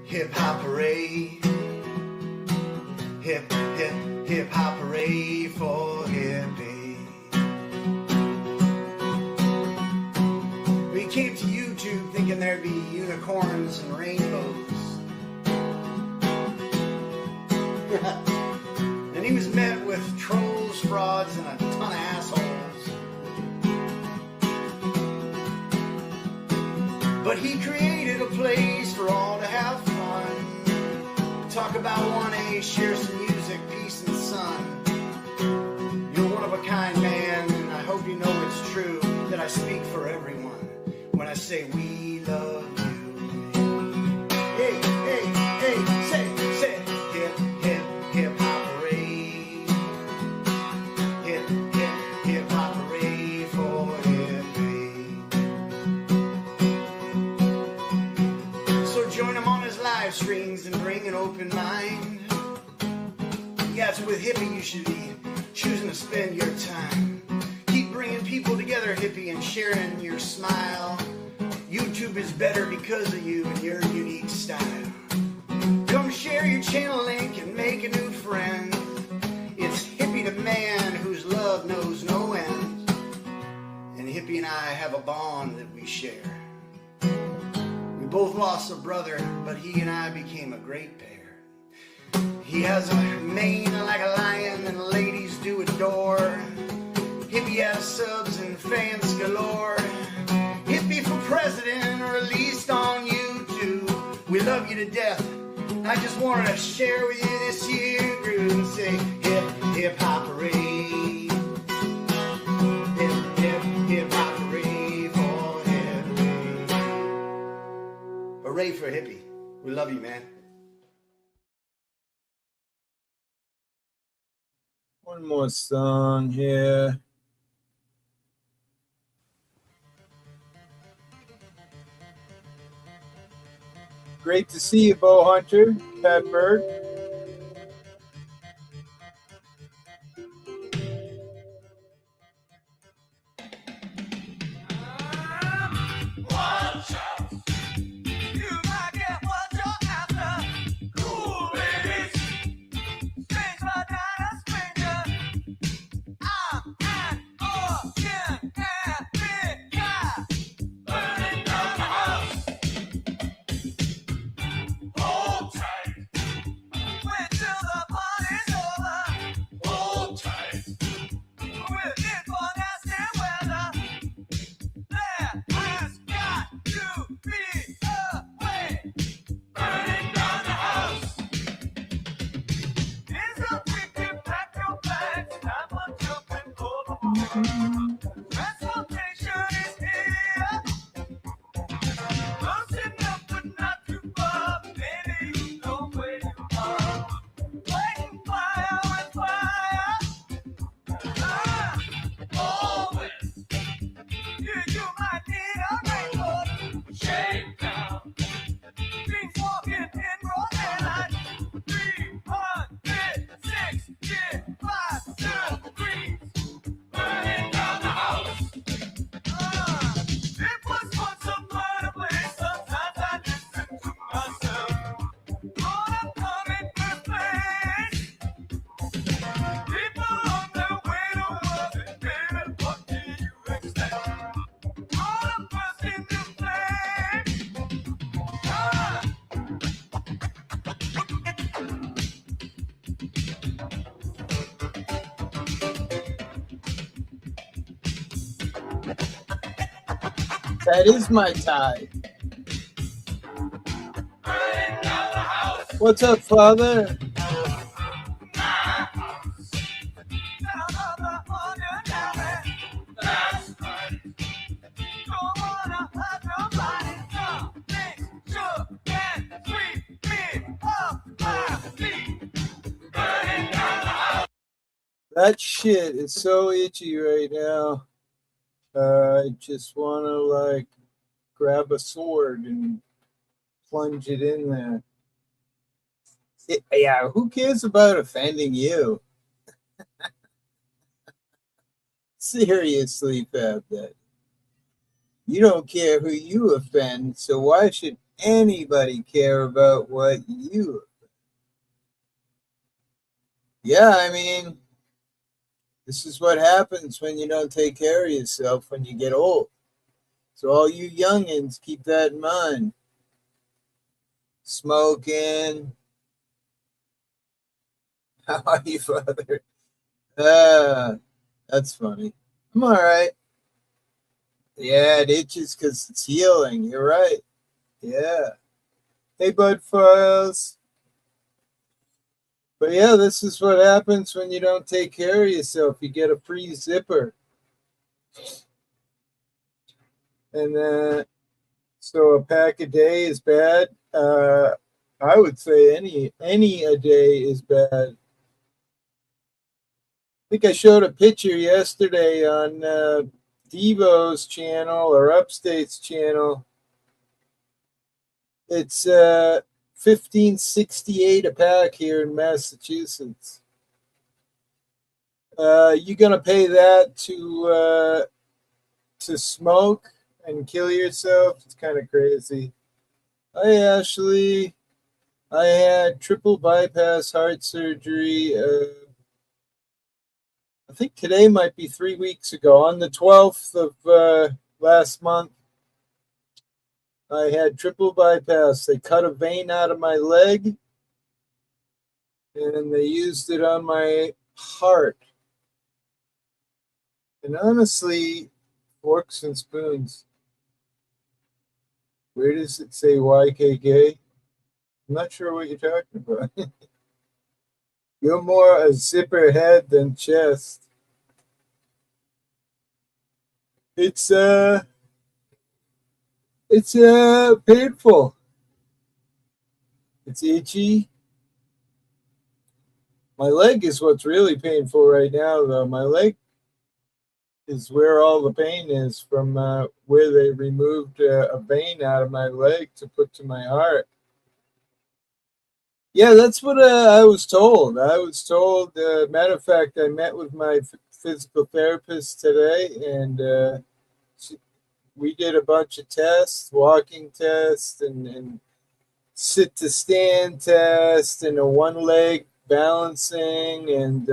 hip hop hooray. Hip, hip, hip hop hooray for hippie. We came to YouTube thinking there'd be unicorns and rainbows. And he was met with trolls, frauds, and a ton of assholes. But he created a place for all to have fun. Talk about 1A, share some music, peace and sun. You're one of a kind man, and I hope you know it's true that I speak for everyone when I say we love you. Hey, hey, hey, say, hip, hip, hip hop hooray. Hip, hip, hip hop hooray for hippie. So join him on his live streams and bring an open mind. Yeah, it's with hippie you should be choosing to spend your time. Keep bringing people together, hippie, and sharing your smile. YouTube is better because of you and your unique style. Come share your channel link and make a new friend. It's hippie to man whose love knows no end. And hippie and I have a bond that we share. We both lost a brother, but he and I became a great pair. He has a mane like a lion and ladies do adore. Hippie has subs and fans galore. Hippie for president, released on YouTube. We love you to death. I just wanted to share with you this year groove and say hip, hip hop hooray. Hip, hip, hip hop hooray for hippie. Hooray for hippie. We love you, man. One more song here. Great to see you, Bo Hunter, Pat Bird. That is my tie. What's up, Father? That shit is so itchy right now. I just want to like grab a sword and plunge it in there. Yeah, who cares about offending you? Seriously, Fab, that you don't care who you offend, so why should anybody care about what you. Yeah, I mean, this is what happens when you don't take care of yourself when you get old. So all you youngins, keep that in mind. Smoking. How are you, father? Ah, that's funny. I'm all right. Yeah, it itches because it's healing. You're right. Yeah. Hey, Bud Files. But yeah, this is what happens when you don't take care of yourself. You get a free zipper. And so a pack a day is bad. I would say any a day is bad. I think I showed a picture yesterday on Devo's channel or Upstate's channel. It's 1568 a pack here in Massachusetts. You gonna pay that to smoke and kill yourself? It's kind of crazy. Hi Ashley. I had triple bypass heart surgery. I think today might be 3 weeks ago. On the 12th of last month, I had triple bypass. They cut a vein out of my leg and they used it on my heart. And honestly, forks and spoons. Where does it say YKK? I'm not sure what you're talking about. You're more a zipper head than chest. It's painful. It's itchy. My leg is what's really painful right now, though. My leg is where all the pain is from where they removed a vein out of my leg to put to my heart. Yeah, that's what I was told. I was told, matter of fact, I met with my physical therapist today, and we did a bunch of tests, walking tests, and sit to stand test, and a one leg balancing. And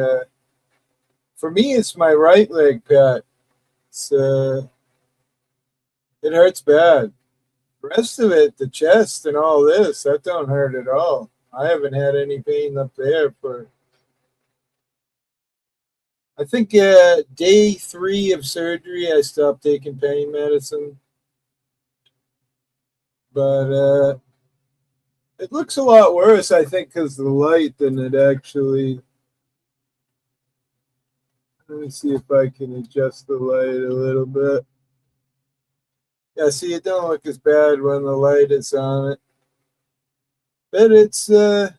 for me, it's my right leg, Pat. It hurts bad. The rest of it, the chest and all this, that don't hurt at all. I haven't had any pain up there for, I think, day 3 of surgery, I stopped taking pain medicine. But it looks a lot worse, I think, because of the light than it actually. Let me see if I can adjust the light a little bit. Yeah, see, it don't look as bad when the light is on it. But it's, I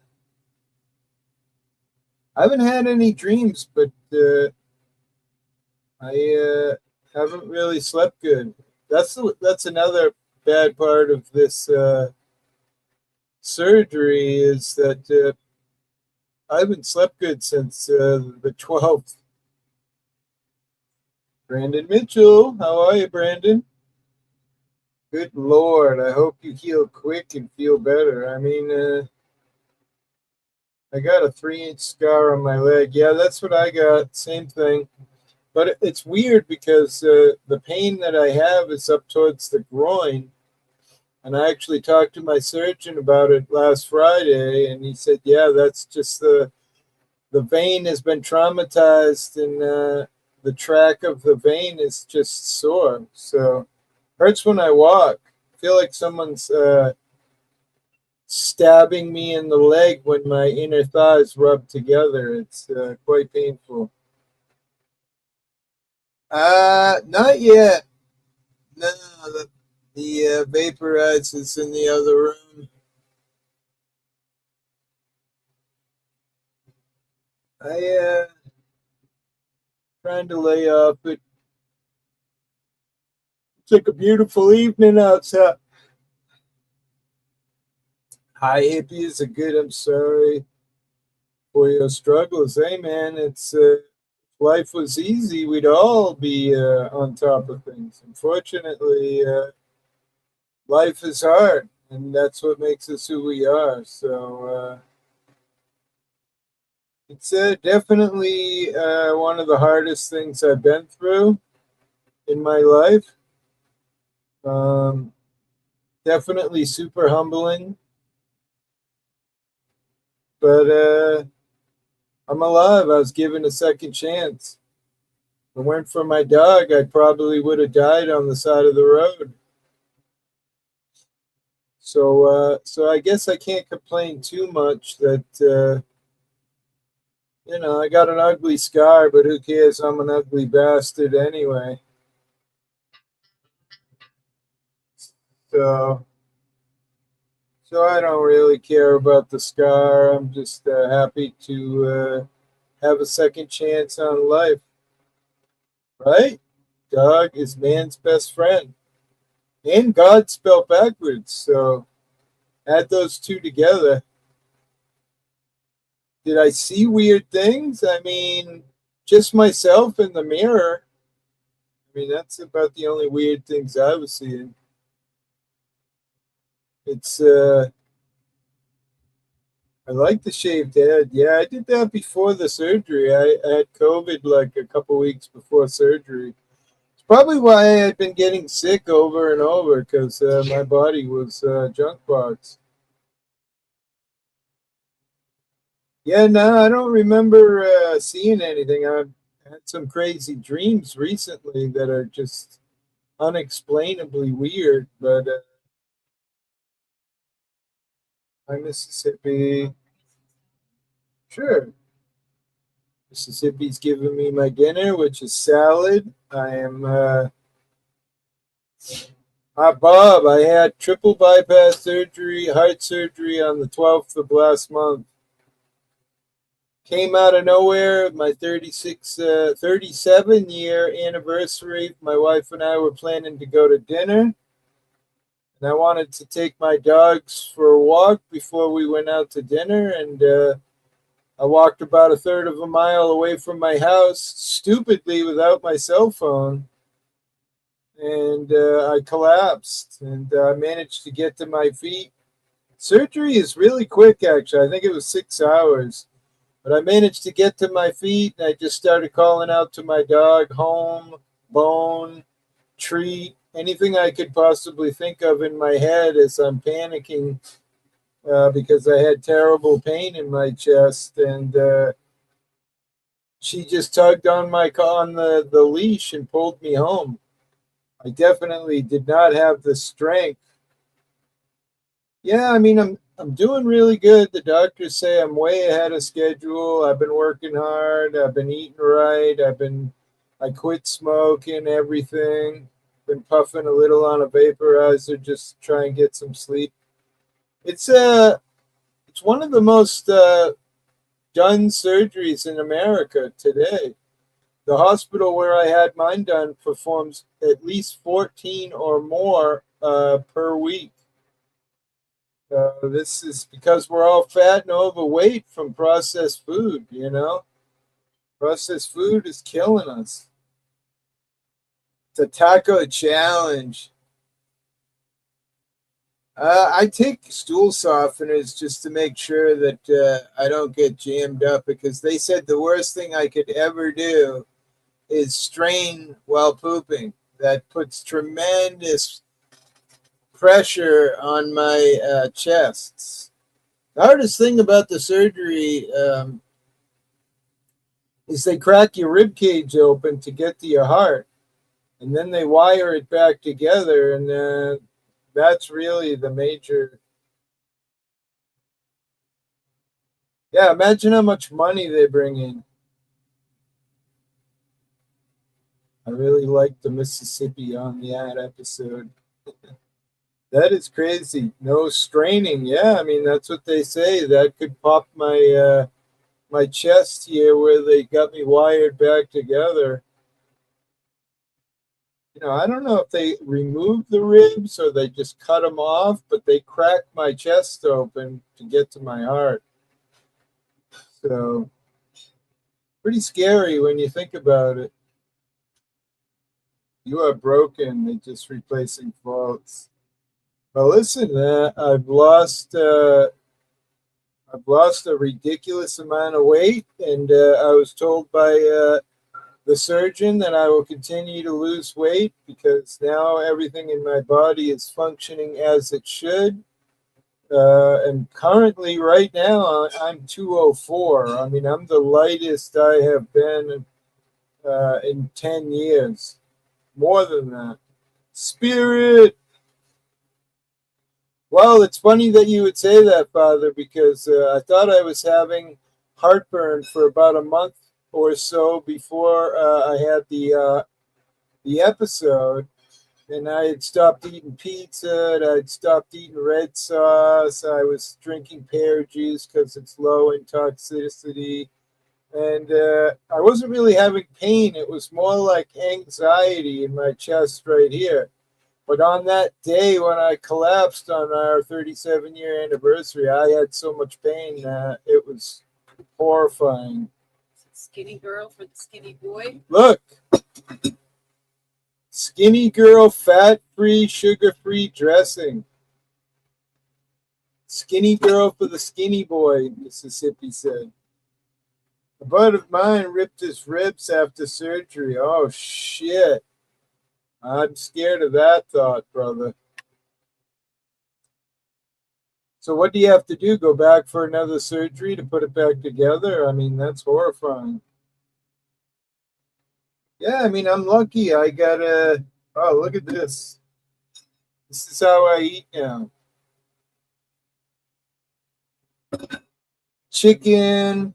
haven't had any dreams, but I haven't really slept good. That's another bad part of this surgery is that I haven't slept good since the 12th. Brandon Mitchell, how are you, Brandon? Good Lord, I hope you heal quick and feel better. I mean, I got a 3-inch scar on my leg. Yeah, that's what I got. Same thing. But it's weird because the pain that I have is up towards the groin. And I actually talked to my surgeon about it last Friday, and he said, yeah, that's just the vein has been traumatized, and the track of the vein is just sore. So hurts when I walk. I feel like someone's stabbing me in the leg when my inner thighs rub together. It's quite painful. Not yet. No, the vaporizer's in the other room. I trying to lay off it. It's like a beautiful evening outside. Hi, hippies are good. I'm sorry for your struggles. Hey, man, it's life was easy, we'd all be on top of things. Unfortunately, life is hard. and that's what makes us who we are. So it's definitely one of the hardest things I've been through in my life. Um, Definitely super humbling, but I'm alive. I was given a second chance. If it weren't for my dog, I probably would have died on the side of the road. So I guess I can't complain too much that I got an ugly scar, but who cares? I'm an ugly bastard anyway. So so I don't really care about the scar. I'm just happy to have a second chance on life, right? Dog is man's best friend, and God spelled backwards. So add those two together. Did I see weird things? I mean, just myself in the mirror. I mean, that's about the only weird things I was seeing. It's I like the shaved head. Yeah, I did that before the surgery. I had COVID like a couple weeks before surgery. It's probably why I had been getting sick over and over because my body was junk box. Yeah, no, I don't remember seeing anything. I've had some crazy dreams recently that are just unexplainably weird, but I'm Mississippi. Sure. Mississippi's giving me my dinner, which is salad. I am Bob. I had triple bypass surgery, heart surgery on the 12th of last month. Came out of nowhere. My 37-year anniversary. My wife and I were planning to go to dinner, and I wanted to take my dogs for a walk before we went out to dinner, and I walked about a third of a mile away from my house, stupidly without my cell phone, and I collapsed, and I managed to get to my feet. Surgery is really quick, actually. I think it was 6 hours. But I managed to get to my feet, and I just started calling out to my dog, home, bone, treat, anything I could possibly think of in my head as I'm panicking because I had terrible pain in my chest. And she just tugged on the leash and pulled me home. I definitely did not have the strength. Yeah, I mean, I'm doing really good. The doctors say I'm way ahead of schedule. I've been working hard. I've been eating right. I quit smoking everything. Been puffing a little on a vaporizer just to try and get some sleep. It's it's one of the most done surgeries in America today. The hospital where I had mine done performs at least 14 or more per week. This is because we're all fat and overweight from processed food, you know? Processed food is killing us. The taco challenge. I take stool softeners just to make sure that I don't get jammed up because they said the worst thing I could ever do is strain while pooping. That puts tremendous pressure on my chests. The hardest thing about the surgery is they crack your rib cage open to get to your heart, and then they wire it back together, and that's really the major. Yeah, imagine how much money they bring in. I really liked the Mississippi on the ad episode. That is crazy. No straining. Yeah, I mean that's what they say. That could pop my chest here where they got me wired back together. I don't know if they removed the ribs or they just cut them off, but they cracked my chest open to get to my heart. So pretty scary when you think about it. You are broken. They're just replacing faults. Well, listen, I've lost a ridiculous amount of weight, and I was told by the surgeon that I will continue to lose weight because now everything in my body is functioning as it should. And currently, right now, I'm 204. I mean, I'm the lightest I have been in 10 years. More than that. Spirit! Well, it's funny that you would say that, Father, because I thought I was having heartburn for about a month or so before I had the episode, and I had stopped eating pizza, and I'd stopped eating red sauce. I was drinking pear juice because it's low in toxicity, and I wasn't really having pain. It was more like anxiety in my chest right here. But on that day when I collapsed on our 37-year anniversary, I had so much pain that it was horrifying. Skinny girl for the skinny boy. Look, skinny girl, fat-free, sugar-free dressing. Skinny girl for the skinny boy, Mississippi said. A bud of mine ripped his ribs after surgery. Oh, shit. I'm scared of that thought, brother. So what do you have to do? Go back for another surgery to put it back together? I mean, that's horrifying. Yeah, I mean, I'm lucky. I got a... Oh, look at this. This is how I eat now. Chicken,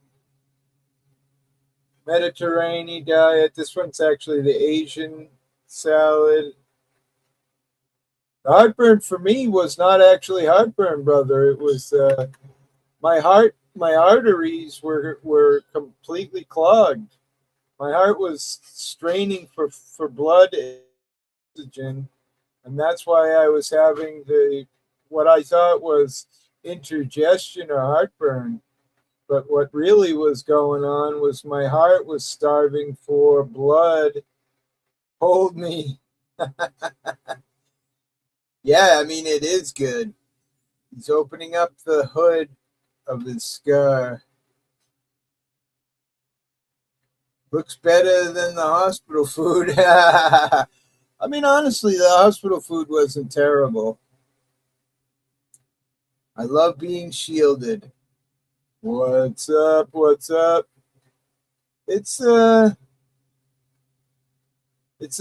Mediterranean diet. This one's actually the Asian salad. The heartburn for me was not actually heartburn, brother. It was my arteries were completely clogged. My heart was straining for blood and oxygen, and that's why I was having what I thought was indigestion or heartburn. But what really was going on was my heart was starving for blood. Hold me. Yeah, I mean, it is good. He's opening up the hood of his scar. Looks better than the hospital food. I mean, honestly, the hospital food wasn't terrible. I love being shielded. What's up? What's up? It's a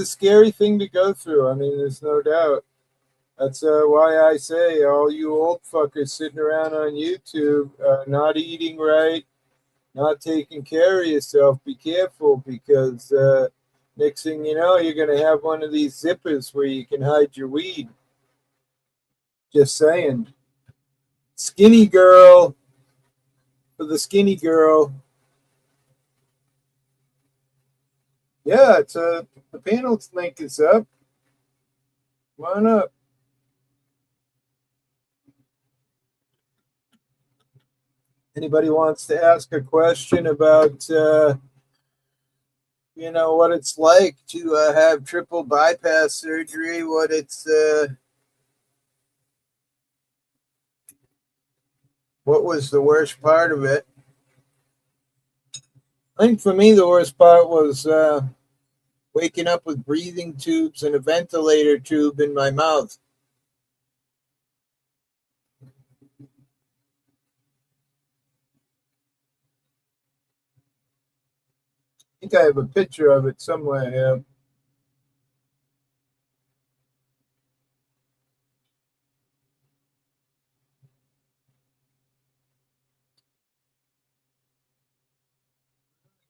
scary thing to go through. I mean, there's no doubt. That's why I say all you old fuckers sitting around on YouTube, not eating right, not taking care of yourself, be careful because next thing you know, you're going to have one of these zippers where you can hide your weed. Just saying. Skinny girl for the skinny girl. Yeah, it's the panel link is up. Come on up. Anybody wants to ask a question about, what it's like to have triple bypass surgery, what was the worst part of it? I think for me, the worst part was waking up with breathing tubes and a ventilator tube in my mouth. I think I have a picture of it somewhere here.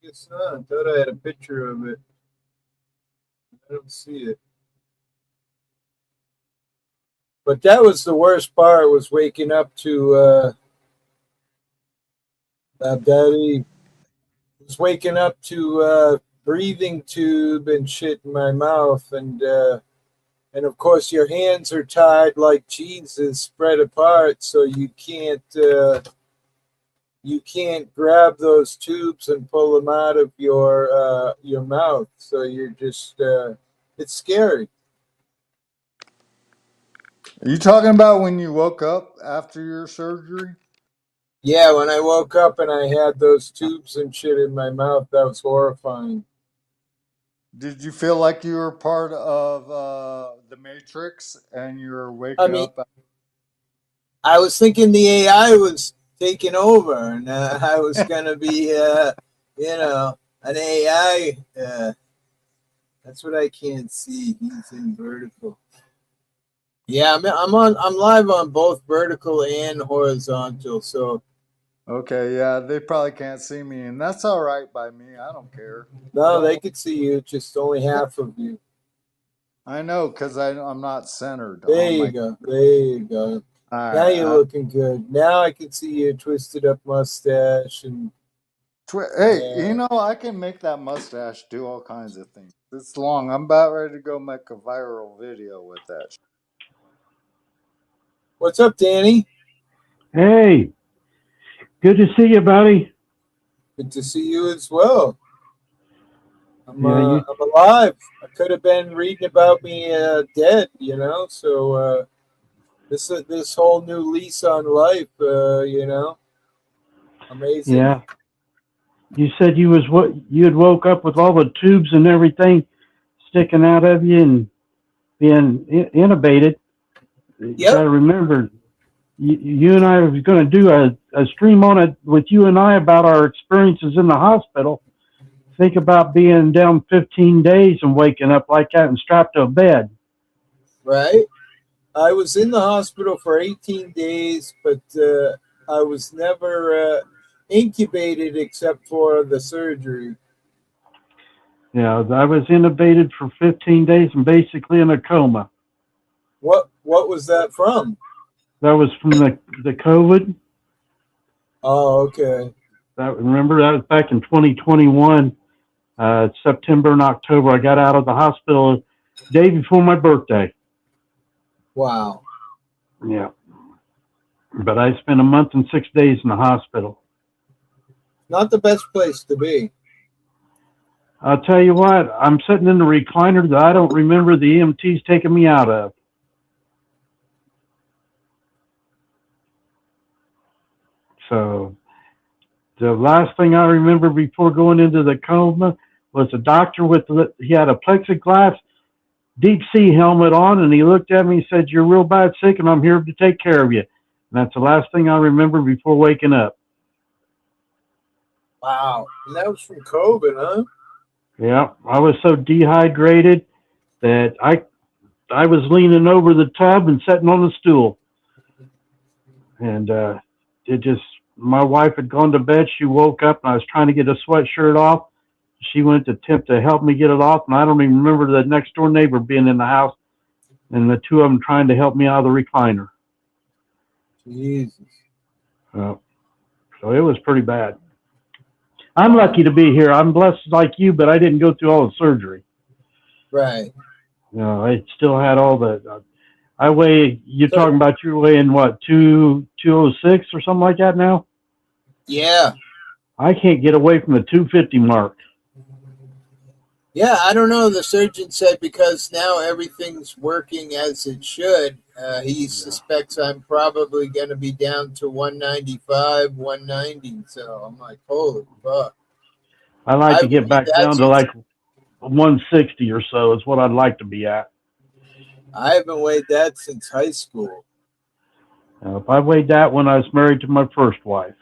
I guess not. I thought I had a picture of it. I don't see it. But that was the worst part, was waking up to Daddy was waking up to breathing tube and shit in my mouth, and of course your hands are tied like Jesus, spread apart, so you can't grab those tubes and pull them out of your mouth. So you're just it's scary. Are you talking about when you woke up after your surgery? Yeah, when I woke up and I had those tubes and shit in my mouth, that was horrifying. Did you feel like you were part of the Matrix and you were I waking mean, up? I was thinking the AI was taking over, and I was gonna be, an AI. That's what I can't see. He's in vertical. Yeah, I'm live on both vertical and horizontal. So Okay, yeah, they probably can't see me, and that's all right by me. I don't care. no, they could see you, just only half of you. I know, because I'm not centered There on you my. go. There you go. All Now you're right. looking good. Now I can see your twisted up mustache and Hey, yeah. I can make that mustache do all kinds of things. It's long. I'm about ready to go make a viral video with that. What's up, Danny? Hey, good to see you, buddy. Good to see you as well. Yeah, you. I'm alive. I could have been reading about me dead, So this whole new lease on life, amazing. Yeah, you said you had woke up with all the tubes and everything sticking out of you and being intubated. You got Yep. to remember, you and I was going to do a stream on it with you and I about our experiences in the hospital. Think about being down 15 days and waking up like that and strapped to a bed. Right. I was in the hospital for 18 days, but I was never incubated except for the surgery. Yeah, I was intubated for 15 days and basically in a coma. What was that from? That was from the COVID. Oh, okay. Remember, that was back in 2021, September and October. I got out of the hospital day before my birthday. Wow. Yeah. But I spent a month and 6 days in the hospital. Not the best place to be. I'll tell you what, I'm sitting in the recliner that I don't remember the EMTs taking me out of. So the last thing I remember before going into the coma was a doctor he had a plexiglass deep sea helmet on, and he looked at me and said, "You're real bad sick, and I'm here to take care of you." And that's the last thing I remember before waking up. Wow. And that was from COVID, huh? Yeah, I was so dehydrated that I was leaning over the tub and sitting on the stool, and my wife had gone to bed. She woke up, and I was trying to get a sweatshirt off. She went to attempt to help me get it off, and I don't even remember the next door neighbor being in the house, and the two of them trying to help me out of the recliner. Jesus. So it was pretty bad. I'm lucky to be here. I'm blessed like you, but I didn't go through all the surgery. Right. I still had all the. I weigh. You're talking about you're weighing what, 206 or something like that now? Yeah. I can't get away from the 250 mark. Yeah, I don't know. The surgeon said because now everything's working as it should, he suspects I'm probably going to be down to 195, 190. So I'm like, holy fuck. I like to get back down to like 160 or so is what I'd like to be at. I haven't weighed that since high school. If I weighed that when I was married to my first wife.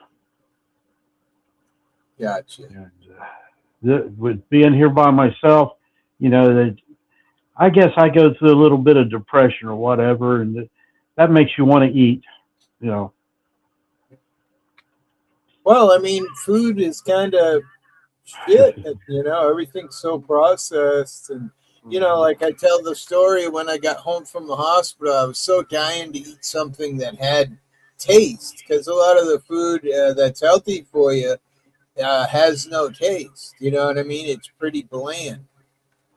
Gotcha. And, with being here by myself, I guess I go through a little bit of depression or whatever, and that makes you want to eat, Well, I mean, food is kind of shit, everything's so processed. And, like I tell the story when I got home from the hospital, I was so dying to eat something that had taste because a lot of the food that's healthy for you has no taste. You know what I mean? It's pretty bland.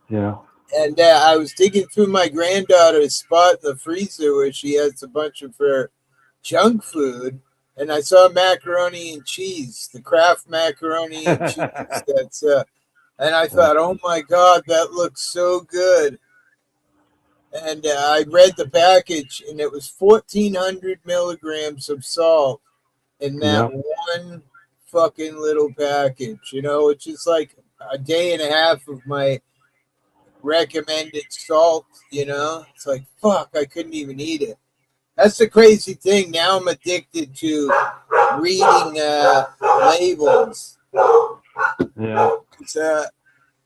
Yeah. And I was digging through my granddaughter's spot in the freezer where she has a bunch of her junk food, and I saw macaroni and cheese, the Kraft macaroni and cheese. And I thought, oh my God, that looks so good. and I read the package, and it was 1,400 milligrams of salt in that Yep. one fucking little package. You know, which is like a day and a half of my recommended salt. You know, it's like fuck, I couldn't even eat it. That's the crazy thing. Now I'm addicted to reading labels. Yeah. It's,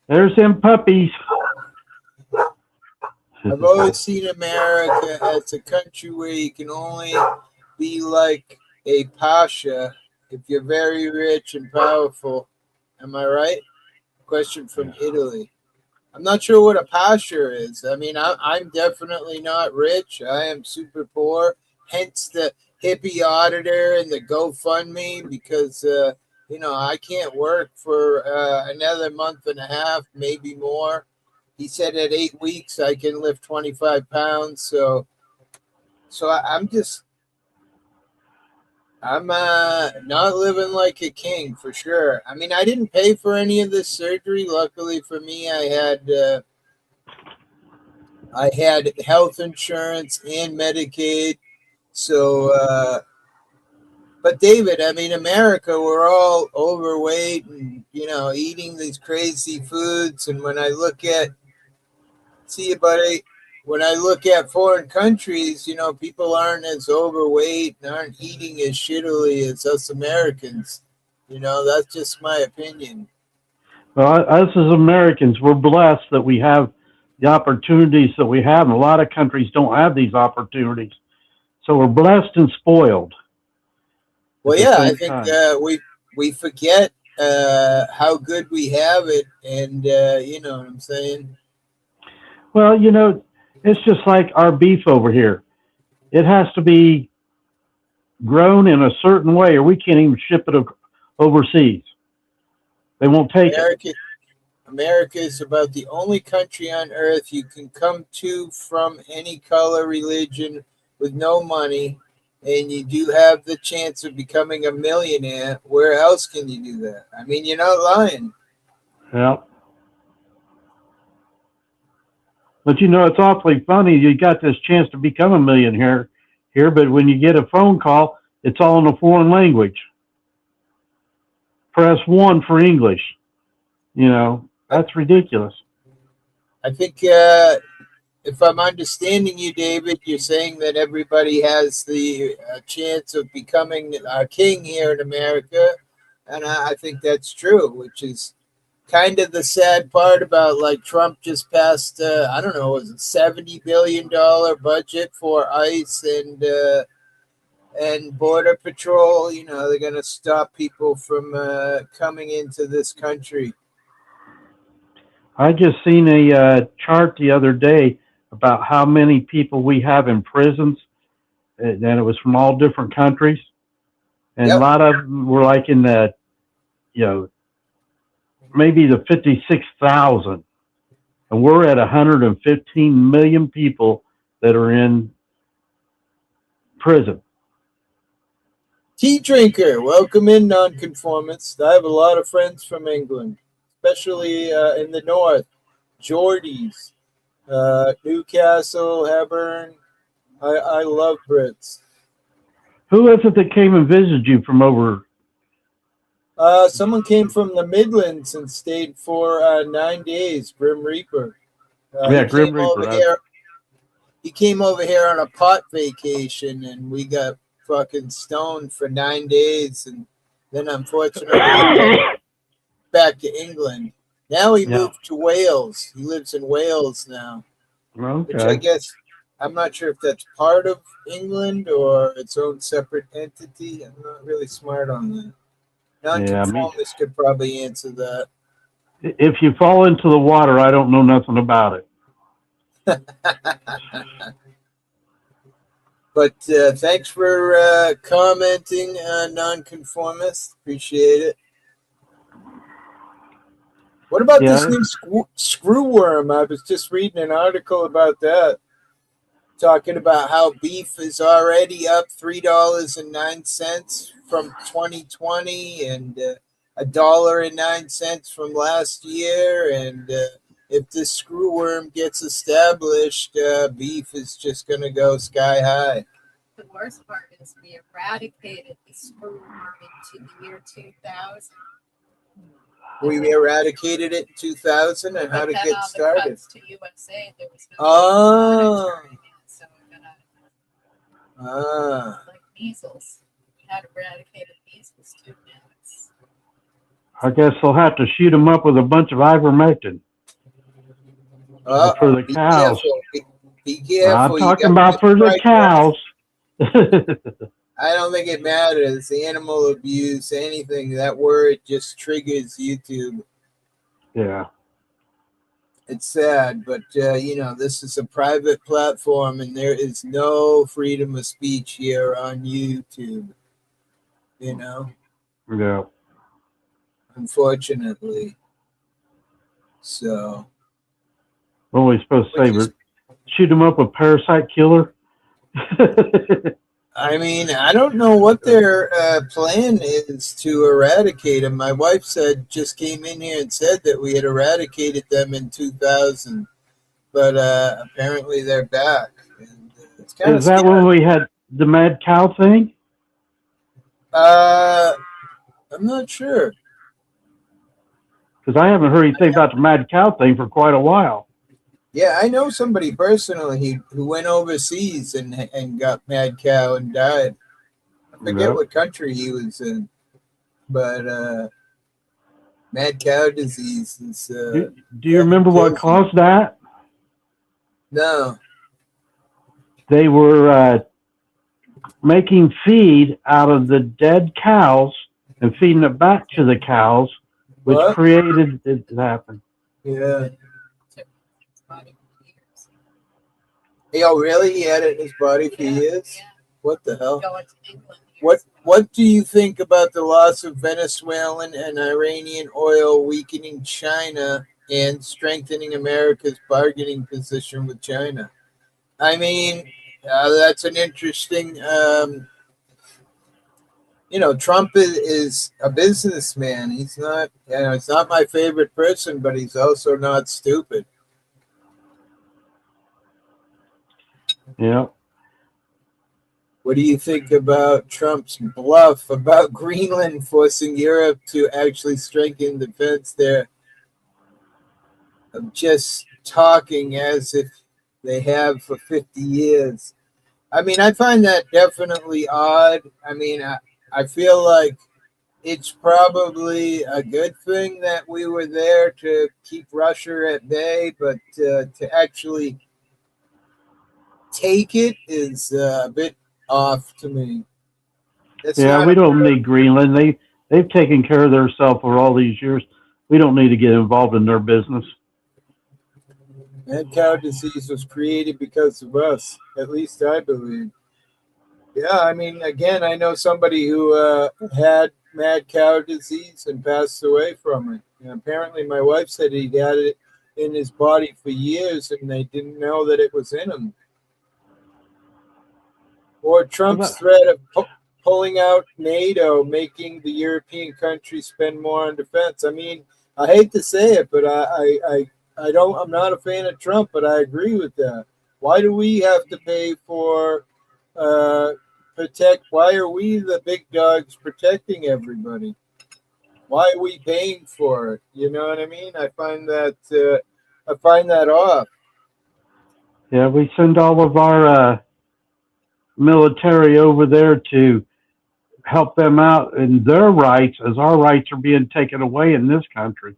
There's them puppies. I've always seen America as a country where you can only be like a pasha if you're very rich and powerful. Am I right? Question from Italy. I'm not sure what a pasha is. I mean, I'm definitely not rich. I am super poor. Hence the hippie auditor and the GoFundMe because, you know, I can't work for another month and a half, maybe more. He said at 8 weeks I can lift 25 pounds. So I'm not living like a king for sure. I mean, I didn't pay for any of this surgery. Luckily for me, I had health insurance and Medicaid. So, but David, I mean, America, we're all overweight and, you know, eating these crazy foods. And when I look at, see you, buddy, when I look at foreign countries, you know, people aren't as overweight and aren't eating as shittily as us Americans. You know, that's just my opinion. Well, us as Americans, we're blessed that we have the opportunities that we have. And a lot of countries don't have these opportunities. So we're blessed and spoiled. Well, at the yeah, I same think time. we forget how good we have it, and you know what I'm saying. Well, you know, it's just like our beef over here. It has to be grown in a certain way, or we can't even ship it overseas. They won't take it. America is about the only country on earth you can come to from any color, religion, with no money, and you do have the chance of becoming a millionaire. Where else can you do that? I mean, you're not lying. Yeah. But you know, it's awfully funny. You got this chance to become a millionaire here, but when you get a phone call, it's all in a foreign language. Press 1 for English. You know, that's ridiculous. I think if I'm understanding you, David, you're saying that everybody has the chance of becoming a king here in America, and I think that's true, which is kind of the sad part about like Trump just passed. I don't know, was it $70 billion budget for ICE and Border Patrol? You know, they're going to stop people from coming into this country. I just seen a chart the other day about how many people we have in prisons, and it was from all different countries, and Yep. a lot of them were like in the, you know, maybe the 56,000, and we're at 115 million people that are in prison. Tea drinker, welcome in, nonconformist. I have a lot of friends from England, especially in the north. Geordies, Newcastle, Hebburn. I love Brits. Who is it that came and visited you from over? Someone came from the Midlands and stayed for 9 days. Grim Reaper. Yeah, Grim Reaper. He came over here on a pot vacation, and we got fucking stoned for 9 days, and then unfortunately back to England. Now he moved to Wales. He lives in Wales now, which I Okay. guess I'm not sure if that's part of England or its own separate entity. I'm not really smart on that. Nonconformists could probably answer that. If you fall into the water, I don't know nothing about it. But thanks for commenting, nonconformist. Appreciate it. What about this new screw worm? I was just reading an article about that, talking about how beef is already up $3.09 from 2020 and $1.09 from last year, and if this screwworm gets established, beef is just going to go sky high. The worst part is we eradicated the screwworm into the year 2000. We eradicated it in 2000, and how But did it then get all the started? cuts to USA, there was no Oh. monitoring it, so we're gonna Ah, like measles. We had eradicated measles too. Now it's I guess they'll have to shoot them up with a bunch of ivermectin for the be cows. careful. Be careful. I'm You talking got about for the right cows. I don't think it matters. Animal abuse, anything, that word just triggers YouTube. Yeah. It's sad, but you know, this is a private platform and there is no freedom of speech here on YouTube. You know, Yeah. unfortunately. So, What are we supposed to say? which is, Shoot them up with parasite killer? I mean, I don't know what their plan is to eradicate them. My wife just came in here and said that we had eradicated them in 2000, but apparently they're back. And it's kind of Is that scary. when we had the mad cow thing? I'm not sure. Because I haven't heard anything about the mad cow thing for quite a while. Yeah, I know somebody personally who went overseas and got mad cow and died. I forget Yep. what country he was in, but mad cow disease is. Do you remember what caused that? No. They were making feed out of the dead cows and feeding it back to the cows, which What? created it to happen. Yeah. took its body for years. Oh, really? He had it in his body for Yeah, years? yeah. What the hell? Going to England. What do you think about the loss of Venezuelan and Iranian oil weakening China and strengthening America's bargaining position with China? I mean, that's an interesting. You know, Trump is a businessman. He's not. You know, he's not my favorite person, but he's also not stupid. Yeah. What do you think about Trump's bluff about Greenland forcing Europe to actually strengthen defense there? Of just talking as if they have for 50 years. I mean, I find that definitely odd. I mean, I feel like it's probably a good thing that we were there to keep Russia at bay, but to actually take it is a bit off to me. That's Yeah, not we a- don't need Greenland. They've taken care of themselves for all these years. We don't need to get involved in their business. Mad cow disease was created because of us. At least I believe. Yeah, I mean, again, I know somebody who had mad cow disease and passed away from it. And apparently, my wife said he'd had it in his body for years, and they didn't know that it was in him. Or Trump's threat of pulling out NATO, making the European countries spend more on defense. I mean, I hate to say it, but I'm not a fan of Trump, but I agree with that. Why do we have to pay for why are we the big dogs protecting everybody? Why are we paying for it? You know what I mean? I find that off. Yeah, we send all of our military over there to help them out in their rights as our rights are being taken away in this country.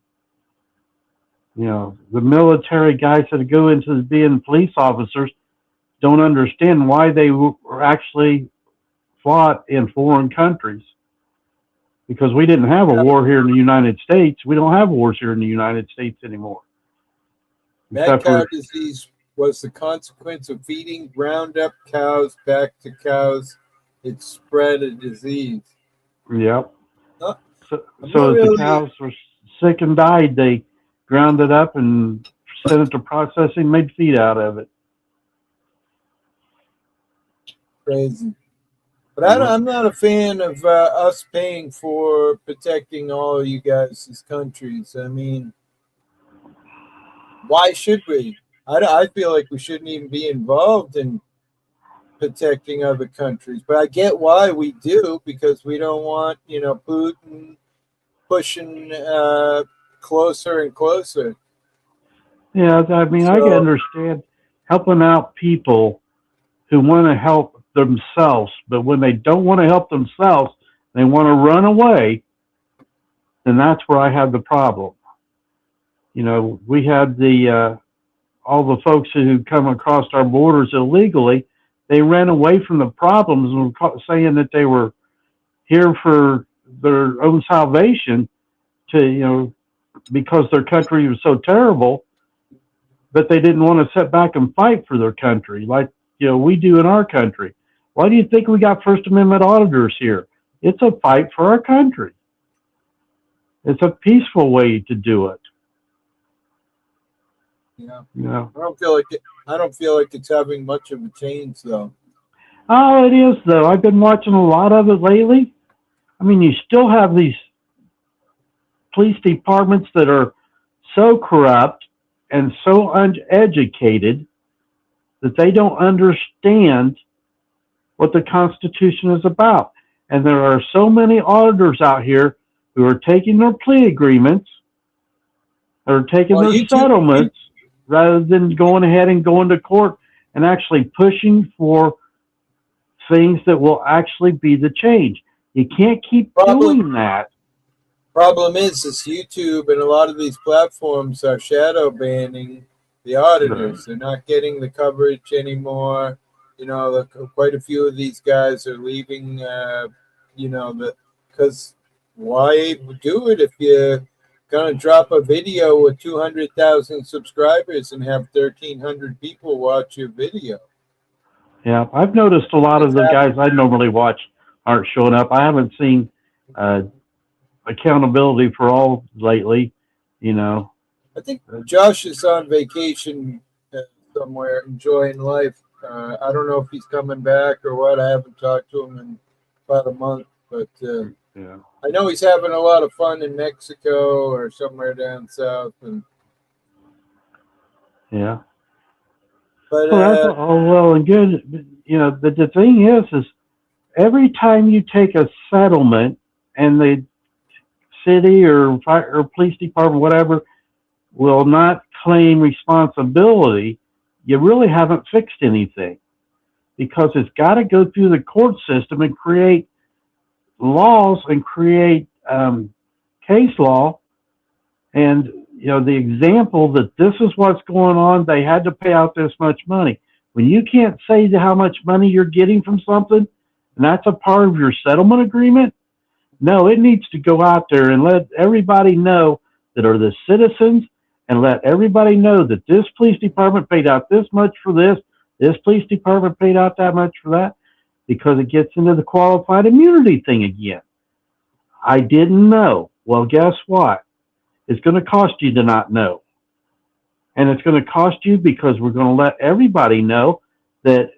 You know, the military guys that go into being police officers don't understand why they were actually fought in foreign countries. Because we didn't have a war here in the United States. We don't have wars here in the United States anymore. Mad cow disease was the consequence of feeding ground up cows back to cows. It spread a disease. Yep. No, So as the cows were sick and died, they ground it up and sent it to processing, made feed out of it. Crazy. But I'm not a fan of us paying for protecting all you guys' countries. I mean, why should we? I feel like we shouldn't even be involved in protecting other countries. But I get why we do, because we don't want, Putin pushing closer and closer. Yeah, I mean, I can So, understand helping out people who want to help themselves, but when they don't want to help themselves, they want to run away, then that's where I have the problem. We had all the folks who come across our borders illegally. They ran away from the problems and were saying that they were here for their own salvation, because their country was so terrible, but they didn't want to sit back and fight for their country like we do in our country. Why do you think we got First Amendment auditors here? It's a fight for our country. It's a peaceful way to do it. yeah, Yeah. I don't feel like it's having much of a change, though. Oh, it is though. I've been watching a lot of it lately. I mean, you still have these police departments that are so corrupt and so uneducated that they don't understand what the Constitution is about. And there are so many auditors out here who are taking their plea agreements or taking Well, their settlements rather than going ahead and going to court and actually pushing for things that will actually be the change. You can't keep doing that. Problem is YouTube and a lot of these platforms are shadow banning the auditors. They're not getting the coverage anymore. Quite a few of these guys are leaving. Because why do it if you're gonna drop a video with 200,000 subscribers and have 1,300 people watch your video? Yeah, I've noticed a lot of the guys I normally watch aren't showing up. I haven't seen accountability for all lately. I think Josh is on vacation somewhere, enjoying life. I don't know if he's coming back or what. I haven't talked to him in about a month, but Yeah. I know he's having a lot of fun in Mexico or somewhere down south. Yeah. But Well, that's all well and good. The thing is every time you take a settlement and the city or police department, whatever, will not claim responsibility, you really haven't fixed anything, because it's got to go through the court system and create laws and create case law. And the example that this is what's going on, they had to pay out this much money. When you can't say how much money you're getting from something, and that's a part of your settlement agreement, no, it needs to go out there and let everybody know that are the citizens, and let everybody know that this police department paid out this much for this police department paid out that much for that, because it gets into the qualified immunity thing again. I didn't know. Well, guess what? It's going to cost you to not know. And it's going to cost you because we're going to let everybody know that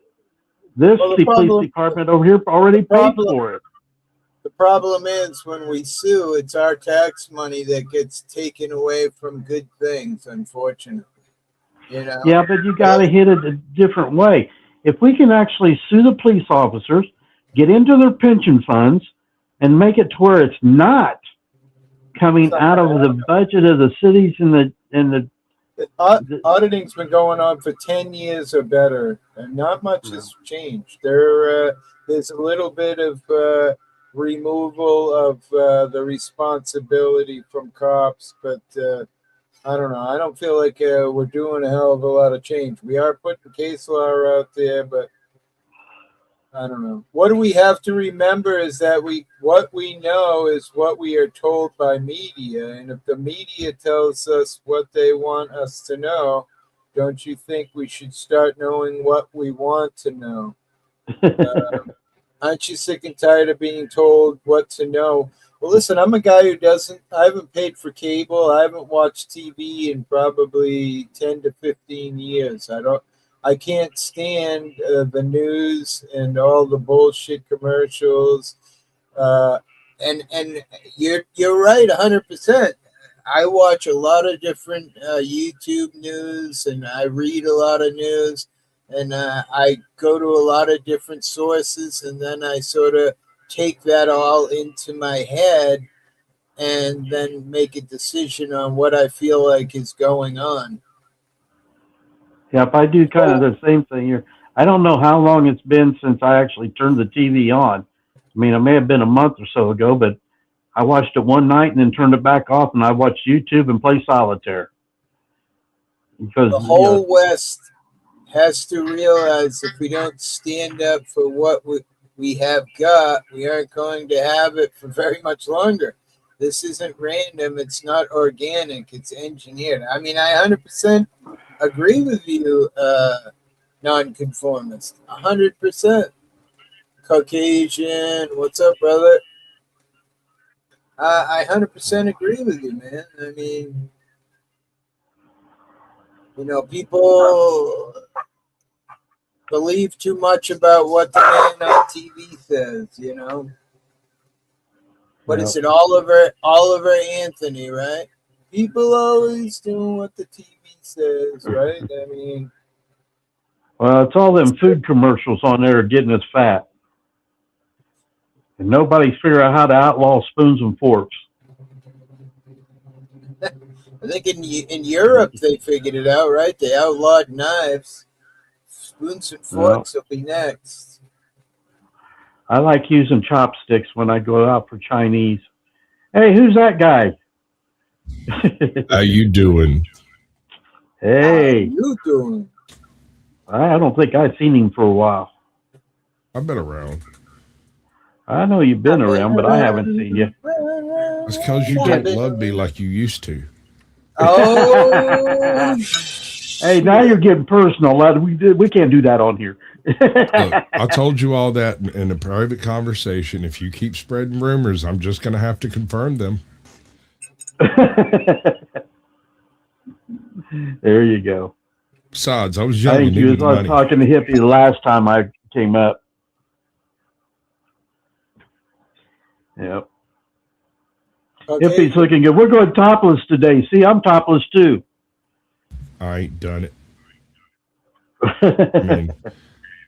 this police department over here already paid for it. The problem is when we sue, it's our tax money that gets taken away from good things, unfortunately. Yeah, but you got to hit it a different way. If we can actually sue the police officers, get into their pension funds, and make it to where it's not coming out of the budget of the cities and the auditing's been going on for 10 years or better, and not much has changed. There's a little bit of removal of the responsibility from cops, but I don't know. I don't feel like we're doing a hell of a lot of change. We are putting case law out there, but I don't know. What do we have to remember is that what we know is what we are told by media, and if the media tells us what they want us to know, don't you think we should start knowing what we want to know? Aren't you sick and tired of being told what to know? Well, listen, I'm a guy who I haven't paid for cable. I haven't watched TV in probably 10 to 15 years. I can't stand the news and all the bullshit commercials. And you're right, 100%. I watch a lot of different YouTube news, and I read a lot of news, and I go to a lot of different sources, and then I sort of take that all into my head and then make a decision on what I feel like is going on. Yeah, if I do kind of the same thing here, I don't know how long it's been since I actually turned the TV on. I mean, it may have been a month or so ago, but I watched it one night and then turned it back off, and I watched YouTube and play solitaire. Because The whole West has to realize if we don't stand up for what we have got, we aren't going to have it for very much longer. This isn't random. It's not organic. It's engineered. I mean, I 100% agree with you, nonconformist. 100%. Caucasian. What's up, brother? I 100% agree with you, man. I mean, you know, people believe too much about what the man on TV says, you know. What is it, Oliver Anthony, right? People always doing what the TV says, right? I mean, well, it's all them food commercials on there getting us fat. And nobody's figuring out how to outlaw spoons and forks. I think in Europe they figured it out, right? They outlawed knives. Spoons and forks will be next. I like using chopsticks when I go out for Chinese. Hey, who's that guy? How you doing? Hey. How you doing? I don't think I've seen him for a while. I've been around. I know you've been around, but I haven't seen you. It's because you don't love me like you used to. Oh. Hey, now you're getting personal. We can't do that on here. Look, I told you all that in a private conversation. If you keep spreading rumors, I'm just going to have to confirm them. There you go. Besides, I was young I think and you needed was money. talking to Hippie the last time I came up. Yep. Okay. Hippie's looking good. We're going topless today. See, I'm topless too. I ain't done it. I mean,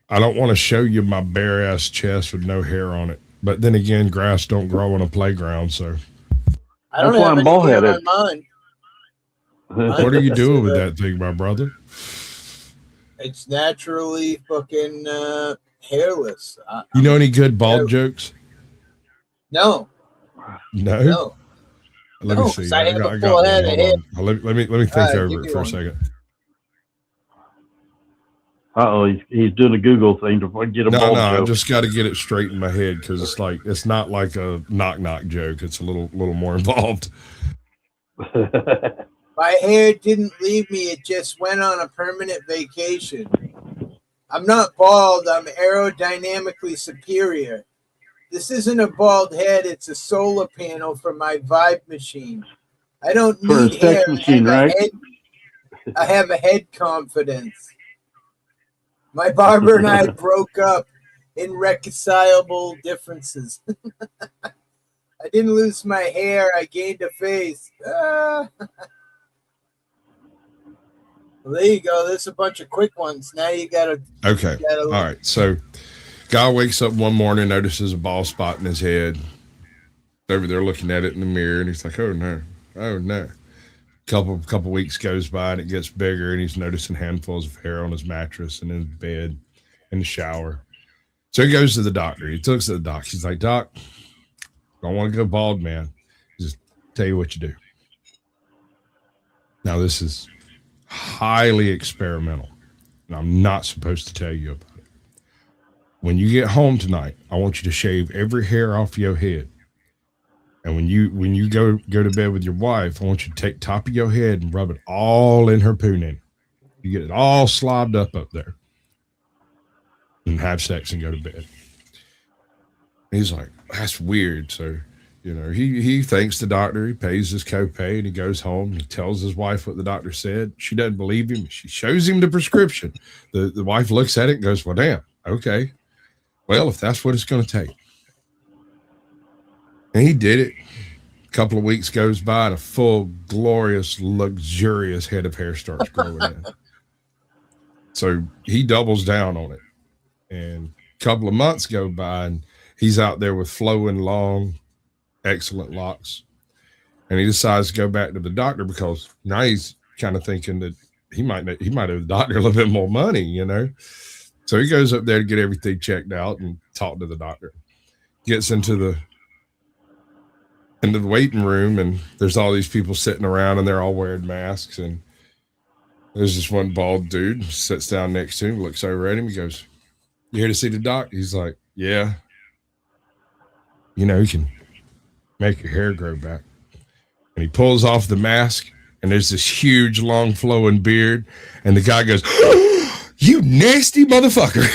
I don't want to show you my bare ass chest with no hair on it. But then again, grass don't grow on a playground, so. I don't That's why have I'm any hair bald-headed. on mine. What are you doing with that thing, my brother? It's naturally fucking hairless. You know any good bald jokes? No. No? No. Let No, me see. 'cause I have a got full one. head of Hold hair. on. Let me think All right, over give it me for a one. second. Uh-oh, he's doing a Google thing to get a No, bald I joke. just got to get it straight in my head because it's not like a knock joke. It's a little more involved. My hair didn't leave me. It just went on a permanent vacation. I'm not bald. I'm aerodynamically superior. This isn't a bald head. It's a solar panel for my vibe machine. I don't For a need hair. sex machine, right? I have a head confidence. My barber and I broke up. Irreconcilable differences. I didn't lose my hair. I gained a face. Well, there you go. There's a bunch of quick ones. Now you gotta. Okay. All right. So, guy wakes up one morning, notices a bald spot in his head. Over there looking at it in the mirror, and he's like, "Oh no, oh no." Couple weeks goes by, and it gets bigger, and he's noticing handfuls of hair on his mattress and in his bed, in the shower. So he goes to the doctor. He looks at the doc. He's like, "Doc, don't want to go bald, man. Just tell you what you do." Now this is highly experimental, and I'm not supposed to tell you about it. When you get home tonight, I want you to shave every hair off your head. And when you go to bed with your wife, I want you to take top of your head and rub it all in her punani. You get it all slobbed up there. And have sex and go to bed. He's like, that's weird. So, he thanks the doctor. He pays his copay and he goes home. He tells his wife what the doctor said. She doesn't believe him. She shows him the prescription. The wife looks at it and goes, well, damn, okay. Well, if that's what it's going to take. And he did it. couple of weeks goes by and a full, glorious, luxurious head of hair starts growing in. So he doubles down on it. And a couple of months go by and he's out there with flowing, long, excellent locks. And he decides to go back to the doctor because now he's kind of thinking that he might owe the doctor a little bit more money, you know? So he goes up there to get everything checked out and talk to the doctor. Gets into the waiting room, and there's all these people sitting around, and they're all wearing masks. And there's this one bald dude sits down next to him, looks over at him. He goes, "You here to see the doc?" He's like, "Yeah. You know, you can make your hair grow back." And he pulls off the mask, and there's this huge, long, flowing beard. And the guy goes, "You nasty motherfucker."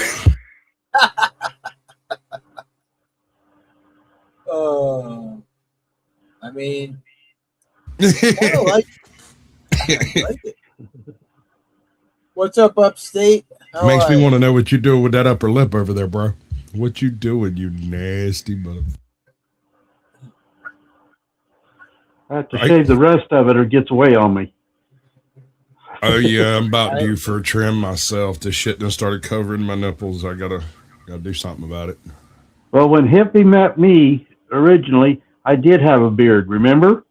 Oh, I mean, I like it. What's up, upstate? How Makes me are want to know what you're doing with that upper lip over there, bro. What you doing, you nasty motherfucker? I have to shave the rest of it or it gets away on me. Oh yeah, I'm about due for a trim myself. This shit done started covering my nipples. I gotta do something about it. Well, when Hippie met me originally, I did have a beard, remember?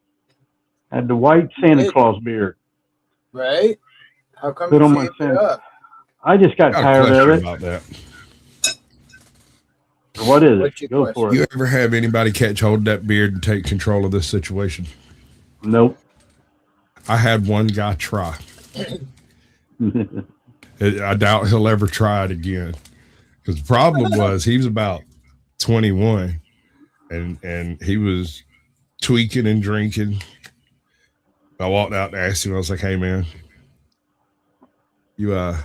I had the white Santa Claus beard. right? How come Put you on my shaved it Santa. up? I just got Got a tired of question it. about that. What is What's your it? Go question? for You it. ever have anybody catch hold of that beard and take control of this situation? Nope. I had one guy try. I doubt he'll ever try it again. Because the problem was he was about 21 and he was tweaking and drinking. I walked out and asked him, I was like, "Hey man, you get a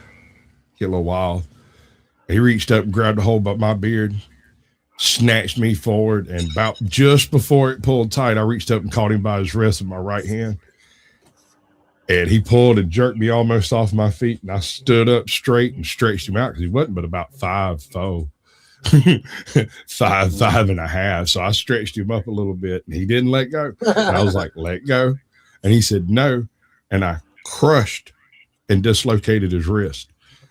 little wild." He reached up and grabbed a hold of my beard, snatched me forward, and about just before it pulled tight, I reached up and caught him by his wrist with my right hand. And he pulled and jerked me almost off my feet. And I stood up straight and stretched him out because he wasn't but about 5'4", 5'5.5". So I stretched him up a little bit and he didn't let go. And I was like, "Let go." And he said, "No." And I crushed and dislocated his wrist.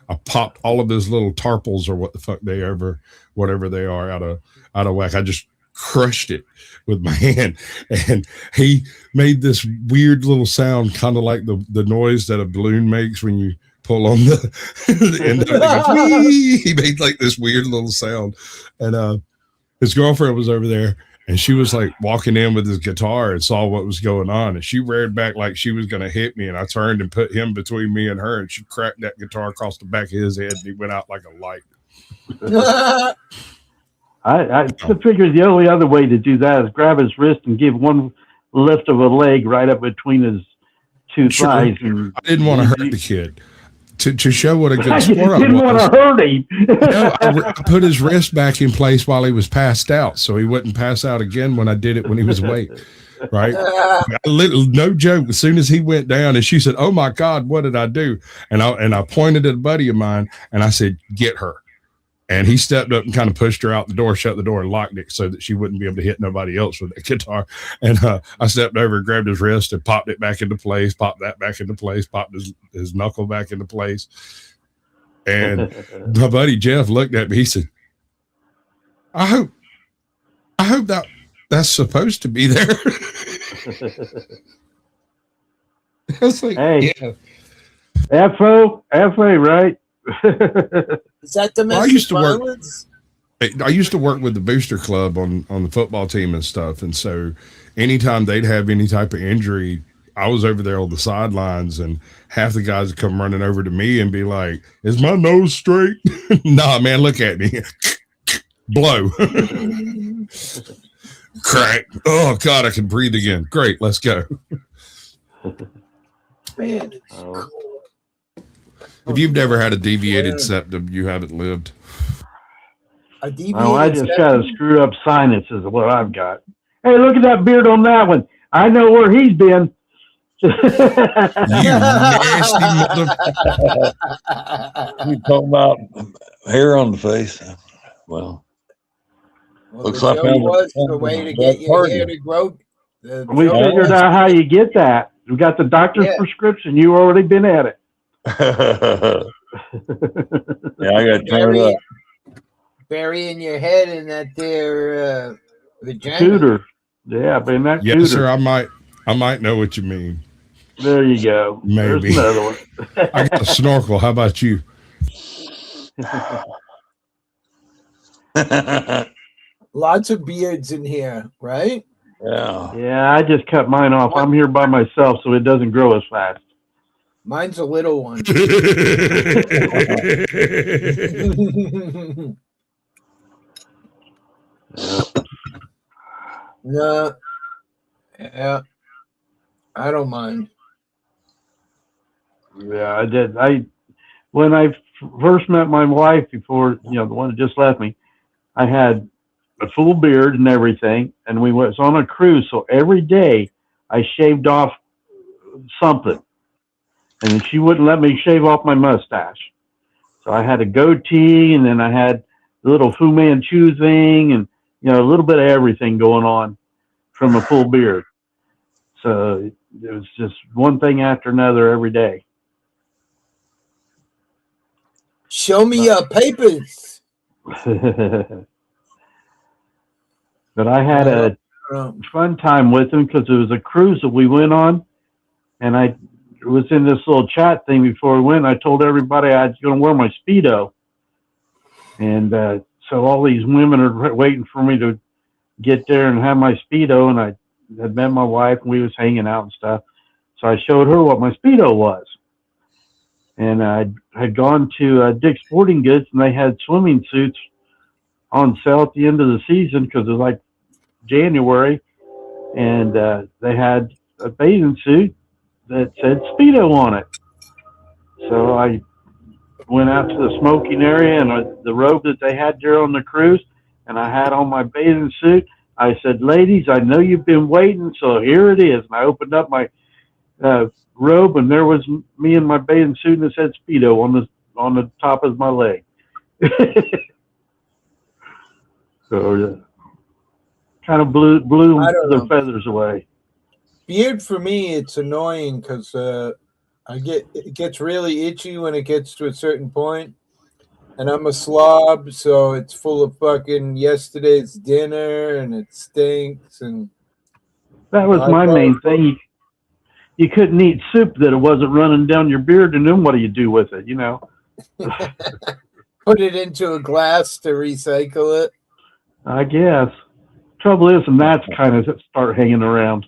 I popped all of his little tarpals or what the fuck whatever they are out of whack. I just crushed it with my hand, and he made this weird little sound, kind of like the noise that a balloon makes when you pull on the end of it. Goes, "Wee!" He made like this weird little sound, and his girlfriend was over there, and she was like walking in with his guitar and saw what was going on, and she reared back like she was going to hit me, and I turned and put him between me and her, and she cracked that guitar across the back of his head, and he went out like a light. I figured the only other way to do that is grab his wrist and give one lift of a leg right up between his two Sure. thighs. And I didn't want to hurt the kid. To show what a I good sport I didn't want was. to hurt him. No, I put his wrist back in place while he was passed out, so he wouldn't pass out again when I did it when he was awake. Right? No joke. As soon as he went down, and she said, "Oh my God, what did I do?" And I pointed at a buddy of mine, and I said, "Get her." And he stepped up and kind of pushed her out the door, shut the door, and locked it so that she wouldn't be able to hit nobody else with that guitar. And I stepped over and grabbed his wrist and popped it back into place, popped that back into place, popped his knuckle back into place. And my buddy Jeff looked at me. He said, I hope that's supposed to be there." I was like, Hey. "Yeah." FA, right? Is that domestic Well, I used to work- violence? I used to work with the booster club on the football team and stuff. And so anytime they'd have any type of injury, I was over there on the sidelines, and half the guys would come running over to me and be like, "Is my nose straight?" "Nah, man, look at me." Blow. Crack. Oh God, I can breathe again. Great. Let's go. Man, it's Oh. cool. If you've never had a deviated septum, you haven't lived. A deviated Oh, I just got a septum? screw up sinus is what I've got. Hey, look at that beard on that one. I know where he's been. You nasty mother. You talking about hair on the face? Well, Well, Looks the like joke I'm- was the way to I'm get your party. hair to grow. We figured out how you get that. We got the doctor's prescription. You already been at it. Yeah, I got turned up. Burying your head in that there vagina. Cooter. Yeah, but in that Yes, cooter. sir. I might know what you mean. There you go. Maybe. There's another one. I got a snorkel. How about you? Lots of beards in here, right? Yeah. Yeah, I just cut mine off. I'm here by myself, so it doesn't grow as fast. Mine's a little one. No. Yeah. I don't mind. Yeah, I did. When I first met my wife, before, the one that just left me, I had a full beard and everything, and we was on a cruise, so every day I shaved off something, and she wouldn't let me shave off my mustache. So I had a goatee, and then I had the little Fu Manchu thing, and a little bit of everything going on from a full beard. So it was just one thing after another every day. Show me your papers. But I had a fun time with him because it was a cruise that we went on, and I was in this little chat thing before we went. I told everybody I was going to wear my Speedo, and so all these women are waiting for me to get there and have my Speedo, and I had met my wife, and we was hanging out and stuff. So I showed her what my Speedo was. And I had gone to Dick's Sporting Goods, and they had swimming suits on sale at the end of the season because it was like January, and they had a bathing suit that said Speedo on it. So I went out to the smoking area, and the robe that they had there on the cruise, and I had on my bathing suit. I said, "Ladies, I know you've been waiting, so here it is." And I opened up my robe, and there was me in my bathing suit, and it said Speedo on the top of my leg. So kind of blew the feathers away. Beard for me, it's annoying because it gets really itchy when it gets to a certain point, and I'm a slob, so it's full of fucking yesterday's dinner, and it stinks. And that was my main thing. You couldn't eat soup that it wasn't running down your beard, and then what do you do with it? Put it into a glass to recycle it. I guess. Trouble is, and that's kind of start hanging around.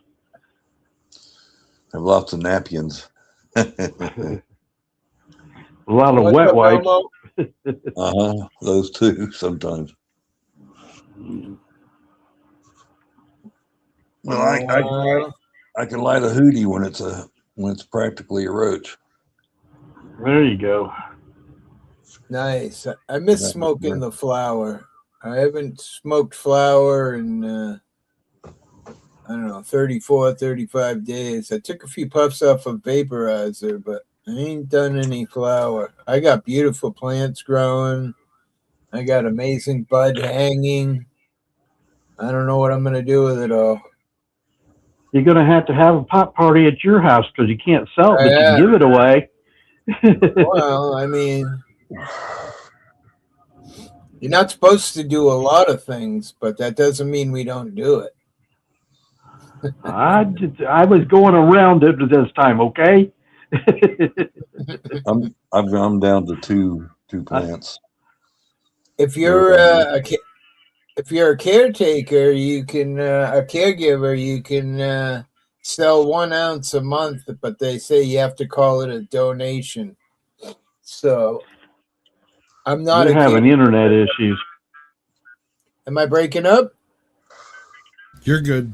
Have lots of napkins. A lot of wet wipes. Those too sometimes. Well, I can light a hootie when it's practically a roach. There you go. Nice. I miss smoking the flower. I haven't smoked flower in, I don't know, 34, 35 days. I took a few puffs off of vaporizer, but I ain't done any flower. I got beautiful plants growing. I got amazing bud hanging. I don't know what I'm going to do with it all. You're going to have a pot party at your house because you can't sell it, but you can give it away. Well, I mean, you're not supposed to do a lot of things, but that doesn't mean we don't do it. I was going around it this time, okay? I'm down to two plants. If you're a caretaker, you can a caregiver, you can sell 1 ounce a month, but they say you have to call it a donation. So I'm not. You're having internet issues. Am I breaking up? You're good.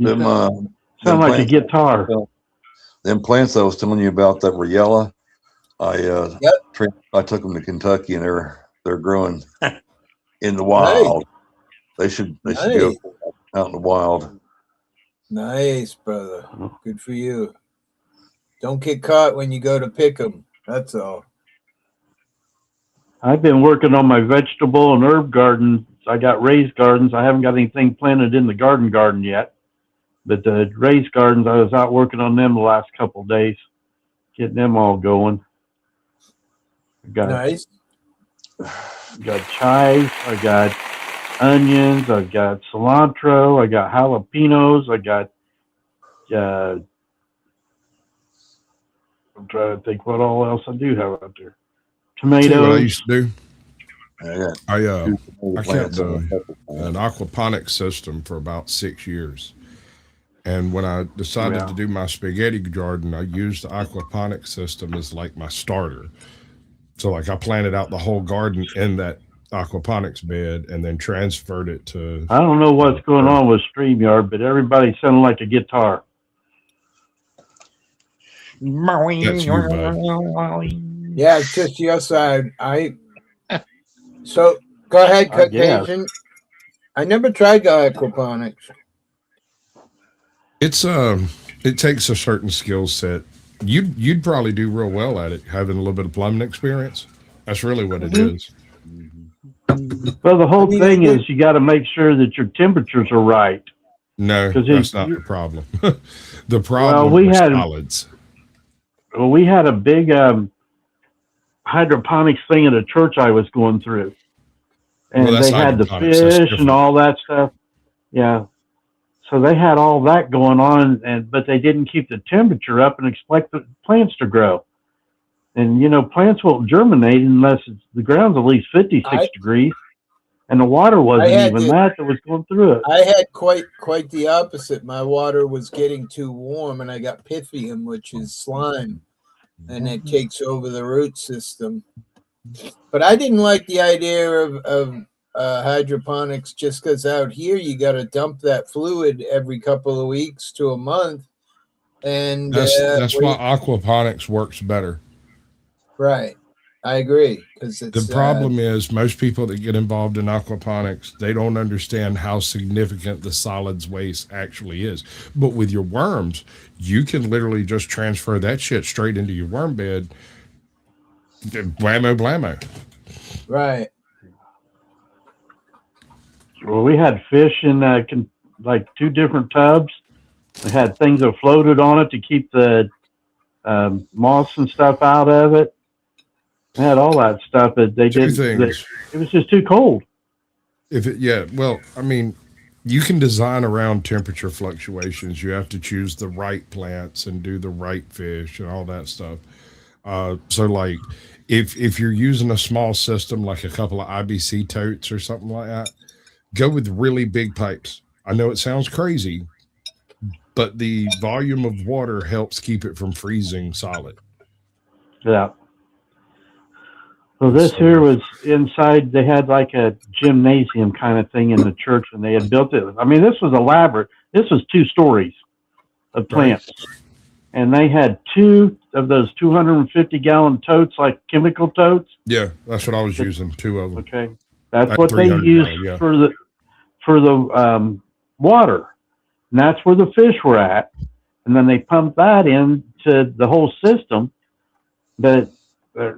Sound like a guitar. Them plants I was telling you about that were yellow, I took them to Kentucky, and they're growing in the wild. Nice. They should go out in the wild. Nice, brother. Good for you. Don't get caught when you go to pick them. That's all. I've been working on my vegetable and herb garden. I got raised gardens. I haven't got anything planted in the garden yet. But the raised gardens, I was out working on them the last couple of days, getting them all going. I Nice. got chives, I got onions, I got cilantro, I got jalapenos, I got I'm trying to think what all else I do have out there. See what I Tomatoes. used to do? I got I kept an aquaponics system for about 6 years. And when I decided Yeah. to do my spaghetti garden, I used the aquaponics system as like my starter. So like I planted out the whole garden in that aquaponics bed and then transferred it to. I don't know what's going on with StreamYard, but everybody's sounding like a guitar. That's you, bud. Yeah, it's just your side. So go ahead, I guess. Caucasian. I never tried the aquaponics. It's it takes a certain skill set. You'd probably do real well at it, having a little bit of plumbing experience. That's really what it is. Well, the whole thing is you got to make sure that your temperatures are right. No, 'Cause that's not the problem. The problem Well, we was had- solids. Well, we had a big hydroponics thing at a church I was going through, and Well, that's they had the hydroponics. That's fish different. and all that stuff. Yeah, so they had all that going on, but they didn't keep the temperature up and expect the plants to grow. And you know, plants won't germinate unless the ground's at least 56 degrees, and the water wasn't had even to- that was going through it. I had quite the opposite. My water was getting too warm, and I got Pythium, which is slime, and it takes over the root system. But I didn't like the idea of hydroponics just because out here you got to dump that fluid every couple of weeks to a month, and That's why aquaponics works better. right. I agree because it's The problem is most people that get involved in aquaponics, they don't understand how significant the solids waste actually is. But with your worms, you can literally just transfer that shit straight into your worm bed. Blammo, blammo. right. Well, we had fish in like 2 different tubs. We had things that floated on it to keep the moss and stuff out of it. We had all that stuff, but they Two did. things. It was just too cold. Well, I mean, you can design around temperature fluctuations. You have to choose the right plants and do the right fish and all that stuff. So like if you're using a small system, like a couple of IBC totes or something like that, go with really big pipes. I know it sounds crazy, but the volume of water helps keep it from freezing solid. Yeah. Well, this here was inside. They had like a gymnasium kind of thing in the church, and they had built it. I mean, this was elaborate. This was 2 stories of plants, and they had 2 of those 250-gallon totes, like chemical totes. Yeah, that's what I was using, 2 of them. Okay, that's Like what they 300 used gallon, yeah. for the water, and that's where the fish were at. And then they pumped that into the whole system, but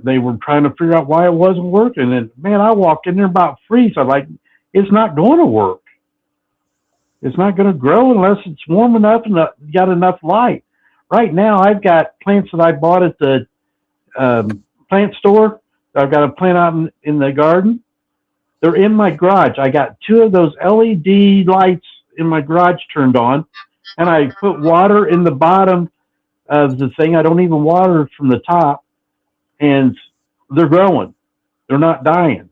they were trying to figure out why it wasn't working. And man, I walked in there about freeze. I'm like, it's not going to work. It's not going to grow unless it's warm enough and got enough light. Right now, I've got plants that I bought at the plant store. I've got a plant out in the garden. They're in my garage. I got 2 of those LED lights in my garage turned on, and I put water in the bottom of the thing. I don't even water from the top, and they're growing. They're not dying.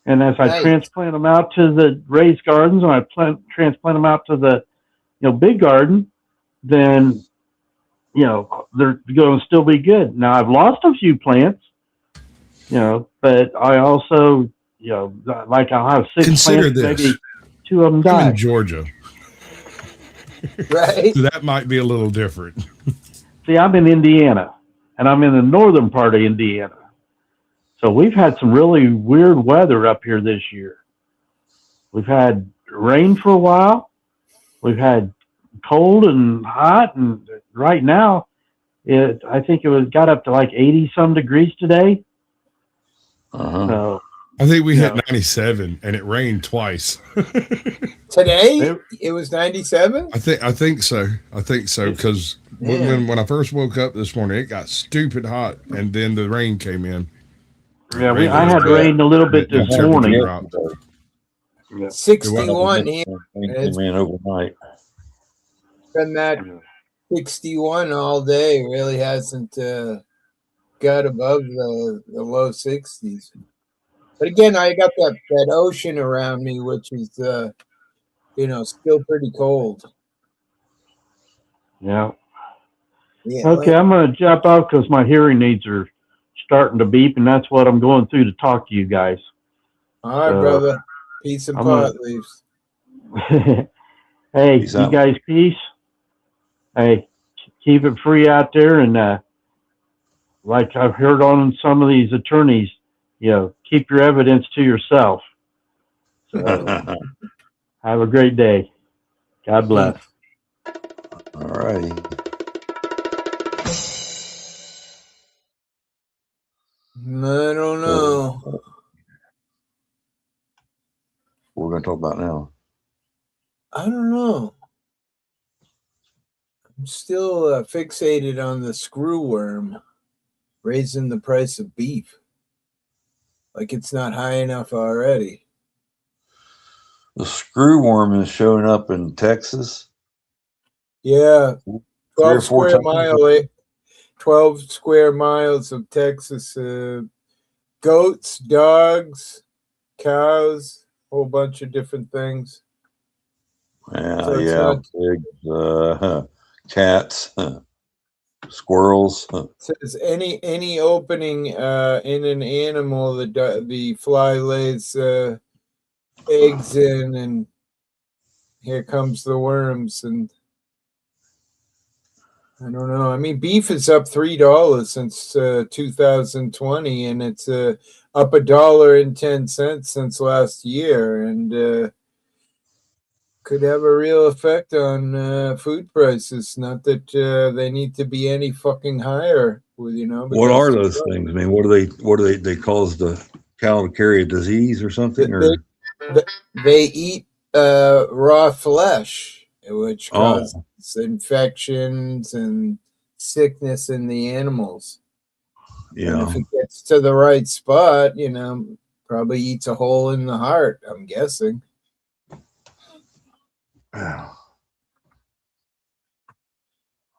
And as I Nice. transplant them out to the raised gardens, and I transplant them out to the big garden, then they're going to still be good. Now I've lost a few plants, but I also like I'll have 6 Consider plants, this. maybe 2 of them I'm die. in Georgia, Right. so that might be a little different. See, I'm in Indiana, and I'm in the northern part of Indiana. So we've had some really weird weather up here this year. We've had rain for a while. We've had cold and hot, and right now, I think it got up to like 80-some degrees today. Uh-huh. So I think we hit Yeah. 97 and it rained twice. Today it was 97. I think so. I think so because when I first woke up this morning, it got stupid hot, and then the rain came in. Yeah, I had rain a little bit this morning. Yeah. 61 here. Ran overnight. Been that 61 all day. Really hasn't got above the low 60s. But again, I got that ocean around me, which is still pretty cold. Yeah. Okay, I'm going to jump out because my hearing aids are starting to beep, and that's what I'm going through to talk to you guys. All right, brother. Peace and pot leaves. Hey, peace you guys, peace. Hey, keep it free out there, and like I've heard on some of these attorneys, keep your evidence to yourself. So, have a great day. God bless. All righty. I don't know. What we're going to talk about now? I don't know. I'm still fixated on the screw worm raising the price of beef. Like it's not high enough already. The screw worm is showing up in Texas. Yeah, 12 square miles of Texas. Goats, dogs, cows, whole bunch of different things. Yeah, pigs, cats, squirrels. It says any opening in an animal, the fly lays eggs in, and here comes the worms. And I don't know. I mean, beef is up $3 since 2020, and it's up $1.10 since last year, and could have a real effect on food prices. Not that they need to be any fucking higher. What are those things? I mean, what do they cause the cow to carry a disease or something? They eat raw flesh, which causes infections and sickness in the animals. Yeah. And if it gets to the right spot, probably eats a hole in the heart, I'm guessing.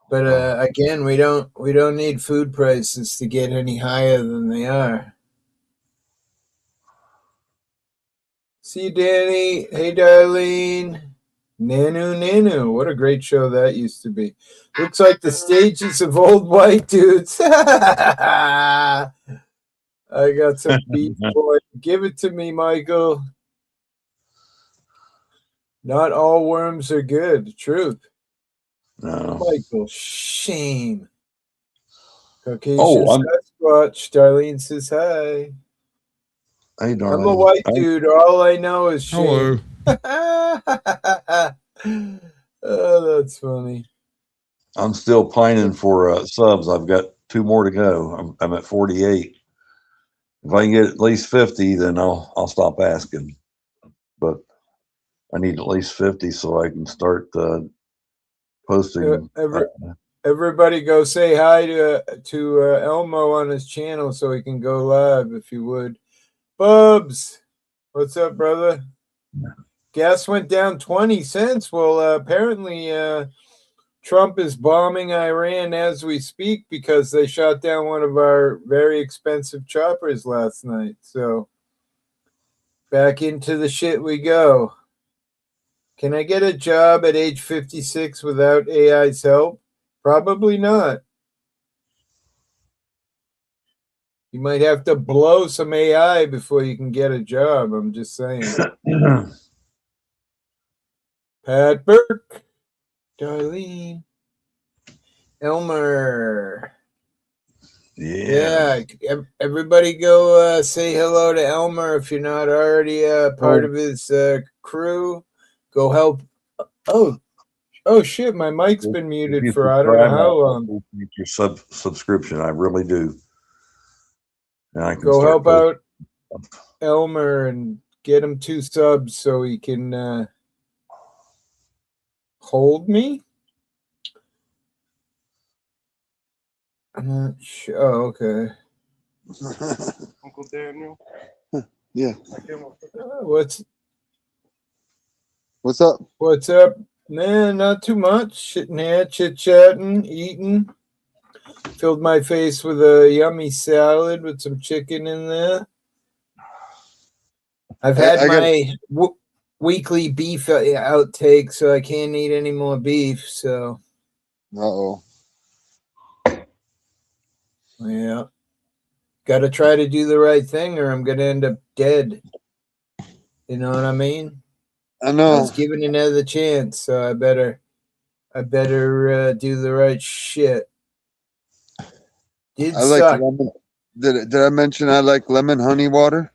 But again, we don't need food prices to get any higher than they are. See you, Danny. Hey, Darlene. Nanu. What a great show that used to be. Looks like the stages of Old White Dudes. I got some beef for it. Give it to me, Michael. Not all worms are good. Truth. No. Michael, shame. Caucasian Sasquatch. Darlene says hi. Hey, Darlene. I'm a white dude. All I know is shame. Hello. Oh, that's funny. I'm still pining for subs. I've got 2 more to go. I'm at 48. If I can get at least 50, then I'll stop asking. But I need at least 50 so I can start posting. Everybody go say hi to Elmo on his channel so he can go live if you would. Bubs, what's up, brother? Gas went down 20 cents. Well, apparently Trump is bombing Iran as we speak because they shot down one of our very expensive choppers last night. So back into the shit we go. Can I get a job at age 56 without AI's help? Probably not. You might have to blow some AI before you can get a job. I'm just saying. Pat Burke, Darlene, Elmer. Yeah. Everybody go say hello to Elmer if you're not already part of his crew. Go help. Oh shit! My mic's been muted for I don't know how long. Your subscription, I really do. And I can go help out Elmer and get him 2 subs so he can Hold me? I'm not sure. Oh, okay. Uncle Daniel. Yeah. What's up? What's up? Man, not too much. Sitting here, chit-chatting, eating. Filled my face with a yummy salad with some chicken in there. I've had my weekly beef outtake, so I can't eat any more beef. So, yeah, got to try to do the right thing, or I'm gonna end up dead. You know what I mean? I know. I was given another chance, so I better do the right shit. I like lemon. Did I mention I like lemon honey water?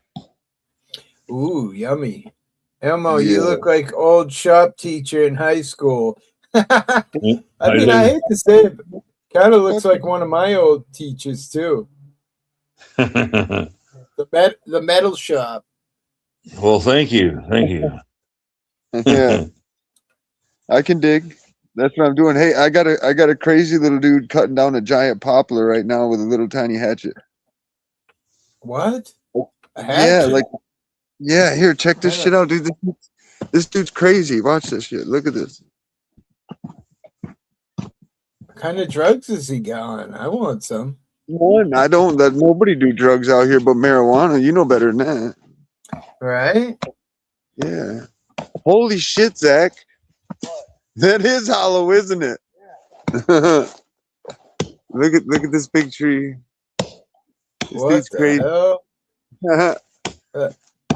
Ooh, yummy. Elmo, you look like old shop teacher in high school. I mean, I hate to say it, but kind of looks like one of my old teachers too. The metal shop. Well, thank you. Yeah, I can dig. That's what I'm doing. Hey, I got a crazy little dude cutting down a giant poplar right now with a little tiny hatchet. What? A hatchet? Yeah, here, check this shit out, dude. This dude's crazy. Watch this shit. Look at this. What kind of drugs is he on? I want some. One, I don't. That nobody do drugs out here but marijuana. You know better than that, right? Yeah. Holy shit, Zach. That is hollow, isn't it? Look at this big tree. This dude's crazy.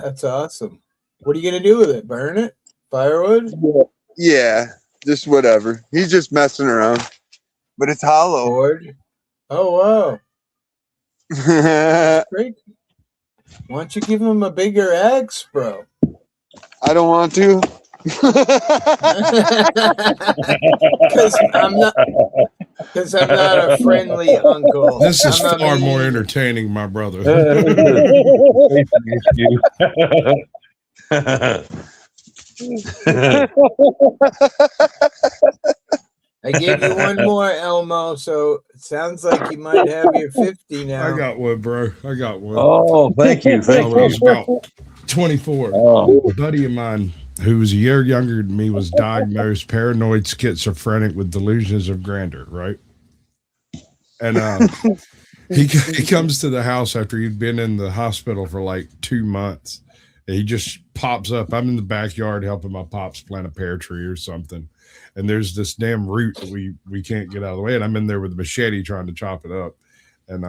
That's awesome. What are you gonna do with it? Burn it? Firewood? Yeah, just whatever. He's just messing around. But it's hollow. Board? Oh wow. Great. Why don't you give him a bigger axe, bro? I don't want to. Because I'm not a friendly uncle. This is far more entertaining, my brother. I gave you one more, Elmo, so it sounds like you might have your 50 now. I got one, bro. I got one. Oh, thank you. I was about 24. A buddy of mine who was a year younger than me was diagnosed paranoid schizophrenic with delusions of grandeur, right? And he comes to the house after he'd been in the hospital for like 2 months. And he just pops up. I'm in the backyard helping my pops plant a pear tree or something. And there's this damn root that we can't get out of the way. And I'm in there with a machete trying to chop it up. And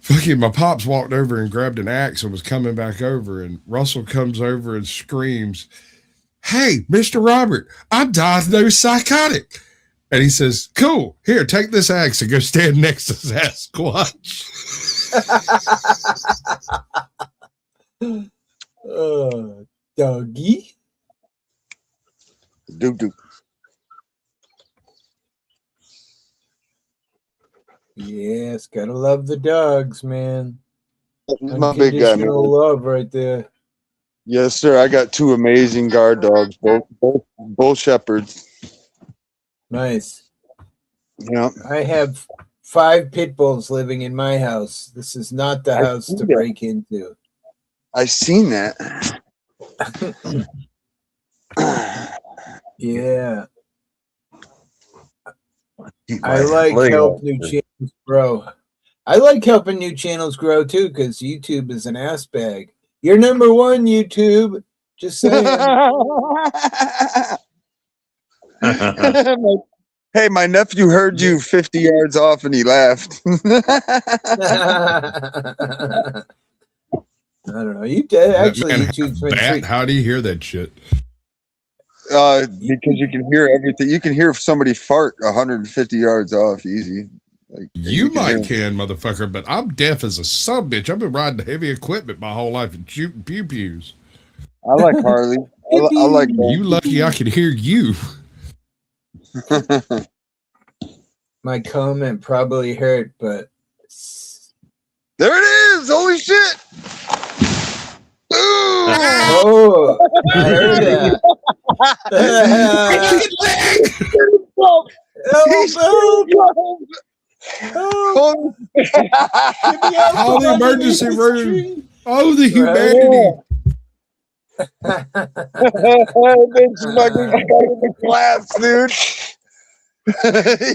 fucking my pops walked over and grabbed an axe and was coming back over. And Russell comes over and screams, "Hey, Mr. Robert, I'm diagnosed psychotic." And he says, "Cool, here, take this axe and go stand next to Sasquatch." Doggy. Doo-doo. Yes, gotta love the dogs, man. My big guy, man. Love right there. Yes, sir. I got 2 amazing guard dogs, both shepherds. Nice. Yeah. I have 5 pit bulls living in my house. This is not the house to break into. I seen that. Yeah. I like help new channels grow. I like helping new channels grow too, because YouTube is an ass bag. You're number 1, YouTube. Just saying. Hey, my nephew heard you 50 yards off and he laughed. I don't know. You did actually. YouTube's been bat. How do you hear that shit? Because you can hear everything. You can hear somebody fart 150 yards off easy. Like, you can, motherfucker, but I'm deaf as a son-bitch. I've been riding heavy equipment my whole life and shooting pew-pews. I like Harley. I like that. You lucky I can hear you. My comment probably hurt, but there it is. Holy shit. Boom. Oh, I heard that. Oh, All the emergency room. Oh, the humanity. bitch fucking the class, dude.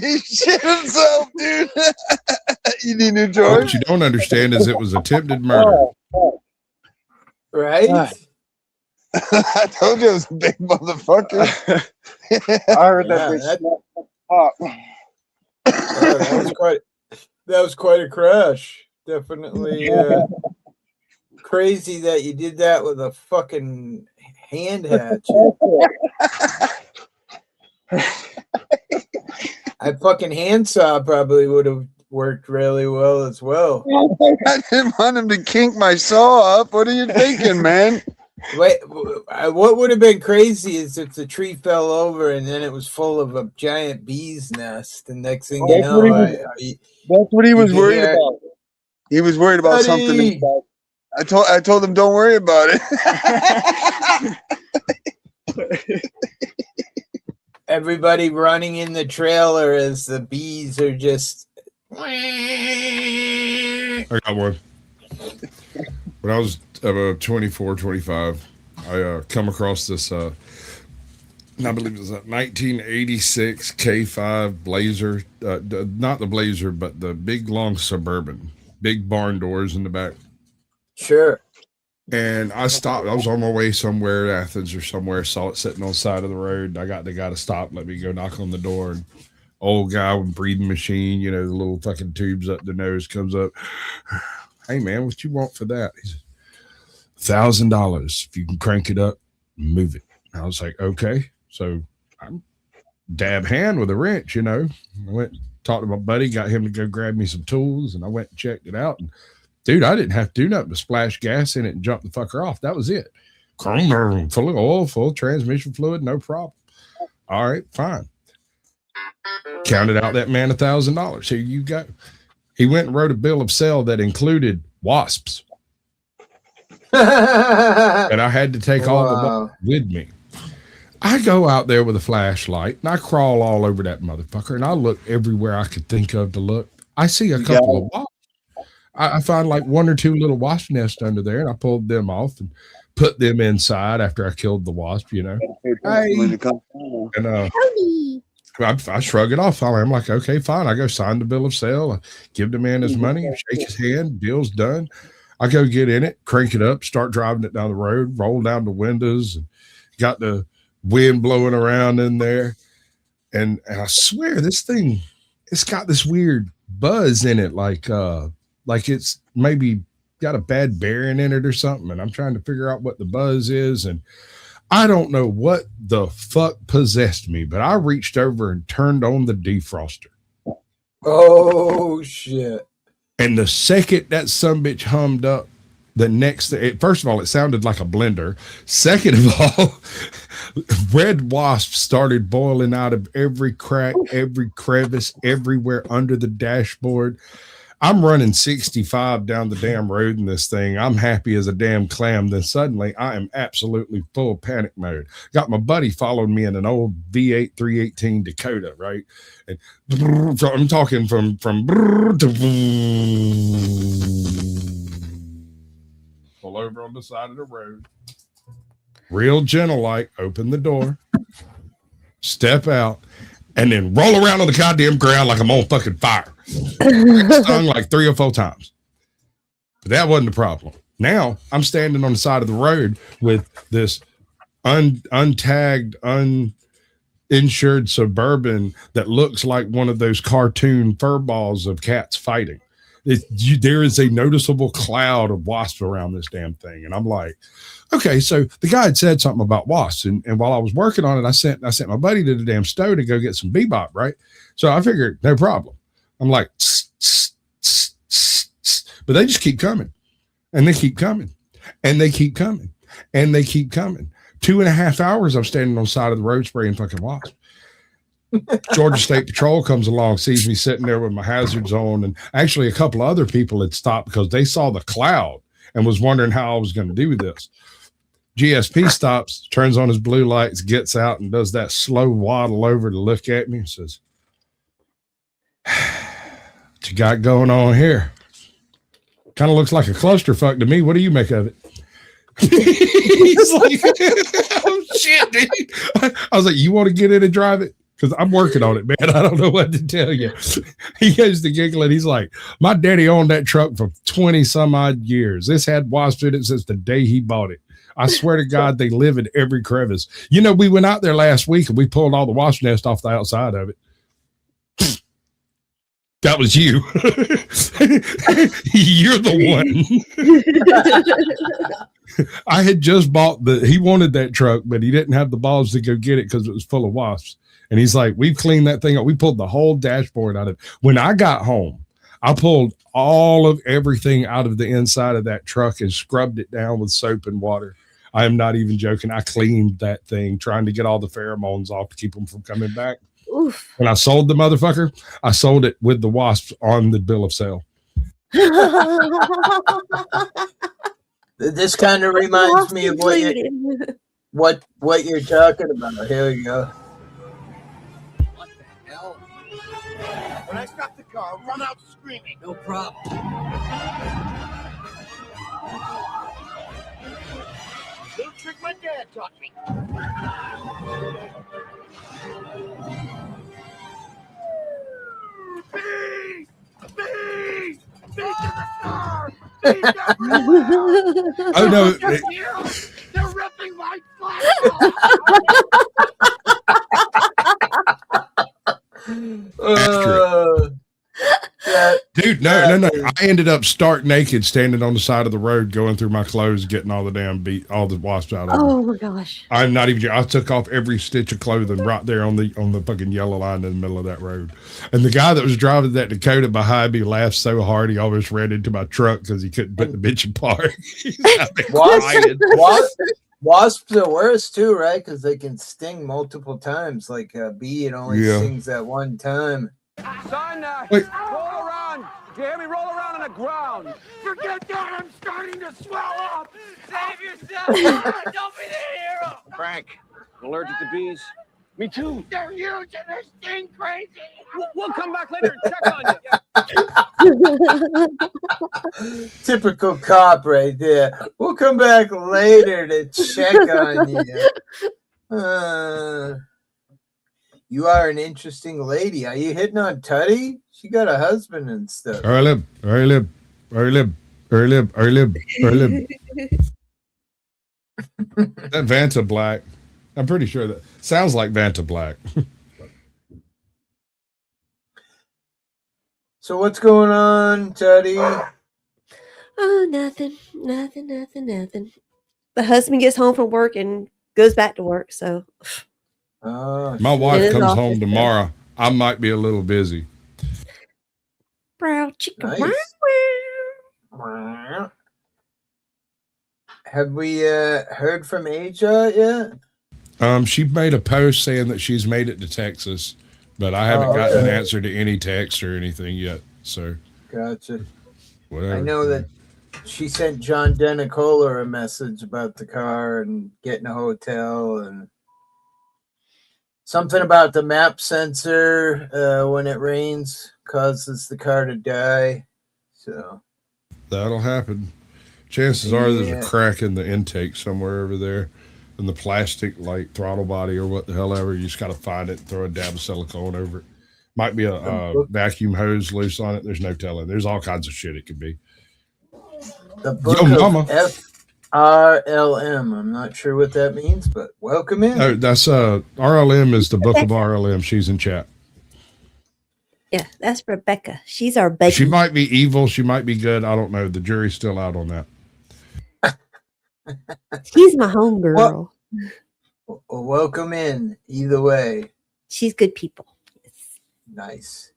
He shit himself, dude. You need new drawers? What you don't understand is it was attempted murder. Right? I told you it was a big motherfucker. I heard that Yeah, bitch that- snap pop. That was quite a crash. Definitely crazy that you did that with a fucking hand hatchet. A fucking handsaw probably would have worked really well as well. I didn't want him to kink my saw up. What are you thinking, man? Wait, what would have been crazy is if the tree fell over and then it was full of a giant bee's nest. The next thing you know, That's what he was You worried hear- about. He was worried about something. Buddy. Inside. I told him don't worry about it. everybody running in the trailer as the bees are just. I got one. When I was 24, 25, I come across this, I believe it was a 1986 K5 Blazer, not the Blazer, but the big long Suburban, big barn doors in the back. Sure. And I stopped. I was on my way somewhere, Athens or somewhere, saw it sitting on the side of the road. I got the guy to stop, let me go knock on the door. And old guy with breathing machine, you know, the little fucking tubes up the nose, comes up. Hey, man, what you want for that? He said, $1,000. If you can crank it up, move it. I was like, okay. So I'm dab hand with a wrench, you know. I went, talked to my buddy, got him to go grab me some tools, and I went and checked it out. And dude, I didn't have to do nothing but splash gas in it and jump the fucker off. That was it. Full of oil, full transmission fluid, no problem. All right, fine. Counted out that man $1,000. Here you go. He went and wrote a bill of sale that included wasps. And I had to take all the wasps with me. I go out there with a flashlight and I crawl all over that motherfucker and I look everywhere I could think of to look. I see a couple of wasps. I find like one or two little wasp nests under there, and I pulled them off and put them inside after I killed the wasp, you know. And I shrug it off. I'm like, okay, fine. I go sign the bill of sale. I give the man his money, shake his hand, deal's done. I go get in it, crank it up, start driving it down the road, roll down the windows, and got the wind blowing around in there. And I swear this thing, it's got this weird buzz in it, like it's maybe got a bad bearing in it or something. And I'm trying to figure out what the buzz is. And I don't know what the fuck possessed me, but I reached over and turned on the defroster. Oh, shit. And the second that sumbitch hummed up, the next thing, first of all, it sounded like a blender. Second of all, red wasps started boiling out of every crack, every crevice, everywhere under the dashboard. I'm running 65 down the damn road in this thing. I'm happy as a damn clam. Then suddenly I am absolutely full panic mode. Got my buddy following me in an old V8 318 Dakota, right? And I'm talking from to pull over on the side of the road. Real gentle, like open the door, step out, and then roll around on the goddamn ground like I'm on fucking fire. Stung like 3 or 4 times. But that wasn't the problem. Now I'm standing on the side of the road with this untagged, uninsured Suburban that looks like one of those cartoon fur balls of cats fighting. There is a noticeable cloud of wasps around this damn thing. And I'm like, okay, so the guy had said something about wasps. And while I was working on it, I sent my buddy to the damn stove to go get some bebop, right? So I figured, no problem. I'm like, but they just keep coming. And they keep coming. And they keep coming. And they keep coming. 2.5 hours I'm standing on the side of the road spraying fucking wasps. Georgia State Patrol comes along, sees me sitting there with my hazards on, and actually a couple of other people had stopped because they saw the cloud and was wondering how I was going to do this. GSP stops, turns on his blue lights, gets out and does that slow waddle over to look at me and says, what you got going on here? Kind of looks like a clusterfuck to me. What do you make of it? He's like, oh shit, dude. I was like, you want to get in and drive it? Because I'm working on it, man. I don't know what to tell you. He goes to giggling. He's like, my daddy owned that truck for 20 some odd years. This had wasps in it since the day he bought it. I swear to God, they live in every crevice. You know, we went out there last week and we pulled all the wasp nest off the outside of it. That was you. You're the one. I had just bought he wanted that truck, but he didn't have the balls to go get it because it was full of wasps. And he's like, we've cleaned that thing up. We pulled the whole dashboard out of it. When I got home, I pulled all of everything out of the inside of that truck and scrubbed it down with soap and water. I am not even joking. I cleaned that thing, trying to get all the pheromones off to keep them from coming back. Oof. When I sold the motherfucker, I sold it with the wasps on the bill of sale. This kind of reminds me of what you're talking about. Here we go. What the hell? When I stop the car, run out screaming. No problem. Little trick my dad taught me. Bees! Bees! Bees in the car! Bees everywhere! Oh no! They're ripping my flag off! Dude, no. I ended up stark naked, standing on the side of the road, going through my clothes, getting all the all the wasps out of them. Oh my gosh! I'm not even. I took off every stitch of clothing right there on the fucking yellow line in the middle of that road. And the guy that was driving that Dakota behind me laughed so hard he almost ran into my truck because he couldn't put the bitch in park. Wasps are worse too, right? Because they can sting multiple times. Like a bee, it only stings at one time. Son, roll around. Did you hear me? Roll around on the ground. Forget that. I'm starting to swell up. Save yourself. Don't be the hero. Frank, allergic to bees? Me too. They're huge and they sting crazy. We'll come back later and check on you. Typical cop right there. We'll come back later to check on you. You are an interesting lady. Are you hitting on Tutty? She got a husband and stuff. That Vanta Black. I'm pretty sure that sounds like Vanta Black. So what's going on, Tutty? Oh, nothing. The husband gets home from work and goes back to work, so... My wife comes home tomorrow. I might be a little busy. Brown chicken. Nice. Have we heard from Aja yet? She made a post saying that she's made it to Texas, but I haven't gotten an answer to any text or anything yet. So gotcha. Whatever. I know that she sent John Denicola a message about the car and getting a hotel and something about the map sensor when it rains causes the car to die. So that'll happen. Chances are there's a crack in the intake somewhere over there in the plastic, like throttle body or what the hell ever. You just got to find it and throw a dab of silicone over it. Might be a vacuum hose loose on it. There's no telling. There's all kinds of shit it could be. The book of FRLM. I'm not sure what that means, but welcome in. Oh, that's RLM is the book of RLM. She's in chat. Yeah, that's Rebecca. She's our baby. She might be evil. She might be good. I don't know. The jury's still out on that. She's my homegirl. Well, welcome in either way. She's good people. Nice.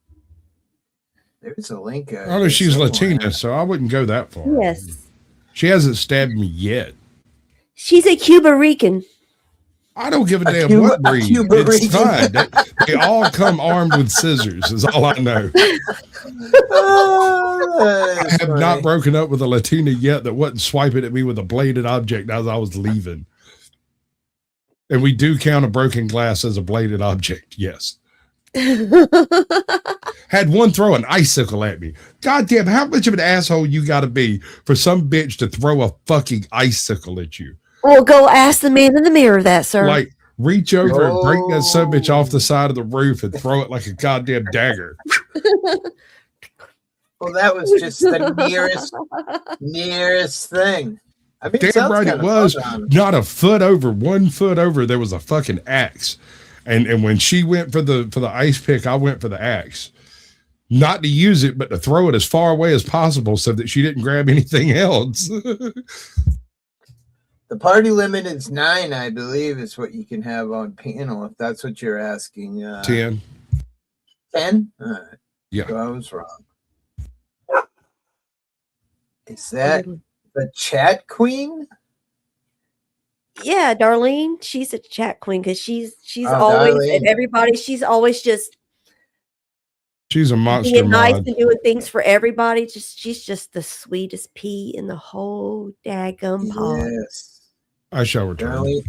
There's a link. I know she's Latina, so I wouldn't go that far. Yes. She hasn't stabbed me yet. She's a Cuba Rican. I don't give a damn what breed. It's fine. They all come armed with scissors, is all I know. I have not broken up with a Latina yet that wasn't swiping at me with a bladed object as I was leaving. And we do count a broken glass as a bladed object. Yes. Had one throw an icicle at me. Goddamn, how much of an asshole you got to be for some bitch to throw a fucking icicle at you? Well, go ask the man in the mirror that, sir. Like, reach over and break that son bitch off the side of the roof and throw it like a goddamn dagger. Well, that was just the nearest thing. I mean, damn right it was. Not a foot over, 1 foot over, there was a fucking axe. And when she went for the ice pick, I went for the axe. Not to use it, but to throw it as far away as possible so that she didn't grab anything else. The party limit is 9, I believe, is what you can have on panel, if that's what you're asking. 10. 10? All right. Yeah. So I was wrong. Is that the chat queen? Yeah, Darlene. She's a chat queen because she's Oh, always Darlene. and everybody. She's always just She's a monster being nice mod. and doing things for everybody. She's just the sweetest pea in the whole daggum pod. Yes. I shall return.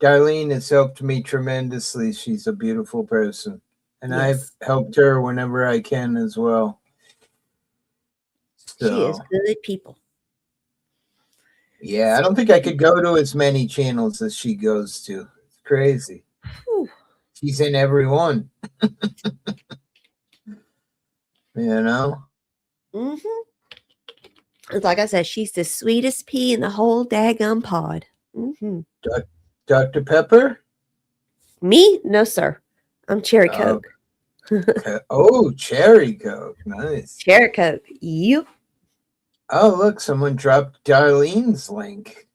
Darlene has helped me tremendously. She's a beautiful person. And Yes. I've helped her whenever I can as well. She is good people. Yeah, I don't think I could go to as many channels as she goes to. It's crazy. Whew. She's in every one. You know? Mm-hmm. Like I said, she's the sweetest pea in the whole daggum pod. Mm-hmm. Dr. Pepper? Me? No, sir. I'm Cherry Coke. Okay. Oh, Cherry Coke. Nice. Cherry Coke. You? Oh, look, someone dropped Darlene's link.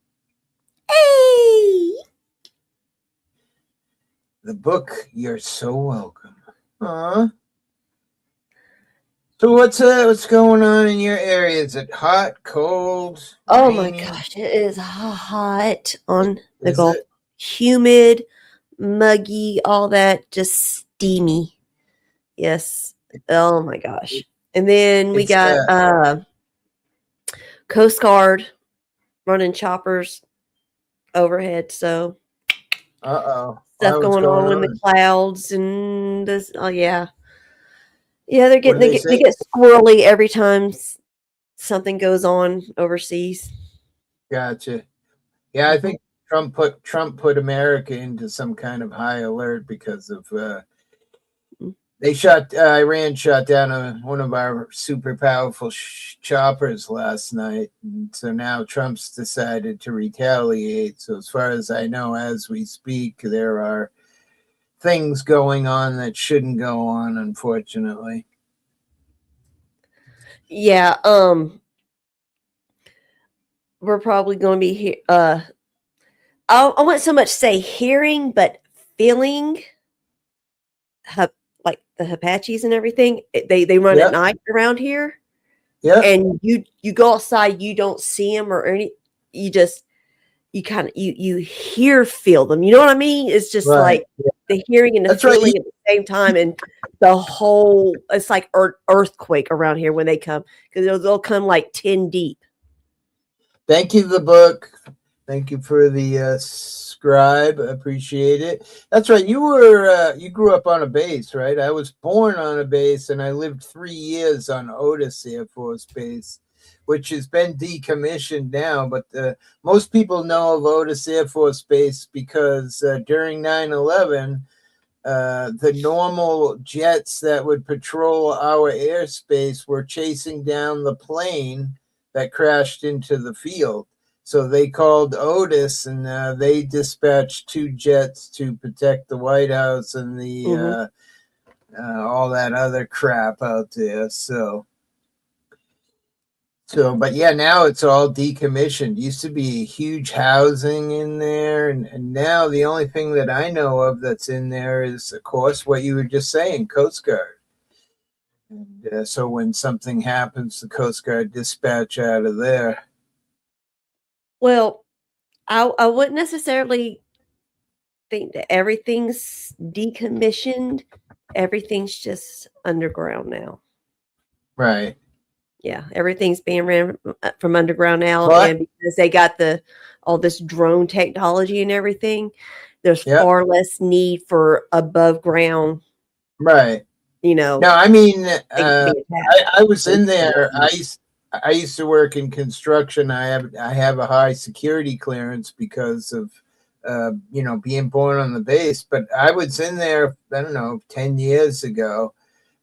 Hey! The book, You're So Welcome. Aw. So what's going on in your area? Is it hot, cold? Oh my rainy? gosh, it is hot on the Is Gulf. it? Humid, muggy, all that, just steamy. Yes. Oh my gosh. And then we It's, got Coast Guard running choppers overhead. So Uh-oh. stuff What's going on in the clouds and this. Oh yeah. Yeah, they What do they say? get squirrely every time something goes on overseas. Gotcha. Yeah, I think Trump put America into some kind of high alert because of Iran shot down one of our super powerful choppers last night, and so now Trump's decided to retaliate. So as far as I know, as we speak, there are things going on that shouldn't go on, unfortunately. Yeah, we're probably going to be here. I wouldn't so much say hearing, but feeling like the Apaches and everything. They run at night around here. Yeah, and you go outside, you don't see them or any. You feel them. You know what I mean? It's just like the hearing and the feeling at the same time, and the whole. It's like earthquake around here when they come because they'll come like 10 deep. Thank you, the book. Thank you for the scribe. I appreciate it. That's right. You grew up on a base, right? I was born on a base, and I lived 3 years on Otis Air Force Base, which has been decommissioned now. But most people know of Otis Air Force Base because during 9/11, the normal jets that would patrol our airspace were chasing down the plane that crashed into the field. So they called Otis, and they dispatched 2 jets to protect the White House and the all that other crap out there. So, but yeah, now it's all decommissioned. Used to be huge housing in there, and now the only thing that I know of that's in there is, of course, what you were just saying, Coast Guard. And so when something happens, the Coast Guard dispatch out of there. Well, I wouldn't necessarily think that everything's decommissioned. Everything's just underground now. Right. Yeah, everything's being ran from underground now, But and because they got all this drone technology and everything, there's far less need for above ground. right. No, I mean, I was in there. I used to work in construction. I have a high security clearance because of being born on the base. But I was in there, I don't know, 10 years ago,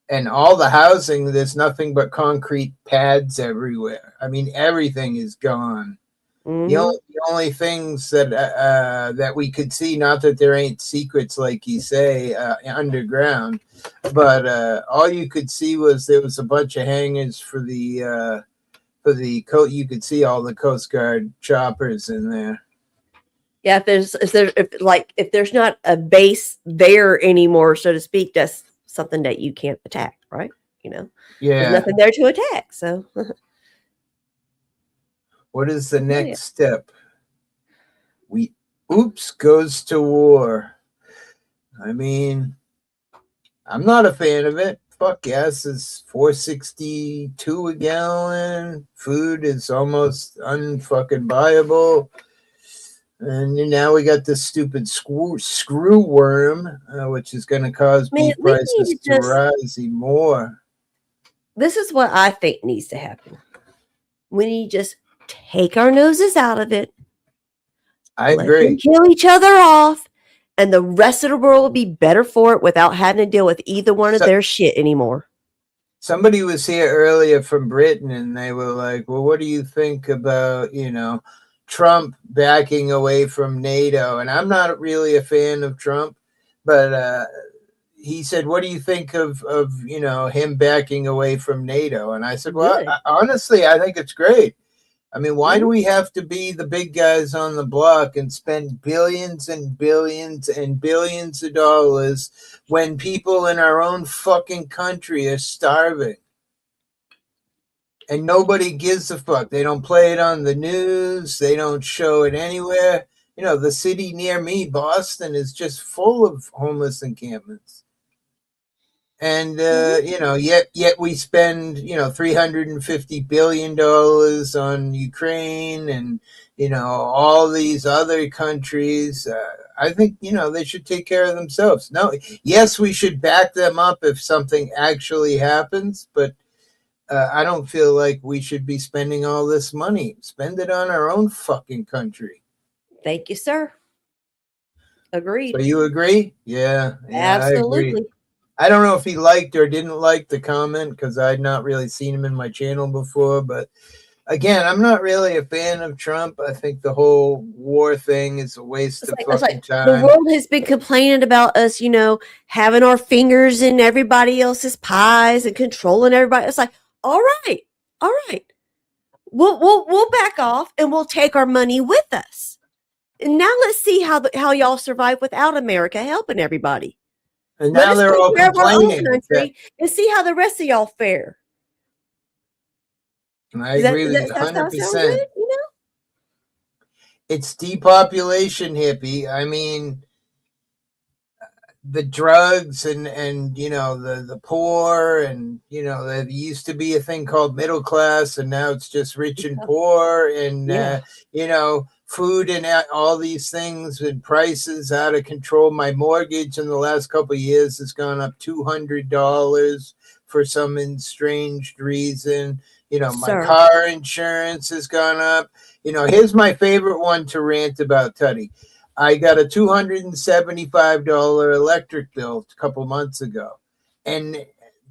and all the housing, there's nothing but concrete pads everywhere. I mean, everything is gone. The only things that we could see, not that there ain't secrets like you say underground, but all you could see was there was a bunch of hangars for the coast. You could see all the Coast Guard choppers in there. Yeah, if there's not a base there anymore, so to speak, that's something that you can't attack, right? There's nothing there to attack. So, what is the next step? Goes to war. I mean, I'm not a fan of it. Fuck, gas is $4.62 a gallon. Food is almost unfucking buyable. And now we got this stupid screw worm, which is going to cause beef prices to rise even more. This is what I think needs to happen. We need to just take our noses out of it. I agree. Them kill each other off, and the rest of the world will be better for it without having to deal with either one of their shit anymore. Somebody was here earlier from Britain, and they were like, well, what do you think about, Trump backing away from NATO? And I'm not really a fan of Trump, but he said, what do you think of him backing away from NATO? And I said, well, honestly, I think it's great. I mean, why do we have to be the big guys on the block and spend billions and billions and billions of dollars when people in our own fucking country are starving? And nobody gives a fuck. They don't play it on the news. They don't show it anywhere. The city near me, Boston, is just full of homeless encampments. And, yet we spend, $350 billion on Ukraine and, all these other countries. I think, they should take care of themselves. No, yes, we should back them up if something actually happens, but I don't feel like we should be spending all this money. Spend it on our own fucking country. Thank you, sir. Agreed. So you agree? Yeah, absolutely. I agree. I don't know if he liked or didn't like the comment because I'd not really seen him in my channel before. But again, I'm not really a fan of Trump. I think the whole war thing is a waste of fucking time. The world has been complaining about us, having our fingers in everybody else's pies and controlling everybody. It's like, all right. We'll back off and we'll take our money with us. And now let's see how y'all survive without America helping everybody. And now they're all complaining. And see how the rest of y'all fare. And I agree with you 100%. It's depopulation, hippie. I mean, the drugs and the poor and there used to be a thing called middle class and now it's just rich and poor and food and all these things and prices out of control. My mortgage in the last couple of years has gone up $200 for some strange reason. My car insurance has gone up. Here's my favorite one to rant about, Tutty. I got a $275 electric bill a couple months ago, and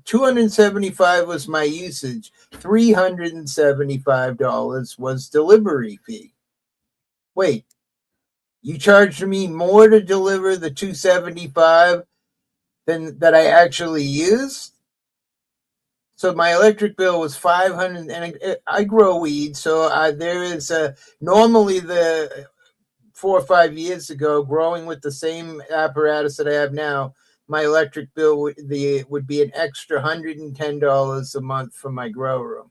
$275 was my usage. $375 was delivery fee. Wait, you charged me more to deliver the $275 than that I actually used? So my electric bill was $500, and I grow weed, so there is normally the 4 or 5 years ago, growing with the same apparatus that I have now, my electric bill would be an extra $110 a month for my grow room.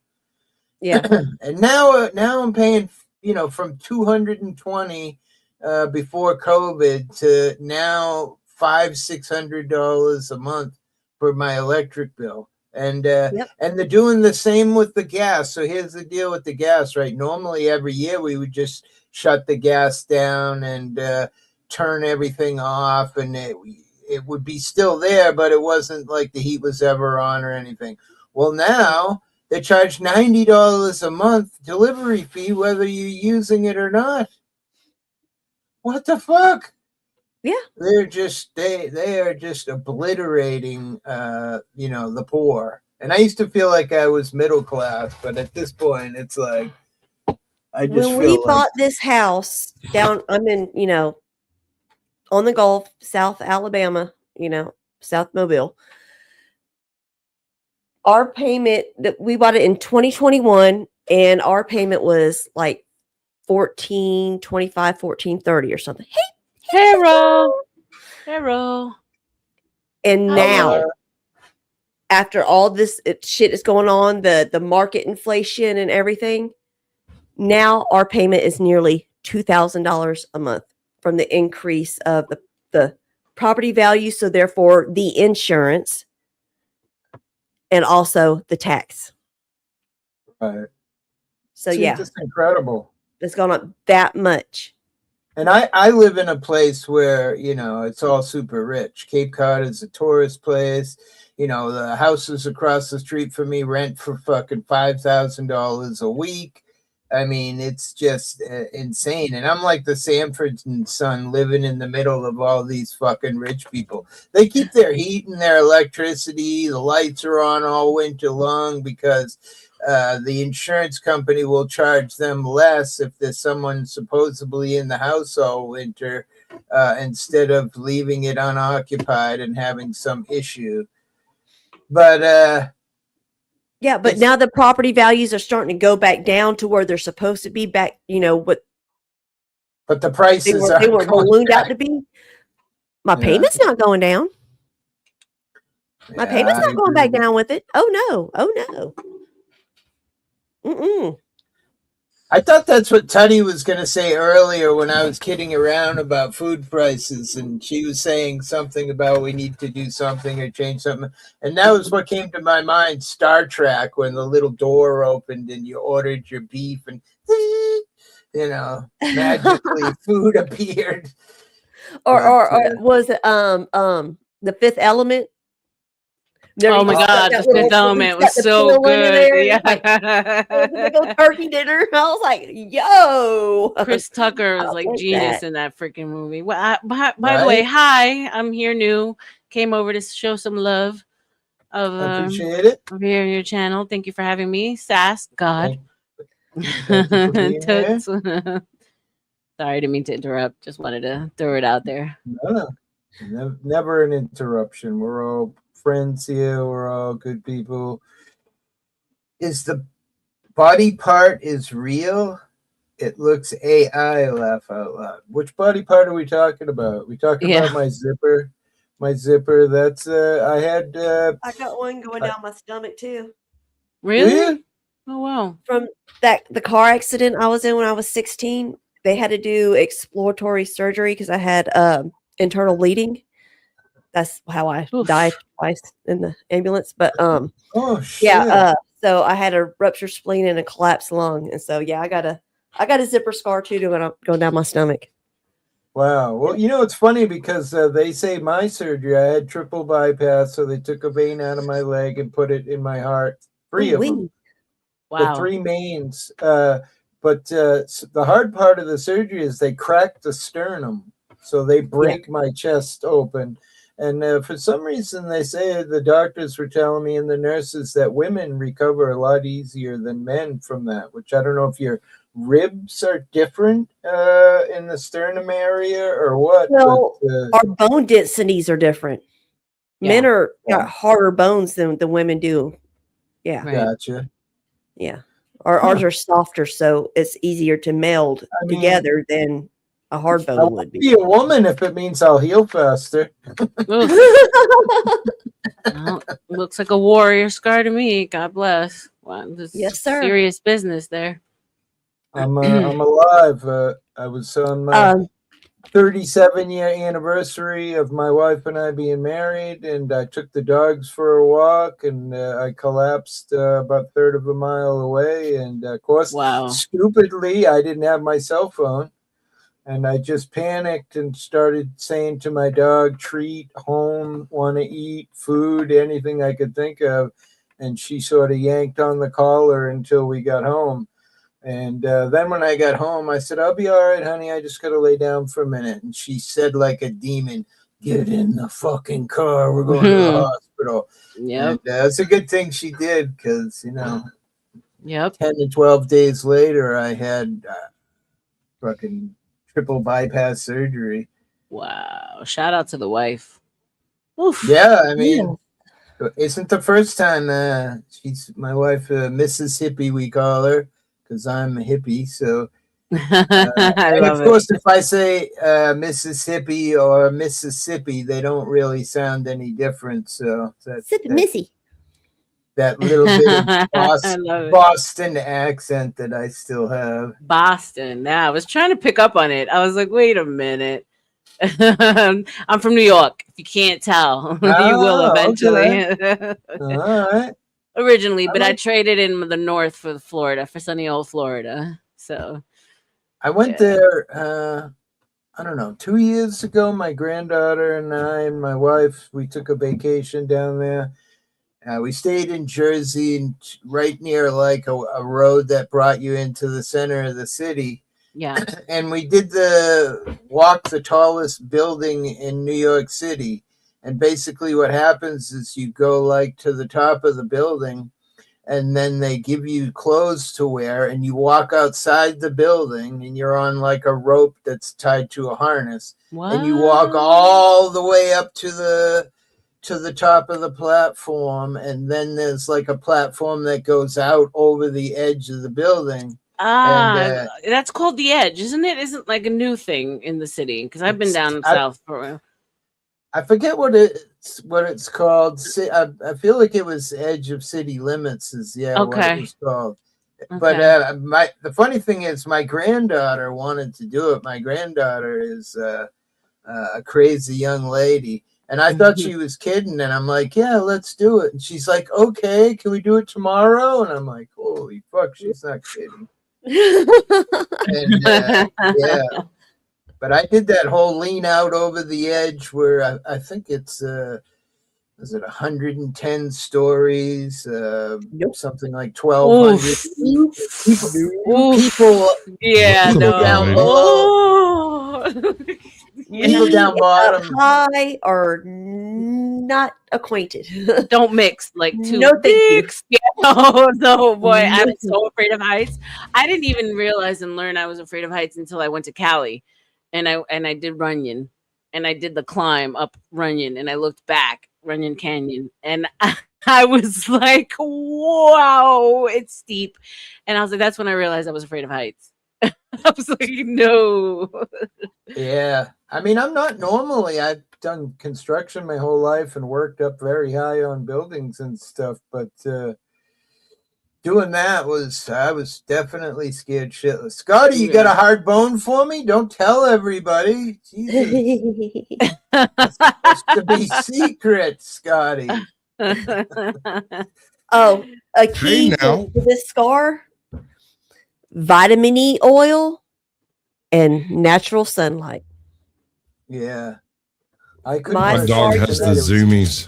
Yeah, and now I'm paying from $220 before COVID to now $500-600 a month for my electric bill. And and they're doing the same with the gas. So here's the deal with the gas, right? Normally every year we would just shut the gas down and turn everything off, and it would be still there, but it wasn't like the heat was ever on or anything. Well, now they charge $90 a month delivery fee whether you're using it or not. What the fuck? Yeah, They're just they are just obliterating the poor. And I used to feel like I was middle class, but at this point it's like I just when feel we like bought this house down, I'm in, on the Gulf, South Alabama, South Mobile. Our payment that we bought it in 2021, and our payment was like $14.25, $14.30 or something. Hey, Hello. And now, after all this shit is going on, the market inflation and everything, now our payment is nearly $2,000 a month from the increase of the property value. So therefore the insurance and also the tax. Right. So See, yeah, it's incredible. It's gone up that much. And I live in a place where, it's all super rich. Cape Cod is a tourist place. The houses across the street from me rent for fucking $5,000 a week. I mean, it's just insane. And I'm like the Sanford and Son living in the middle of all these fucking rich people. They keep their heat and their electricity. The lights are on all winter long because the insurance company will charge them less if there's someone supposedly in the house all winter instead of leaving it unoccupied and having some issue. But yeah, but now the property values are starting to go back down to where they're supposed to be back, what but the prices they were ballooned out to be. My payment's not going down. My payment's not going back down with it. Oh no. Mm-mm. I thought that's what Tuddy was going to say earlier when I was kidding around about food prices, and she was saying something about we need to do something or change something. And that was what came to my mind, Star Trek, when the little door opened and you ordered your beef and, magically food appeared. Or was it The Fifth Element? Oh my God, The Fifth Element was so good. Yeah. Like, turkey dinner. I was like, yo. Chris Tucker was like genius in that freaking movie. Well, by the way, hi, I'm here new. Came over to show some love of appreciate it. Over here on your channel. Thank you for having me. Sass, God. Thank you for being here. Sorry, I didn't mean to interrupt. Just wanted to throw it out there. No. Never an interruption. We're all friends here. We're all good people. Is the body part is real? It looks AI. Laugh out loud. Which body part are we talking about? We talking about my zipper. My zipper. That's I got one going down my stomach too. Really? Oh wow. From the car accident I was in when I was 16, they had to do exploratory surgery because I had internal bleeding. That's how I died twice in the ambulance. But oh shit. Yeah, so I had a ruptured spleen and a collapsed lung. And so yeah, I got a zipper scar too going down my stomach. Wow. Well, it's funny because they say my surgery, I had triple bypass, so they took a vein out of my leg and put it in my heart. 3 of them. Wow. The 3 mains. But the hard part of the surgery is they crack the sternum. So they break my chest open. And for some reason, they say the doctors were telling me and the nurses that women recover a lot easier than men from that, which I don't know if your ribs are different in the sternum area or what. Well, our bone densities are different. Men got harder bones than the women do. Yeah. Gotcha. Yeah. Ours are softer, so it's easier to meld together than a hard bone would be. Be a woman if it means I'll heal faster. Well, looks like a warrior scar to me. God bless. Wow, this yes, sir. Serious business there. I'm alive. I was on my. 37-year anniversary of my wife and I being married, and I took the dogs for a walk, and I collapsed about a third of a mile away. And of course, stupidly, I didn't have my cell phone, and I just panicked and started saying to my dog, treat, home, want to eat, food, anything I could think of. And she sort of yanked on the collar until we got home. And then when I got home, I said, I'll be all right, honey. I just got to lay down for a minute. And she said like a demon, get in the fucking car. We're going to the hospital. Yeah. It's a good thing she did because, 10 to 12 days later, I had fucking triple bypass surgery. Wow. Shout out to the wife. Oof. Yeah, I mean, isn't the first time. She's my wife, Mrs. Hippie, we call her. Because I'm a hippie, so and of course, if I say Mississippi or Mississippi, they don't really sound any different. So Missy, that little bit of Boston accent that I still have. Boston. Yeah, I was trying to pick up on it. I was like, wait a minute. I'm from New York. If you can't tell, you will eventually. Okay. All right. Originally, but I traded in the north for Florida, for sunny old Florida. So I went there, I don't know, 2 years ago. My granddaughter and I and my wife, we took a vacation down there. We stayed in Jersey, right near like a road that brought you into the center of the city. Yeah. And we did walk the tallest building in New York City. And basically what happens is you go like to the top of the building, and then they give you clothes to wear, and you walk outside the building, and you're on like a rope that's tied to a harness. What? And you walk all the way up to the top of the platform, and then there's like a platform that goes out over the edge of the building. That's called the Edge, isn't it? Isn't like a new thing in the city? Because I've been down south for a while. I forget what it's called. I feel like it was Edge of City Limits is what it was called. Okay. But the funny thing is my granddaughter wanted to do it. My granddaughter is a crazy young lady. And I thought she was kidding. And I'm like, yeah, let's do it. And she's like, okay, can we do it tomorrow? And I'm like, holy fuck, she's not kidding. And yeah. But I did that whole lean out over the edge where I think it's, is it 110 stories? Something like 1,200 people. Yeah, down below. People down bottom. High or not acquainted. Don't mix like two. No, thank you. No, boy. I'm so afraid of heights. I didn't even realize and learn I was afraid of heights until I went to Cali. And I did Runyon, and I did the climb up Runyon, and I looked back Runyon Canyon, and I was like, wow, it's steep. And I was like, that's when I realized I was afraid of heights. I was like, no. Yeah. I mean, I'm not normally, I've done construction my whole life and worked up very high on buildings and stuff, but doing that I was definitely scared shitless. Scotty, you got a hard bone for me? Don't tell everybody. Jesus. It's supposed to be secret, Scotty. Oh, a key to this scar: vitamin E oil and natural sunlight. Yeah. My dog has the zoomies.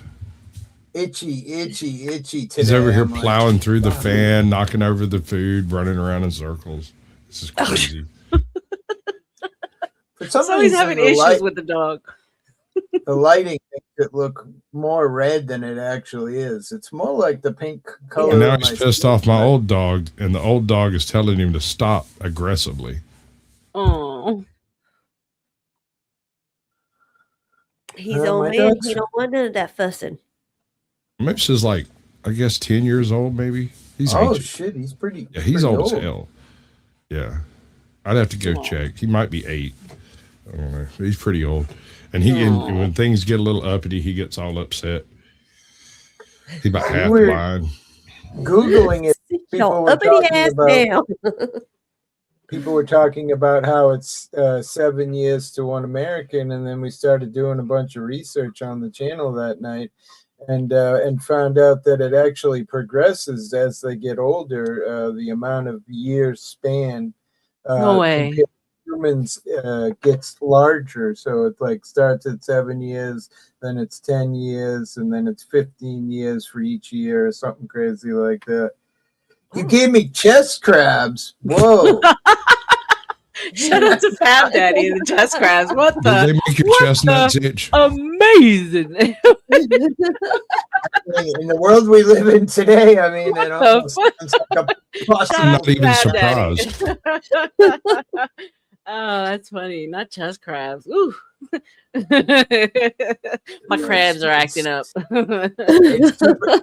Itchy today. He's over here plowing through the fan, knocking over the food, running around in circles. This is crazy. For some so he's having issues with the dog. The lighting makes it look more red than it actually is. It's more like the pink color. And now he's pissed off my old dog, and the old dog is telling him to stop aggressively. Oh. He's old man. He don't want none of that fussing. Mips is like, I guess 10 years old, maybe. He's ancient. Shit, he's pretty. Yeah, he's pretty old as hell. Yeah, I'd have to go check. He might be 8. I don't know. He's pretty old, and and when things get a little uppity, he gets all upset. He's about half blind. Googling it, people were talking about. people were talking about how it's 7 years to 1 American, and then we started doing a bunch of research on the channel that night, and found out that it actually progresses as they get older. The amount of years span No way. compared to humans gets larger. So it like starts at 7 years, then it's 10 years, and then it's 15 years for each year, or something crazy like that. You gave me chest crabs. Whoa. Shout out to Fab Daddy and the chest crabs. What Do the? they make your what chestnuts the- itch? Amazing. In the world we live in today, I mean, it the almost fuck? sounds like a I'm not even Fab Daddy. surprised. Oh, that's funny. Not chest crabs. Ooh. My crabs are acting up.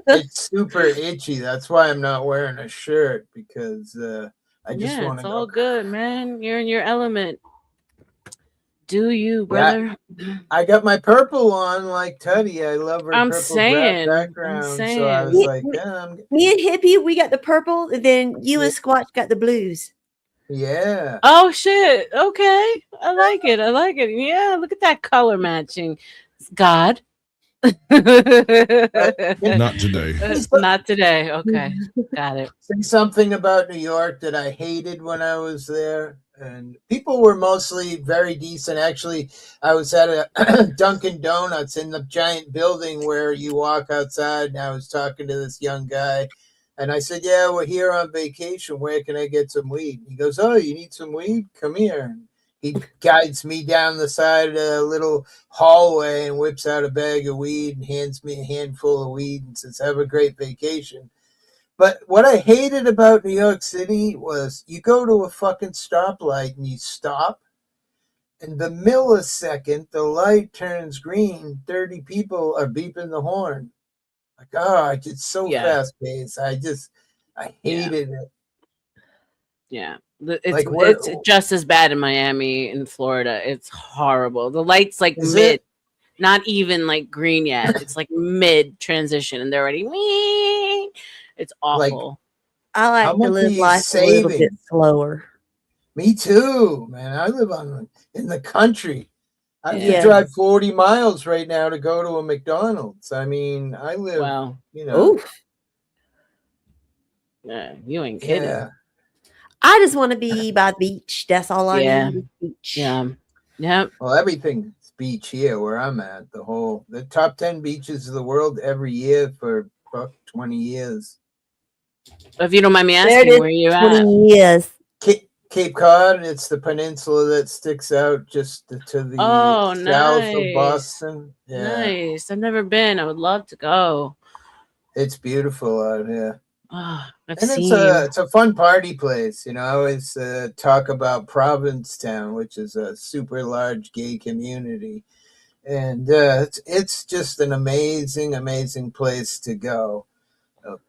it's super itchy. That's why I'm not wearing a shirt, because I just Yeah, want it's to all go. good, man. You're in your element. Do you, brother? I got my purple on like Tutty. I love her I'm purple saying. background. I'm So I was saying. like, yeah, Me and Hippie, we got the purple, and then you and Squatch got the blues. yeah. Oh shit. Okay. I like it. I like it. Yeah, look at that color matching. God. Not today. Not today. Okay. Got it. Say something about New York that I hated when I was there. And people were mostly very decent. Actually, I was at a Dunkin' Donuts in the giant building where you walk outside, and I was talking to this young guy. And I said, yeah, we're here on vacation. Where can I get some weed? He goes, oh, you need some weed? Come here. And he guides me down the side of a little hallway and whips out a bag of weed and hands me a handful of weed and says, have a great vacation. But what I hated about New York City was you go to a fucking stoplight and you stop, and the millisecond the light turns green, 30 people are beeping the horn. Like, oh, it's so Yeah. fast paced. I hated it. Yeah. It's Like, where- it's just as bad in Miami and Florida. It's horrible. The light's like Is mid, it? not even like green yet. It's like mid transition and they're already wee. It's awful. I How like to much are live you life a little bit saving? slower. Me too, man. I live in the country. I have to Yeah. drive 40 miles right now to go to a McDonald's. I mean, I live, Wow. you know. Oof. Yeah, you ain't kidding. Yeah. I just want to be by the beach. That's all I Yeah. need. is beach. Yeah. Yep. Well, everything's beach here where I'm at. The top 10 beaches of the world every year for about 20 years. If you don't mind me There it asking, is, where you at? 20 years. Cape Cod, it's the peninsula that sticks out just to the Oh, south of nice. Boston. Yeah, Nice. I've never been. I would love to go. it's beautiful out here. Oh, I've And seen. it's a fun party place. You know, I always talk about Provincetown, which is a super large gay community. And it's just an amazing, amazing place to go.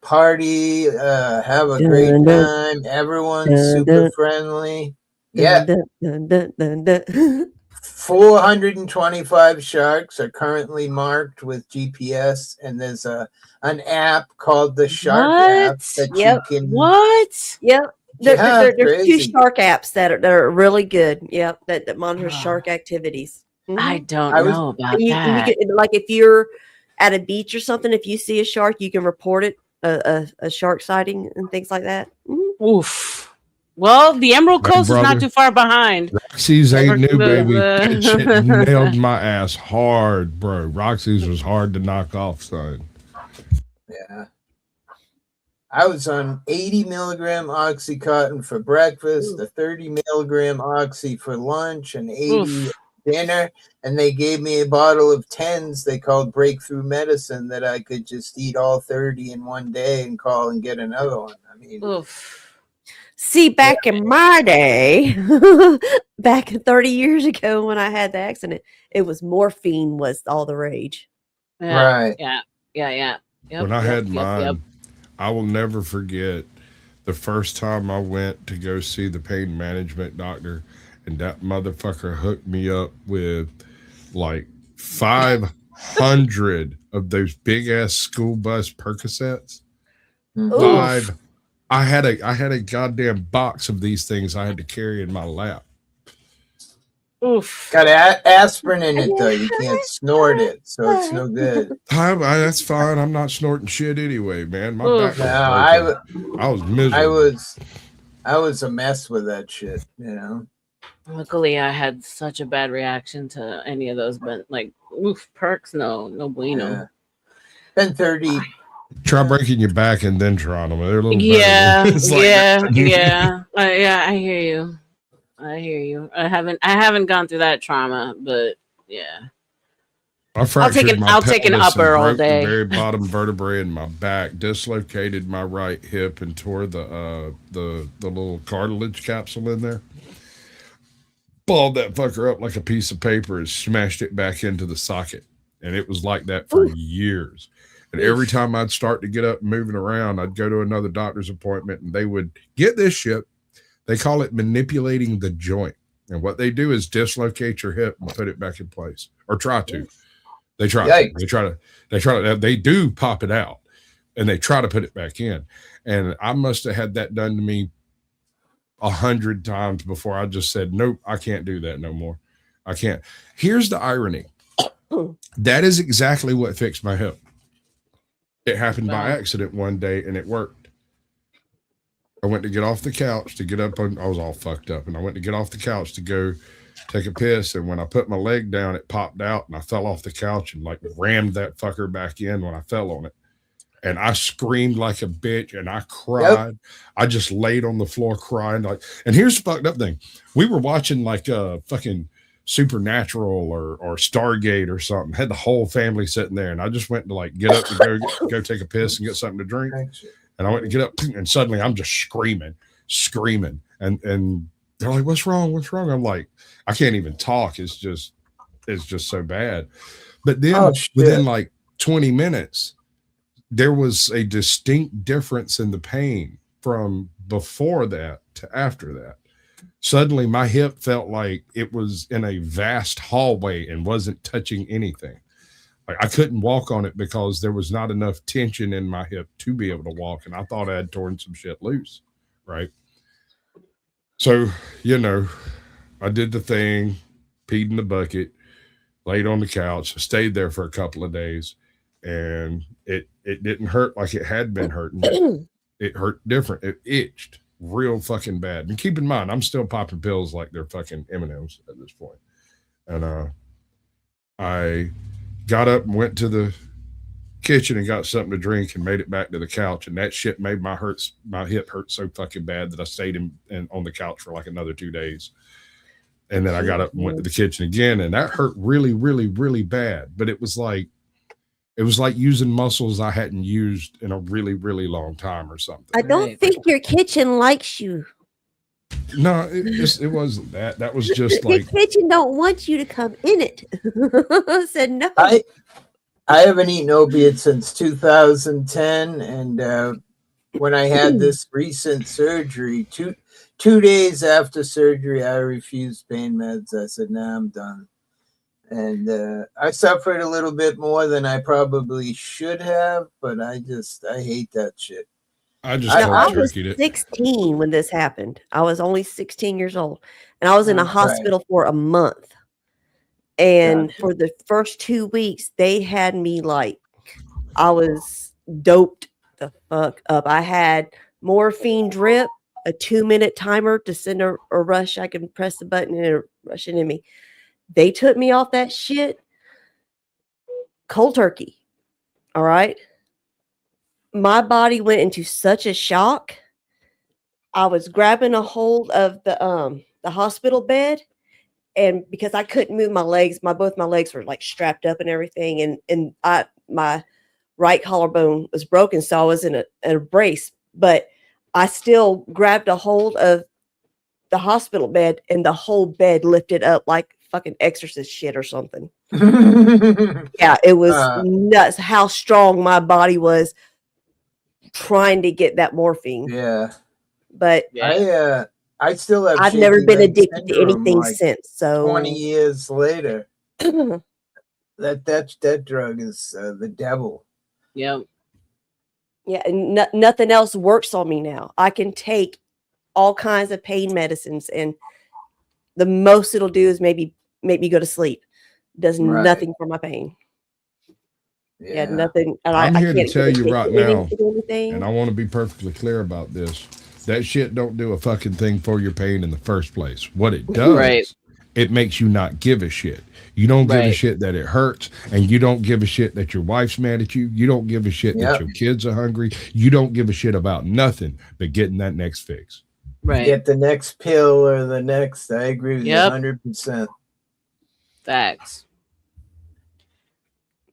Party, have a great Dun, dun. time. Everyone's Dun, super dun. friendly. Dun, Yeah, dun, dun, dun, dun, dun. 425 sharks are currently marked with GPS, and there's an app called the Shark app What? that Yep. you can. What? Yep. There's Yeah, two crazy. shark apps that are really good. Yep. That monitor shark activities. I Mhm. don't I was- know about And you that. can, like if you're at a beach or something, if you see a shark, you can report it, a shark sighting and things like that. Mhm. Oof. Well, the Emerald Hey, Coast is brother. not too far behind. Roxy's ain't new, baby. Uh, That shit nailed my ass hard, bro. Roxy's was hard to knock off, son. Yeah. I was on 80 milligram Oxycontin for breakfast, the 30 milligram Oxy for lunch, and 80 Oof. dinner. And they gave me a bottle of 10s they called breakthrough medicine that I could just eat all 30 in one day and call and get another one. I mean, Oof. See, back in my day, back 30 years ago when I had the accident, it was morphine was all the rage. Yeah. Right. Yeah. Yeah. Yep, When I yep, had yep, mine, yep. I will never forget the first time I went to go see the pain management doctor, and that motherfucker hooked me up with like 500 of those big ass school bus Percocets. Mhm. Oof. I had a goddamn box of these things I had to carry in my lap. Oof. Got aspirin in it though. You can't snort it, so it's no good. That's fine. I'm not snorting shit anyway, man. My back No, was broken. I was miserable. I was a mess with that shit, you know. Luckily, I had such a bad reaction to any of those, but like, oof, perks, no bueno. Yeah. Been 30. Try breaking your back and then trying them. They're a little Yeah, better. It's like- yeah. I hear you. I haven't gone through that trauma, but yeah. I fractured I'll take an pelvis and upper all broke day. the very bottom vertebrae in my back, dislocated my right hip, and tore the little cartilage capsule in there. Balled that fucker up like a piece of paper and smashed it back into the socket. And it was like that for years. And every time I'd start to get up and moving around, I'd go to another doctor's appointment and they would get this shit. They call it manipulating the joint. And what they do is dislocate your hip and put it back in place, or try to. They they do pop it out and they try to put it back in. And I must have had that done to me 100 times before I just said, nope, I can't do that no more. I can't. Here's the irony. That is exactly what fixed my hip. It happened by accident one day and it worked. I went to get off the couch to get up. I was all fucked up and I went to get off the couch to go take a piss. And when I put my leg down, it popped out and I fell off the couch and like rammed that fucker back in when I fell on it. And I screamed like a bitch and I cried. Yep. I just laid on the floor crying. And here's the fucked up thing. We were watching like fucking Supernatural or Stargate or something. Had the whole family sitting there. And I just went to like get up to go take a piss and get something to drink. And I went to get up and suddenly I'm just screaming. And they're like, what's wrong? What's wrong? I'm like, I can't even talk. It's just so bad. But then within like 20 minutes, there was a distinct difference in the pain from before that to after that. Suddenly my hip felt like it was in a vast hallway and wasn't touching anything. Like I couldn't walk on it because there was not enough tension in my hip to be able to walk. And I thought I had torn some shit loose. Right. So, I did the thing, peed in the bucket, laid on the couch, stayed there for a couple of days, and it didn't hurt like it had been hurting. It hurt different. It itched real fucking bad. And keep in mind, I'm still popping pills like they're fucking M&Ms at this point. And I got up and went to the kitchen and got something to drink and made it back to the couch. And that shit made my hip hurt so fucking bad that I stayed on the couch for like another 2 days. And then I got up and went to the kitchen again. And that hurt really, really, really bad. But it was like using muscles I hadn't used in a really, really long time or something. I don't think your kitchen likes you. No, it wasn't that. That was just like your kitchen don't want you to come in it. I said no. I haven't eaten opiates since 2010, and when I had this recent surgery, two days after surgery, I refused pain meds. I said, "Nah, I'm done." And I suffered a little bit more than I probably should have, but I hate that shit. I was 16 when this happened. I was only 16 years old, and I was in a hospital for a month. And for the first 2 weeks, they had me like I was doped the fuck up. I had morphine drip, a 2-minute timer to send a rush. I can press the button and it rush into me. They took me off that shit cold turkey. All right. My body went into such a shock. I was grabbing a hold of the hospital bed, and because I couldn't move my legs, both my legs were like strapped up and everything, and my right collarbone was broken, so I was in a brace, but I still grabbed a hold of the hospital bed, and the whole bed lifted up like fucking exorcist shit or something. Yeah, it was nuts how strong my body was trying to get that morphine. Yeah, but I still have. I've never been addicted to anything since. So 20 years later, that drug is the devil. Yep. Yeah, and nothing else works on me now. I can take all kinds of pain medicines, and the most it'll do is maybe make me go to sleep. Does Right. nothing for my pain. Yeah, nothing. And I'm I here to can't tell you right now, anything. and I want to be perfectly clear about this. That shit don't do a fucking thing for your pain in the first place. What it does, Right. it makes you not give a shit. You don't give a shit that it hurts, and you don't give a shit that your wife's mad at you. You don't give a shit that your kids are hungry. You don't give a shit about nothing but getting that next fix. Right. Get the next pill or the next. I agree with you 100%. Facts.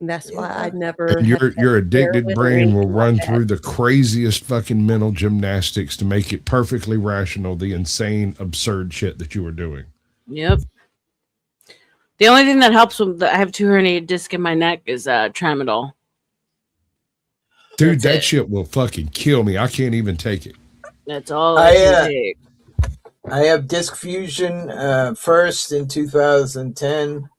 And that's why I never. And your addicted heroin or brain will anything run like that. through the craziest fucking mental gymnastics to make it perfectly rational, the insane, absurd shit that you were doing. Yep. The only thing that helps with I have 2 herniated discs in my neck is tramadol. Dude, that shit will fucking kill me. I can't even take it. That's all I can take. I have disc fusion first in 2010,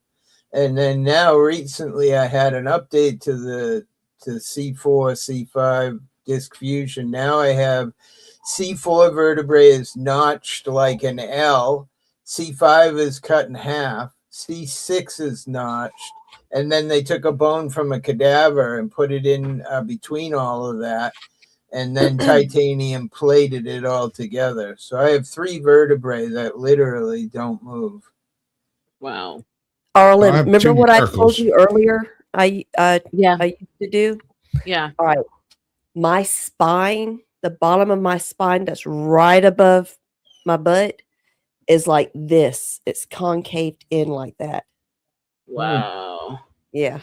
and then now recently I had an update to C4, C5 disc fusion. Now I have C4 vertebrae is notched like an L, C5 is cut in half, C6 is notched, and then they took a bone from a cadaver and put it in between all of that, and then titanium plated it all together. So I have 3 vertebrae that literally don't move. Wow. Arlen, remember what I told you earlier? I used to do. Yeah. All right. My spine, the bottom of my spine, that's right above my butt, is like this. It's concaved in like that. Wow. Yeah.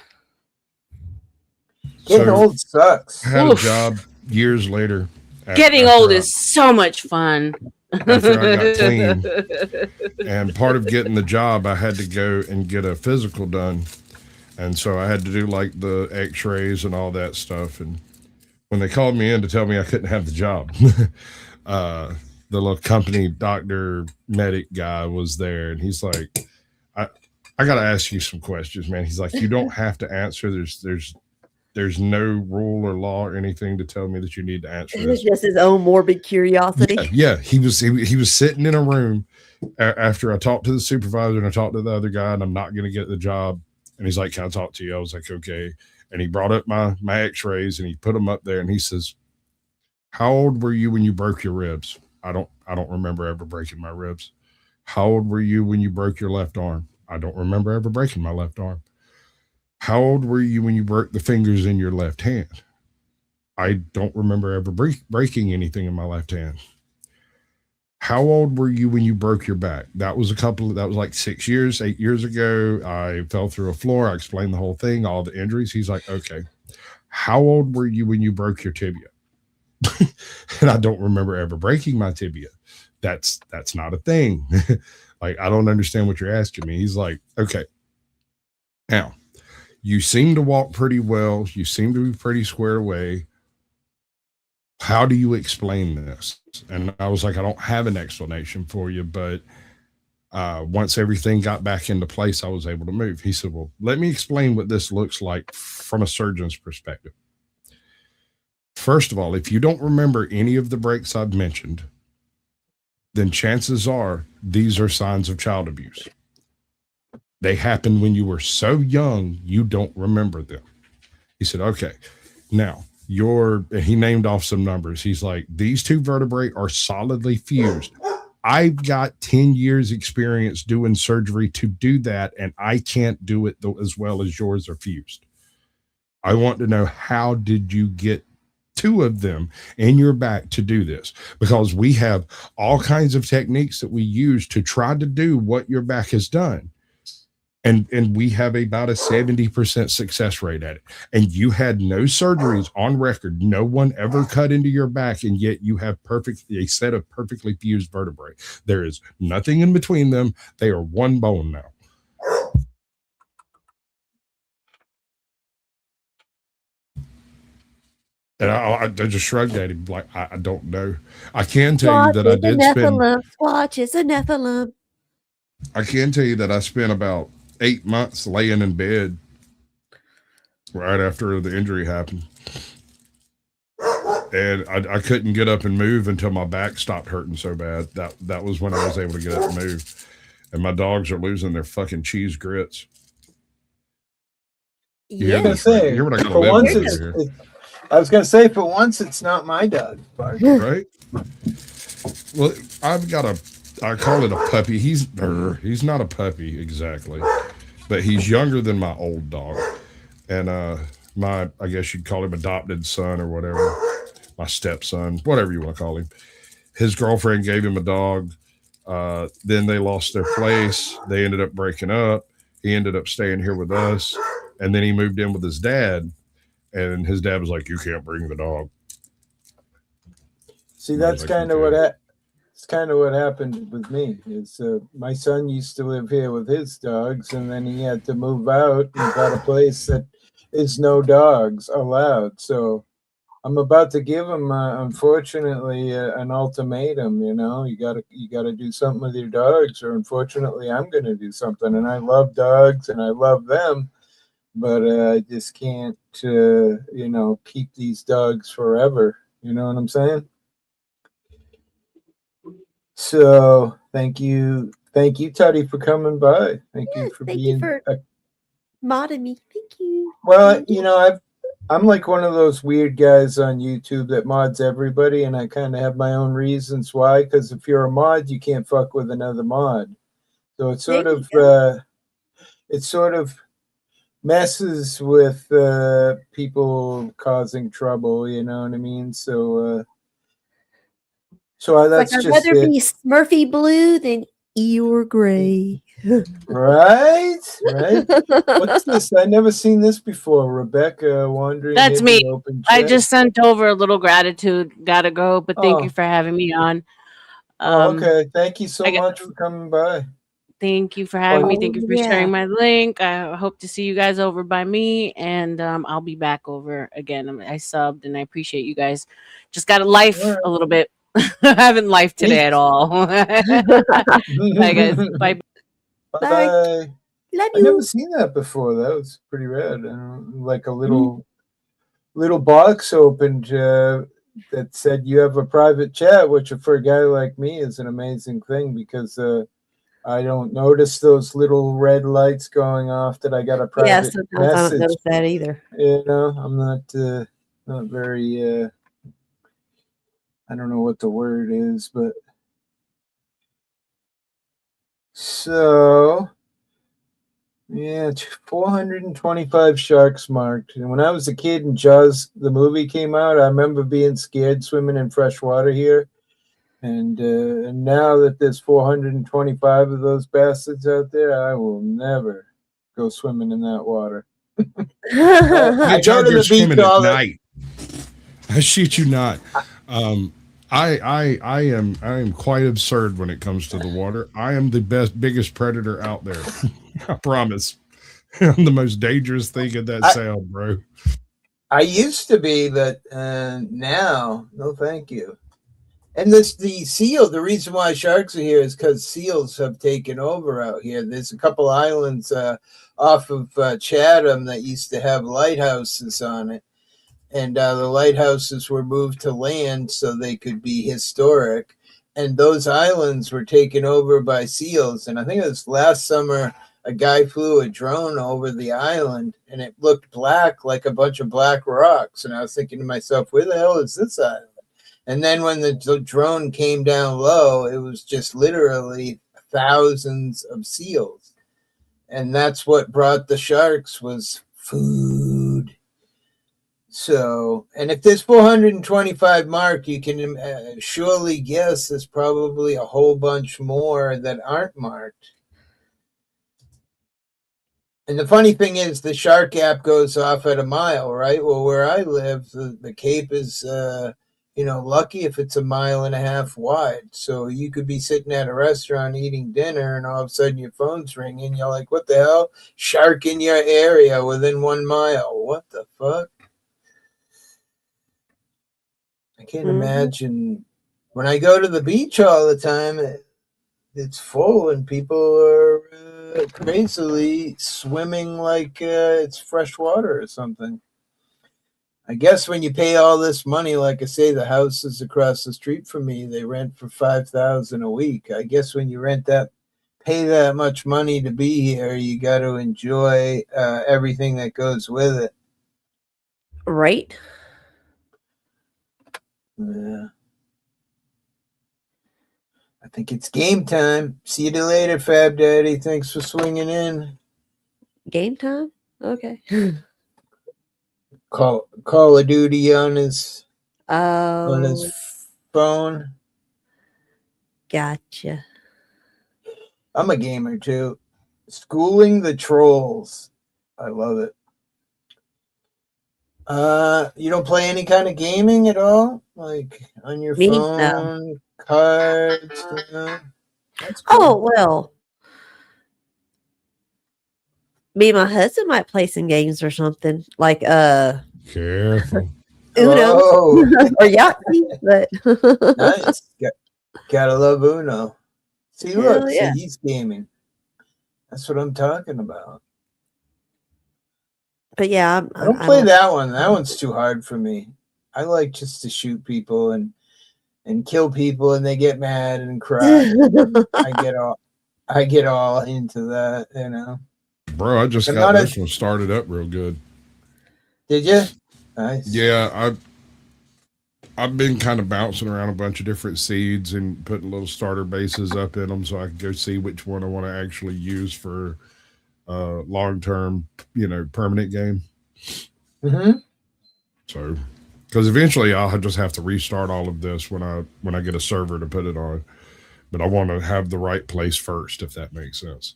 Getting old sucks. I had a job years later. Getting old is so much fun. After I got clean. And part of getting the job, I had to go and get a physical done. And so I had to do like the x-rays and all that stuff. And when they called me in to tell me I couldn't have the job, the little company doctor medic guy was there, and he's like, I got to ask you some questions, man. He's like, you don't have to answer. There's no rule or law or anything to tell me that you need to answer It was this. just his own morbid curiosity. Yeah. He was sitting in a room after I talked to the supervisor and I talked to the other guy, and I'm not going to get the job. And he's like, can I talk to you? I was like, okay. And he brought up my x-rays and he put them up there, and he says, how old were you when you broke your ribs? I don't remember ever breaking my ribs. How old were you when you broke your left arm? I don't remember ever breaking my left arm. How old were you when you broke the fingers in your left hand? I don't remember ever breaking anything in my left hand. How old were you when you broke your back? That was like 8 years ago. I fell through a floor. I explained the whole thing, all the injuries. He's like, okay. How old were you when you broke your tibia? And I don't remember ever breaking my tibia. That's not a thing. Like, I don't understand what you're asking me. He's like, okay. Now, you seem to walk pretty well. You seem to be pretty squared away. How do you explain this? And I was like, I don't have an explanation for you, but once everything got back into place, I was able to move. He said, well, let me explain what this looks like from a surgeon's perspective. First of all, if you don't remember any of the breaks I've mentioned, then chances are these are signs of child abuse. They happened when you were so young, you don't remember them. He said, okay, now he named off some numbers. He's like, these 2 vertebrae are solidly fused. I've got 10 years experience doing surgery to do that, and I can't do it as well as yours are fused. I want to know, how did you get 2 of them in your back to do this? Because we have all kinds of techniques that we use to try to do what your back has done. And we have about a 70% success rate at it. And you had no surgeries on record. No one ever cut into your back, and yet you have a set of perfectly fused vertebrae. There is nothing in between them. They are one bone now. And I just shrugged at him like, I don't know. I can tell you that I did spend. Swatch is a Nephilim. I can tell you that I spent about 8 months laying in bed right after the injury happened. and I couldn't get up and move until my back stopped hurting so bad. That was when I was able to get up and move. And my dogs are losing their fucking cheese grits. Yeah, for once I was gonna say for once it's not my dog, right? Well, I call it a puppy. He's not a puppy exactly, but he's younger than my old dog, and I guess you'd call him adopted son or whatever, my stepson, whatever you want to call him. His girlfriend gave him a dog. Then they lost their place. They ended up breaking up. He ended up staying here with us, and then he moved in with his dad, and his dad was like, "You can't bring the dog." See, that's kind of what happened with me. Is my son used to live here with his dogs, and then he had to move out and got a place that is no dogs allowed. So I'm about to give him, unfortunately, an ultimatum. You know, you gotta do something with your dogs, or unfortunately, I'm going to do something. And I love dogs, and I love them, but I just can't, keep these dogs forever. You know what I'm saying? So thank you, Tutty, for coming by. Thank you for modding me. Thank you. Well, I'm like one of those weird guys on YouTube that mods everybody, and I kind of have my own reasons why. Because if you're a mod, you can't fuck with another mod. So it sort of messes with people causing trouble. You know what I mean? So that's I'd just rather it. be Smurfy blue than Eeyore gray. Right. What's this? I never seen this before. Rebecca wandering. That's in me. the open I chat. just sent over a little gratitude. Gotta go, but thank you for having me on. Okay. Thank you so much for coming by. Thank you for having me. Thank you for sharing my link. I hope to see you guys over by me, and I'll be back over again. I subbed, and I appreciate you guys. Just got a life a little bit. I haven't life today at all. Bye, guys. Bye. Bye. Love I never seen that before. That was pretty rad. Like a little box opened that said you have a private chat, which for a guy like me is an amazing thing because I don't notice those little red lights going off that I got a private sometimes message. I don't notice that either. I'm not very. I don't know what the word is, but so yeah, 425 sharks marked. And when I was a kid and Jaws the movie came out, I remember being scared swimming in fresh water here. And now that there's 425 of those bastards out there, I will never go swimming in that water. I go to the beach at night. I shit you not. I am quite absurd when it comes to the water. I am the biggest predator out there. I promise. I'm the most dangerous thing in that sound, bro. I used to be, but now, no, thank you. And the seal. The reason why sharks are here is because seals have taken over out here. There's a couple islands off of Chatham that used to have lighthouses on it. And the lighthouses were moved to land so they could be historic. And those islands were taken over by seals. And I think it was last summer, a guy flew a drone over the island, and it looked black, like a bunch of black rocks. And I was thinking to myself, where the hell is this island? And then when the drone came down low, it was just literally thousands of seals. And that's what brought the sharks was food. So, and if there's 425 marked, you can surely guess there's probably a whole bunch more that aren't marked. And the funny thing is, the shark app goes off at a mile, right? Well, where I live, the Cape is, lucky if it's 1.5 miles wide. So you could be sitting at a restaurant eating dinner, and all of a sudden your phone's ringing. You're like, what the hell? Shark in your area within 1 mile. What the fuck? I can't imagine. When I go to the beach all the time, it's full and people are crazily swimming like it's fresh water or something. I guess when you pay all this money, like I say, the house is across the street from me. They rent for $5,000 a week. I guess when you pay that much money to be here, you got to enjoy everything that goes with it. Right. Yeah. I think it's game time. See you later, Fab Daddy. Thanks for swinging in. Game time? Okay. Call of Duty on his phone. Gotcha. I'm a gamer too. Schooling the Trolls. I love it. You don't play any kind of gaming at all? Like on your Me? phone, No. cards? That's cool. Oh, well. Me and my husband might play some games or something. Like Careful. Uno Oh. or Yahtzee, but Nice. Gotta love Uno. See, Hell look, yeah. see, he's gaming. That's what I'm talking about. But yeah, I don't play that one. That one's too hard for me. I like just to shoot people and kill people, and they get mad and cry. I get all into that, you know. Bro, I just got this one started up real good. Did you? Nice. Yeah, I've been kind of bouncing around a bunch of different seeds and putting little starter bases up in them so I can go see which one I want to actually use for long-term, permanent game. Mm-hmm. So, because eventually I'll just have to restart all of this when I get a server to put it on. But I want to have the right place first, if that makes sense.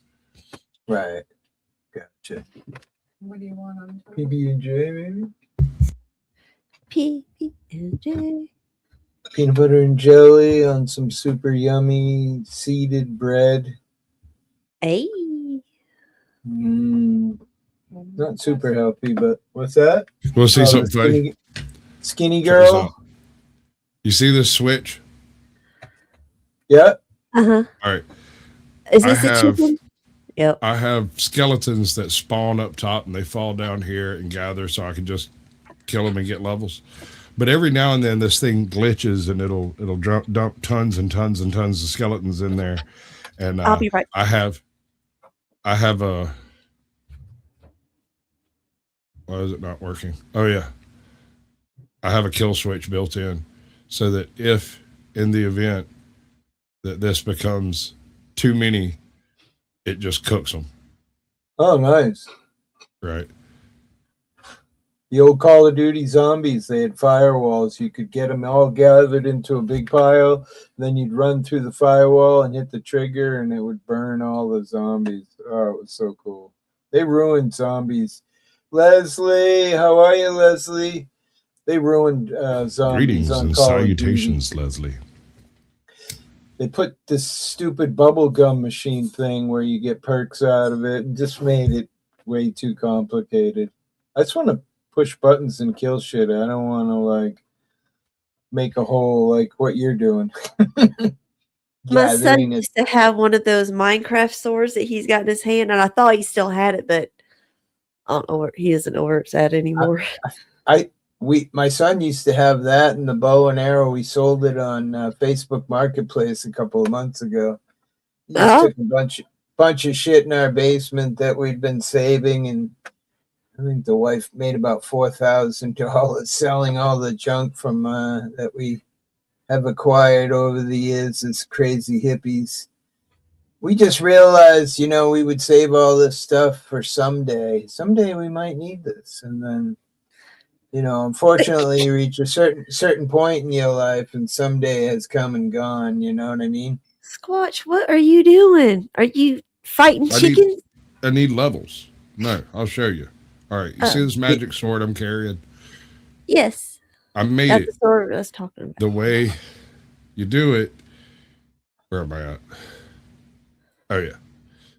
Right. Gotcha. What do you want on PB&J, maybe? PB&J. Peanut butter and jelly on some super yummy seeded bread. Hey. Not super healthy, but what's that? We'll see something funny. Skinny Check this girl. out. You see this switch? Yeah. Uh-huh. All right. Is this a chicken? Yep. I have skeletons that spawn up top and they fall down here and gather so I can just kill them and get levels. But every now and then this thing glitches and it'll dump tons and tons and tons of skeletons in there. And I'll be right back. I have a, why is it not working? Oh yeah. I have a kill switch built in so that if in the event that this becomes too many, it just cooks them. Oh, nice. Right. The old Call of Duty zombies, they had firewalls. You could get them all gathered into a big pile. Then you'd run through the firewall and hit the trigger, and it would burn all the zombies. Oh, it was so cool. They ruined zombies. Leslie, how are you, Leslie? They ruined zombies. Greetings on and Call of salutations, Duty. Leslie. They put this stupid bubblegum machine thing where you get perks out of it and just made it way too complicated. I just want to push buttons and kill shit. I don't want to make a whole what you're doing. My son Gathering it. used to have one of those Minecraft swords that he's got in his hand, and I thought he still had it, but I don't know where he doesn't know where it's at anymore. My son used to have that and the bow and arrow. We sold it on Facebook Marketplace a couple of months ago. He just took a bunch of shit in our basement that we'd been saving, and I think the wife made about $4,000 selling all the junk from that we have acquired over the years as crazy hippies. We just realized, we would save all this stuff for someday. Someday we might need this, and then. Unfortunately, you reach a certain point in your life, and someday has come and gone. You know what I mean? Squatch, what are you doing? Are you fighting chickens? I need levels. No, I'll show you. All right, you see this magic sword I'm carrying? Yes. I made That's it. the sword I was talking about. The way you do it. Where am I at? Oh yeah.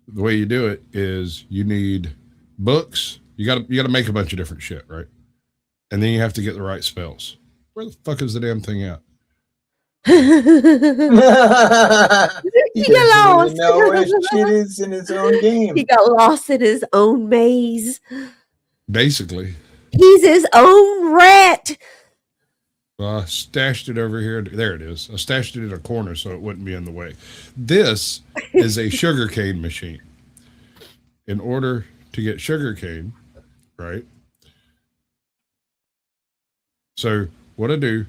The way you do it is you need books. You gotta make a bunch of different shit, right? And then you have to get the right spells. Where the fuck is the damn thing at? He got lost. doesn't even know where shit is in his own game. He got lost in his own maze. Basically. He's his own rat. I stashed it over here. There it is. I stashed it in a corner so it wouldn't be in the way. This is a sugarcane machine. In order to get sugarcane, right? So what I do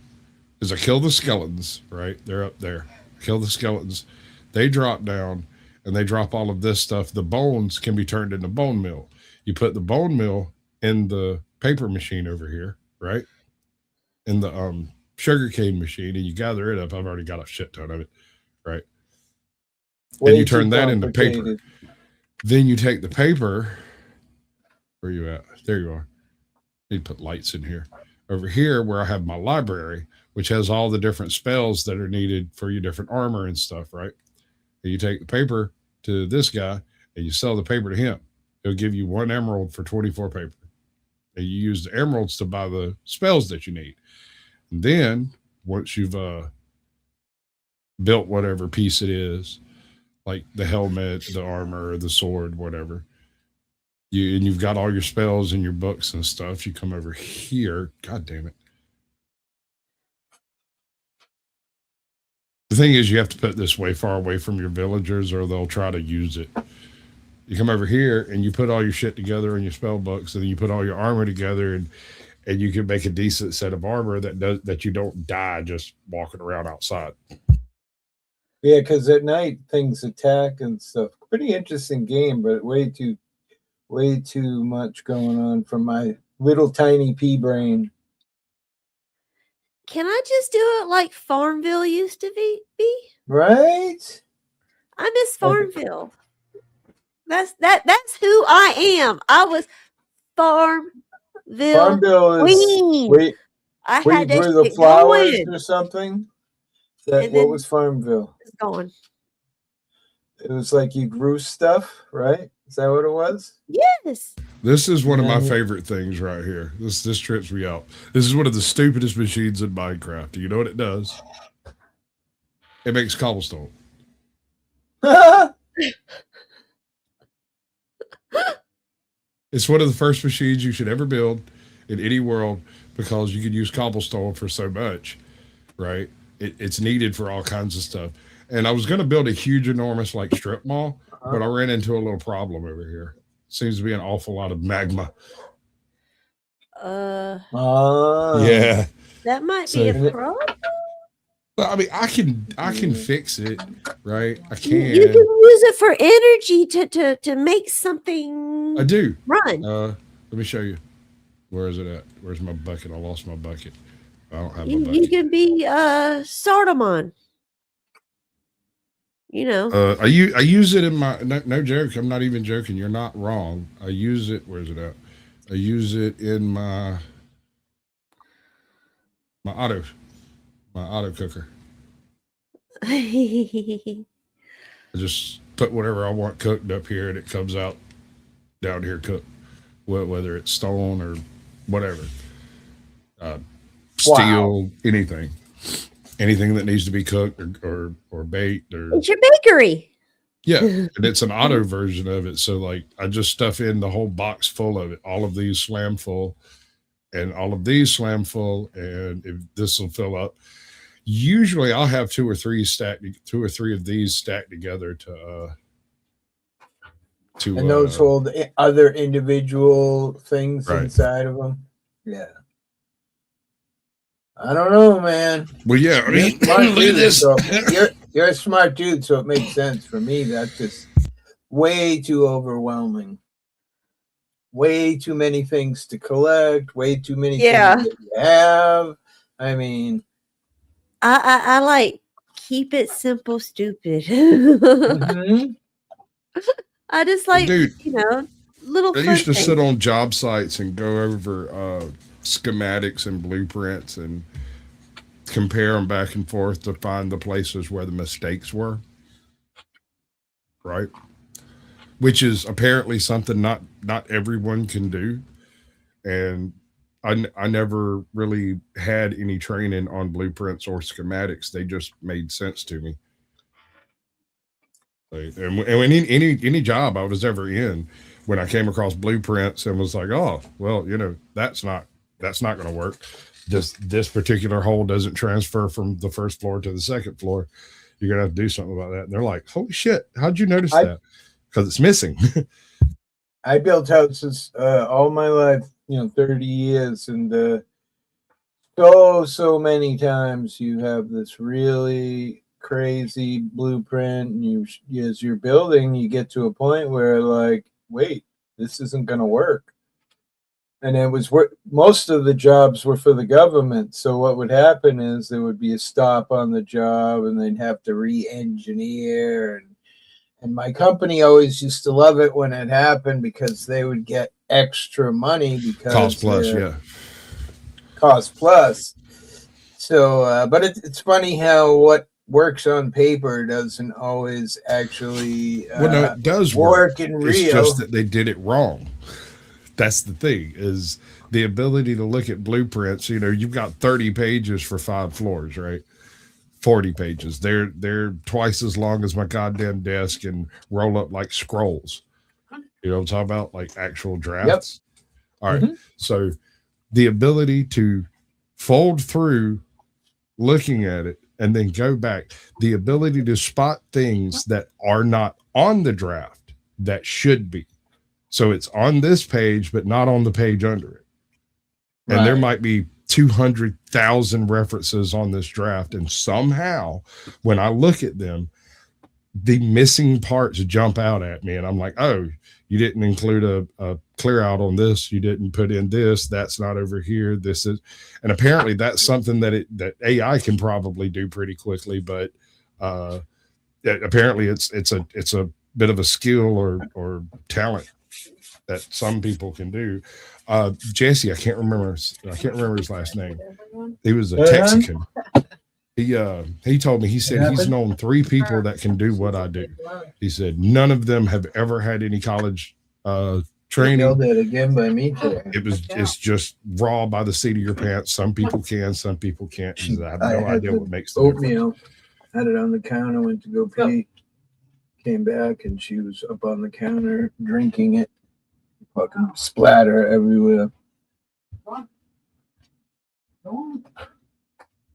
is I kill the skeletons, right? They're up there. Kill the skeletons. They drop down and they drop all of this stuff. The bones can be turned into bone meal. You put the bone meal in the paper machine over here, right? In the sugarcane machine, and you gather it up. I've already got a shit ton of it, right? And you turn that into paper. Then you take the paper. Where are you at? There you are. Need to put lights in here. Over here, where I have my library, which has all the different spells that are needed for your different armor and stuff, right? And you take the paper to this guy, and you sell the paper to him. He'll give you 1 emerald for 24 paper. And you use the emeralds to buy the spells that you need. And then once you've built whatever piece it is, like the helmet, the armor, the sword, whatever, you've got all your spells and your books and stuff, you come over here. God damn it. The thing is, you have to put this way far away from your villagers or they'll try to use it. You come over here and you put all your shit together in your spell books, and then you put all your armor together, and you can make a decent set of armor that you don't die just walking around outside. Yeah, because at night things attack and stuff. Pretty interesting game, but way too much going on for my little tiny pea brain. Can I just do it like Farmville used to be? Right? I miss Farmville. That's who I am. I was Farmville queen. Wait, I had that were the shit flowers going. or something? And What then was Farmville? it's gone. It was like you grew stuff, right? Is that what it was? Yes. This is one of my favorite things right here. This trips me out. This is one of the stupidest machines in Minecraft. Do you know what it does? It makes cobblestone. It's one of the first machines you should ever build in any world because you can use cobblestone for so much, right? It's needed for all kinds of stuff. And I was going to build a huge, enormous like strip mall, but I ran into a little problem over here. Seems to be an awful lot of magma. Yeah. That might be a problem. Well, I mean, I can fix it, right? I can. You can use it for energy to make something. I do. Run. Let me show you. Where is it at? Where's my bucket? I lost my bucket. I don't have my You bucket. can be Sardamon. You know. I use it in my no joke. I'm not even joking. You're not wrong. I use it. Where's it at? I use it in my auto cooker. I just put whatever I want cooked up here, and it comes out down here cooked. Whether it's stone or whatever, steel, anything that needs to be cooked or baked or. It's your bakery. Yeah, and it's an auto version of it. So like I just stuff in the whole box full of it. All of these slam full, and all of these slam full, and if this will fill up. Usually I'll have two or three of these stacked together to and those hold other individual things Right. inside of them. Yeah. I don't know, man. Well, yeah, I mean, You're a smart look at dude, this. so you're a smart dude, so it makes sense. For me, that's just way too overwhelming. Way too many things to collect. Way too many things that you have. I mean, I like keep it simple, stupid. I just like, Dude, little I fun used to things. sit on job sites and go over schematics and blueprints and compare them back and forth to find the places where the mistakes were. Right? Which is apparently something not everyone can do. And I never really had any training on blueprints or schematics. They just made sense to me. Like, and when any job I was ever in, when I came across blueprints and was like, oh, well, that's not going to work. This particular hole doesn't transfer from the first floor to the second floor. You're going to have to do something about that. And they're like, holy shit, how'd you notice that? Because it's missing. I built houses all my life, 30 years, and so many times you have this really crazy blueprint, and as you're building, you get to a point where like, wait, this isn't going to work. And it was most of the jobs were for the government. So what would happen is there would be a stop on the job, and they'd have to re-engineer. And my company always used to love it when it happened because they would get extra money because cost plus, cost plus. So, but it's funny how what works on paper doesn't always actually it does work in real. It's just that they did it wrong. That's the thing, is the ability to look at blueprints. You've got 30 pages for 5 floors, right? 40 pages. They're twice as long as my goddamn desk and roll up like scrolls. You know what I'm talking about? Like actual drafts. Yep. All right. So the ability to fold through looking at it and then go back, the ability to spot things that are not on the draft that should be. So it's on this page, but not on the page under it. And there might be 200,000 references on this draft. And somehow when I look at them, the missing parts jump out at me. And I'm like, oh, you didn't include a clear out on this. You didn't put in this. That's not over here. This is, and apparently that's something that AI can probably do pretty quickly. But apparently it's a bit of a skill or talent that some people can do. Jesse, I can't remember his last name. He was a Texican. He told me, he said he's known 3 people that can do what I do. He said none of them have ever had any college training. That again by me today. It's just raw by the seat of your pants. Some people can, some people can't. I have no idea what makes the oatmeal. Had it on the counter, went to go pee, came back, and she was up on the counter drinking it. Fucking splatter everywhere.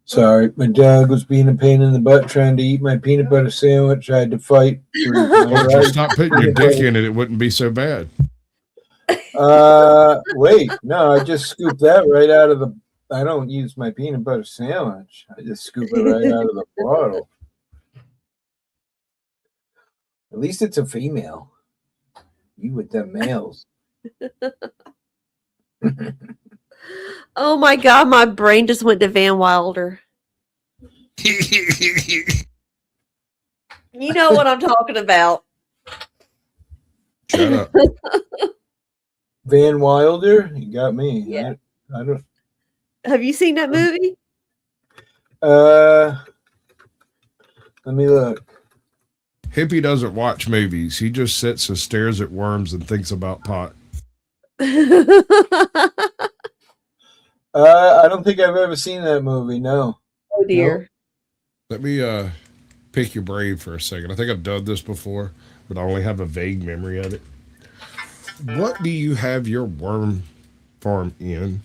Sorry, my dog was being a pain in the butt trying to eat my peanut butter sandwich. I had to fight. If you stop putting your dick in it, it wouldn't be so bad. Wait, no, I just scoop that right out of the. I don't use my peanut butter sandwich. I just scoop it right out of the bottle. At least it's a female. You with them males. Oh my God, my brain just went to Van Wilder. You know what I'm talking about. Shut up. Van Wilder? You got me. Yeah. I don't. Have you seen that movie? Let me look. Hippie doesn't watch movies. He just sits and stares at worms and thinks about pot. I don't think I've ever seen that movie. No. Oh dear. Let me pick your brain for a second. I think I've done this before, but I only have a vague memory of it. What do you have your worm farm in?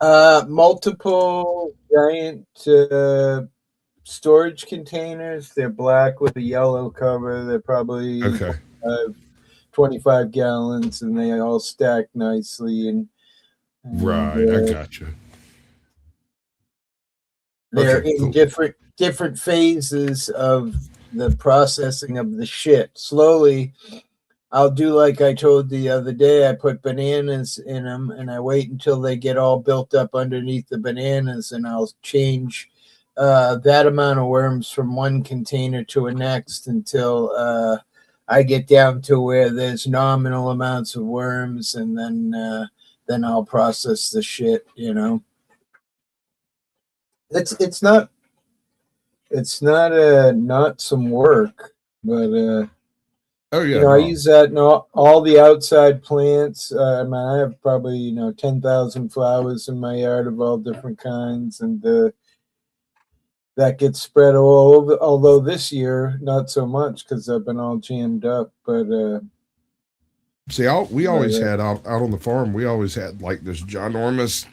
Multiple giant storage containers. They're black with a yellow cover. They're probably 25 gallons, and they all stack nicely. And right, I gotcha. They're in different phases of the processing of the shit. Slowly, I'll do like I told the other day. I put bananas in them, and I wait until they get all built up underneath the bananas, and I'll change that amount of worms from one container to a next until I get down to where there's nominal amounts of worms, and then I'll process the shit. It's not not some work, but I use that in all the outside plants. I have probably 10,000 flowers in my yard of all different kinds, and that gets spread all over. Although this year not so much because I've been all jammed up. But See, we always had out on the farm. We always had like this ginormous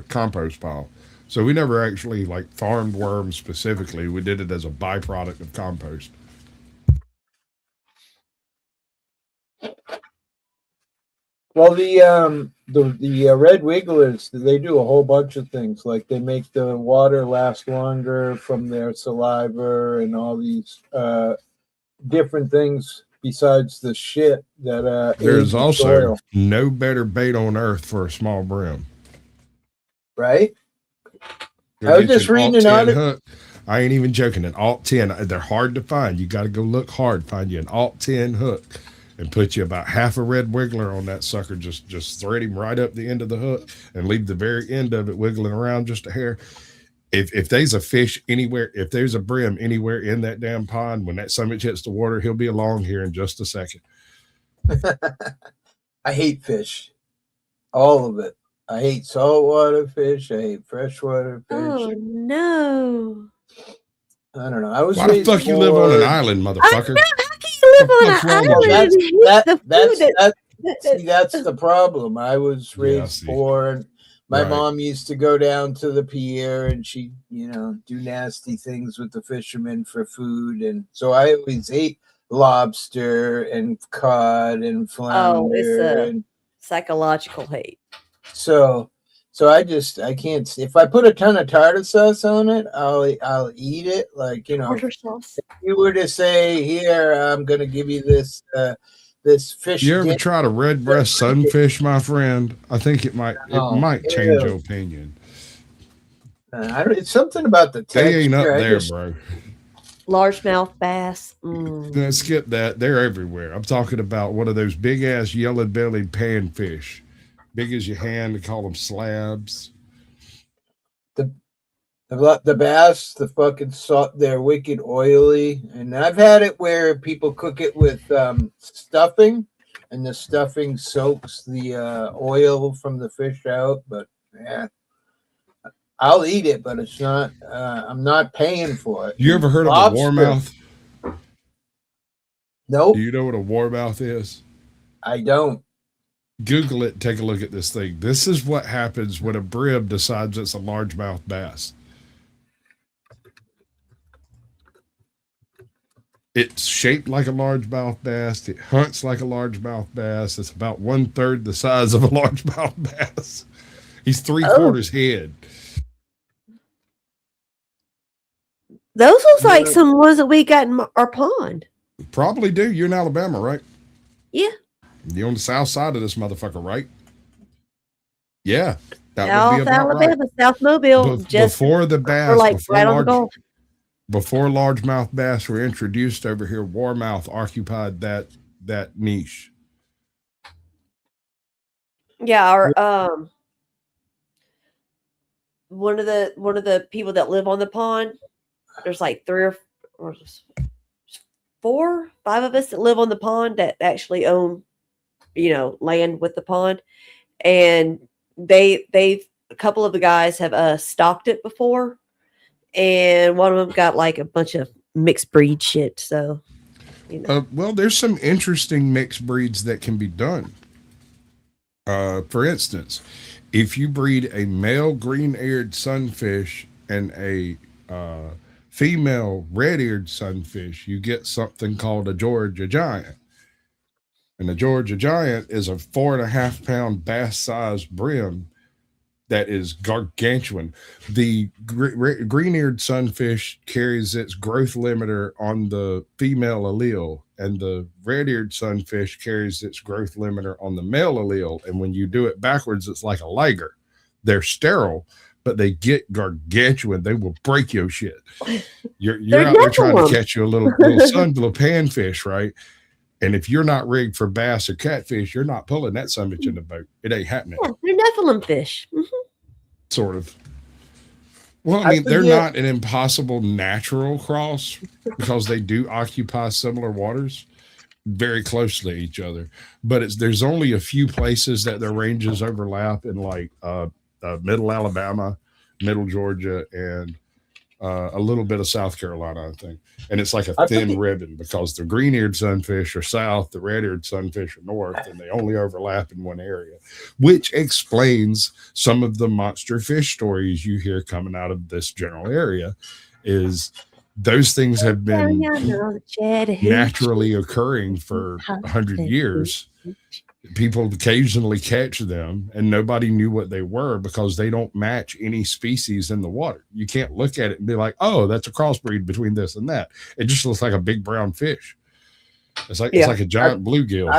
compost pile. So we never actually like farmed worms specifically. We did it as a byproduct of compost. Well, the red wigglers, they do a whole bunch of things. Like they make the water last longer from their saliva and all these different things besides the shit that there's also no better bait on earth for a small brim. Right? I was just reading an article. I ain't even joking. An alt 10, they're hard to find. You got to go look hard, find you an alt 10 hook and put you about half a red wiggler on that sucker. Just thread him right up the end of the hook and leave the very end of it wiggling around just a hair. If there's a fish anywhere, if there's a brim anywhere in that damn pond, when that summit hits the water, he'll be along here in just a second. I hate fish. All of it. I hate saltwater fish. I hate freshwater fish. Oh no! I don't know. I was. Why the fuck you live on an island, motherfucker? How can you live on an island? That's the problem. I was raised poor, and my mom used to go down to the pier, and she, do nasty things with the fishermen for food, and so I always ate lobster and cod and flounder. Oh, it's a psychological hate. So I can't. If I put a ton of tartar sauce on it, I'll eat it. Like tartar sauce. If you were to say, "Here, I'm going to give you this this fish." You ever tried a red breast sunfish, my friend? I think it might change your opinion. It's something about the texture. They ain't up there, bro. Largemouth bass. No, skip that. They're everywhere. I'm talking about one of those big ass yellow bellied panfish. Big as your hand, they call them slabs. The bass, the fucking salt, they're wicked oily. And I've had it where people cook it with stuffing, and the stuffing soaks the oil from the fish out. But yeah, I'll eat it, but it's not. I'm not paying for it. You ever heard of a warmouth? Nope. Do you know what a warmouth is? I don't. Google it, take a look at this thing. This is what happens when a brim decides it's a largemouth bass. It's shaped like a largemouth bass. It hunts like a largemouth bass. It's about 1/3 the size of a largemouth bass. He's 3/4 head. Those look like some ones that we got in our pond. Probably do. You're in Alabama, right? Yeah. You're on the south side of this motherfucker, right? Yeah. South would be about Alabama, right. South Mobile. Before the bass, before largemouth bass were introduced over here, warmouth occupied that niche. Yeah, our one of the people that live on the pond, there's like 3 or 4, 5 of us that live on the pond that actually own, land with the pond. And a couple of the guys have stocked it before, and one of them got like a bunch of mixed breed shit. So, well, there's some interesting mixed breeds that can be done. For instance, if you breed a male green-eared sunfish and a female red-eared sunfish, you get something called a Georgia Giant. And the Georgia Giant is a 4.5 pound bass-sized brim that is gargantuan. The green-eared sunfish carries its growth limiter on the female allele, and the red-eared sunfish carries its growth limiter on the male allele. And when you do it backwards, it's like a liger. They're sterile, but they get gargantuan. They will break your shit. You're out there trying to catch you a little panfish, right? And if you're not rigged for bass or catfish, you're not pulling that summit in the boat. It ain't happening. Yeah, they're Nephilim fish. Mm-hmm. Sort of. Well, I mean, they're not an impossible natural cross because they do occupy similar waters very close to each other. But there's only a few places that their ranges overlap in, like middle Alabama, middle Georgia, and a little bit of South Carolina, I think. And it's like a I thin think ribbon because the green-eared sunfish are south, the red-eared sunfish are north, and they only overlap in one area, which explains some of the monster fish stories you hear coming out of this general area. Is those things have been naturally occurring for 100 years. People occasionally catch them and nobody knew what they were because they don't match any species in the water. You can't look at it and be like, oh, that's a crossbreed between this and that. It just looks like a big brown fish. It's like a giant bluegill.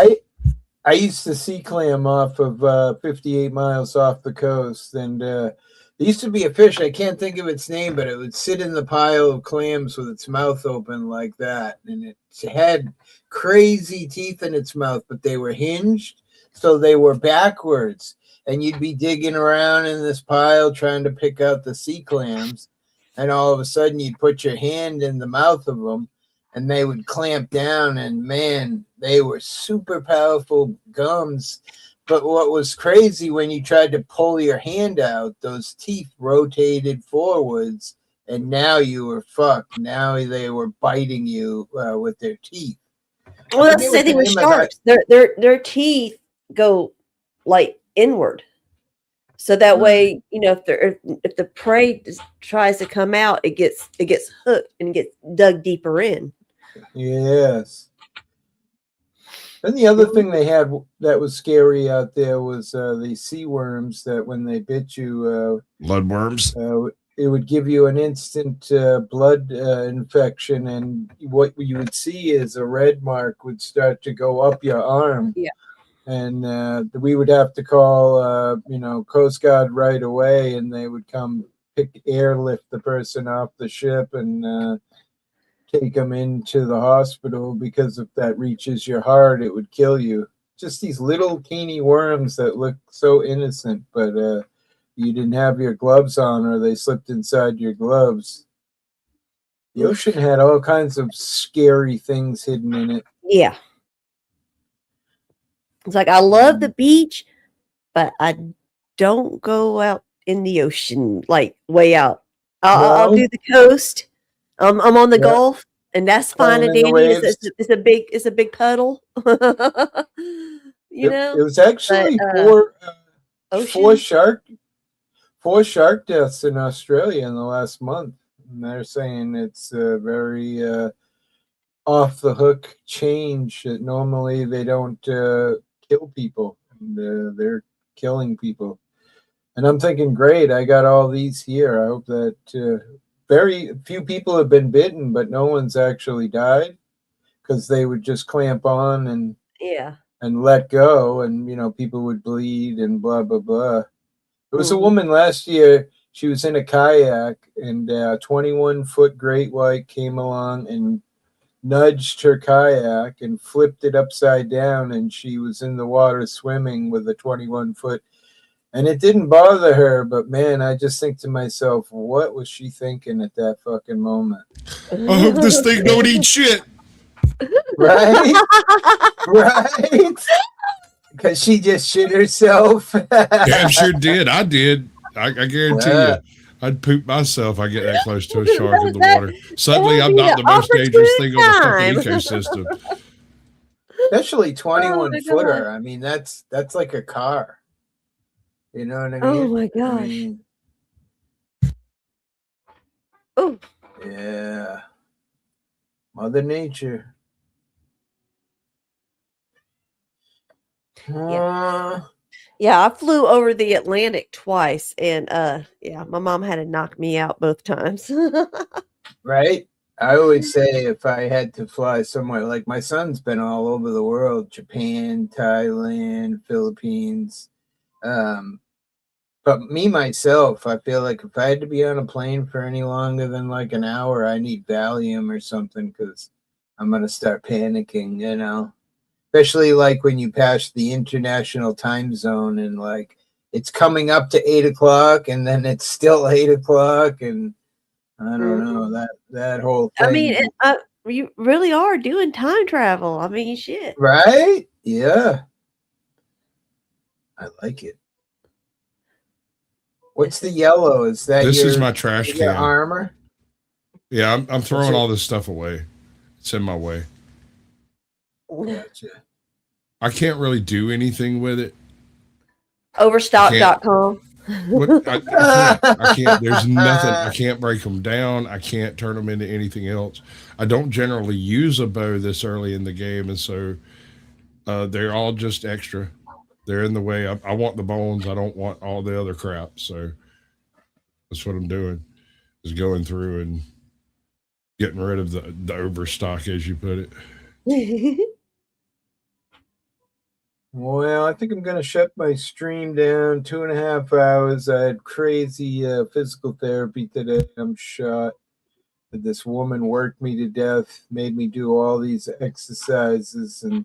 I used to sea clam off of 58 miles off the coast, and there used to be a fish, I can't think of its name, but it would sit in the pile of clams with its mouth open like that, and it had crazy teeth in its mouth, but they were hinged, so they were backwards, and you'd be digging around in this pile trying to pick out the sea clams, and all of a sudden you'd put your hand in the mouth of them, and they would clamp down, and man, they were super powerful gums. But what was crazy, when you tried to pull your hand out, those teeth rotated forwards, and now you were fucked. Now they were biting you with their teeth. Well, that's the same thing with sharks. Their teeth go like inward, so that way, you know, if the prey tries to come out, it gets hooked and gets dug deeper in. Yes. And the other thing they had that was scary out there was the sea worms that when they bit you, bloodworms, it would give you an instant blood infection, and what you would see is a red mark would start to go up your arm. Yeah. And we would have to call, Coast Guard right away, and they would come airlift the person off the ship and take them into the hospital, because if that reaches your heart, it would kill you. Just these little teeny worms that look so innocent, but you didn't have your gloves on, or they slipped inside your gloves. The ocean had all kinds of scary things hidden in it. Yeah. It's like, I love the beach, but I don't go out in the ocean, like way out. I'll do the coast. I'm on the Gulf, and that's fine and dandy. It's a big puddle. It was actually four shark deaths in Australia in the last month. And they're saying it's a very off the hook change. That normally they don't kill people, and they're killing people. And I'm thinking, great, I got all these here. I hope that very few people have been bitten, but no one's actually died, because they would just clamp on and let go, and people would bleed and blah blah blah. There was a woman last year. She was in a kayak, and a 21-foot great white came along and nudged her kayak and flipped it upside down, and she was in the water swimming with a 21-foot. And it didn't bother her, but man, I just think to myself, what was she thinking at that fucking moment? I hope this thing don't eat shit. Right? Right? Because she just shit herself. Damn sure did. I did. I guarantee you. I'd poop myself. I get that close to a shark in the water. Suddenly, I'm not the most dangerous thing on the fucking ecosystem. Especially 21-footer. I mean, that's like a car. You know what I mean? Oh my gosh. Oh. Yeah. Mother Nature. Yeah, I flew over the Atlantic twice, and my mom had to knock me out both times. Right? I always say, if I had to fly somewhere, like my son's been all over the world, Japan, Thailand, Philippines. But me, myself, I feel like if I had to be on a plane for any longer than like an hour, I need Valium or something, because I'm going to start panicking, Especially like when you pass the international time zone, and like it's coming up to 8 o'clock, and then it's still 8 o'clock, and I don't know, that whole thing. I mean, you really are doing time travel. I mean, shit. Right? Yeah. I like it. What's the yellow? Is that this is my trash can armor? Yeah, I'm throwing all this stuff away. It's in my way. Gotcha. I can't really do anything with it. Overstock.com. I can't. There's nothing. I can't break them down. I can't turn them into anything else. I don't generally use a bow this early in the game, and so they're all just extra. They're in the way. I want the bones. I don't want all the other crap. So that's what I'm doing, is going through and getting rid of the overstock, as you put it. Well, I think I'm going to shut my stream down. 2.5 hours. I had crazy physical therapy today. I'm shot. This woman worked me to death, made me do all these exercises and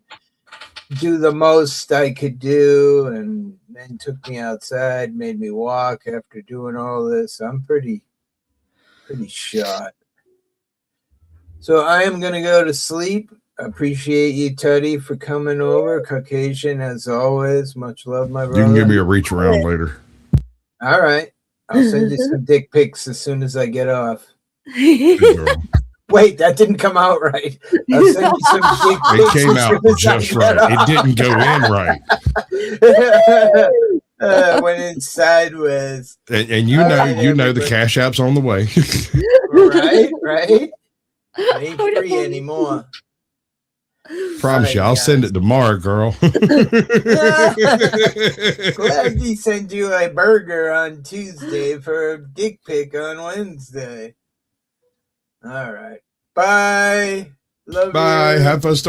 do the most I could do, and then took me outside, made me walk after doing all this. I'm pretty shot. So I am going to go to sleep. Appreciate you, Teddy, for coming over. Caucasian, as always. Much love, my brother. You can give me a reach around later. All right. I'll send you some dick pics as soon as I get off. Wait, that didn't come out right. I'll send you some dick pics. It came out just right. It didn't go in right. Went in sideways. And you know the Cash App's on the way. Right? I ain't free anymore. Promise you, I'll send it tomorrow, girl. Glad he sent you a burger on Tuesday for a dick pic on Wednesday. All right. Bye. Love you. Bye. Have fun.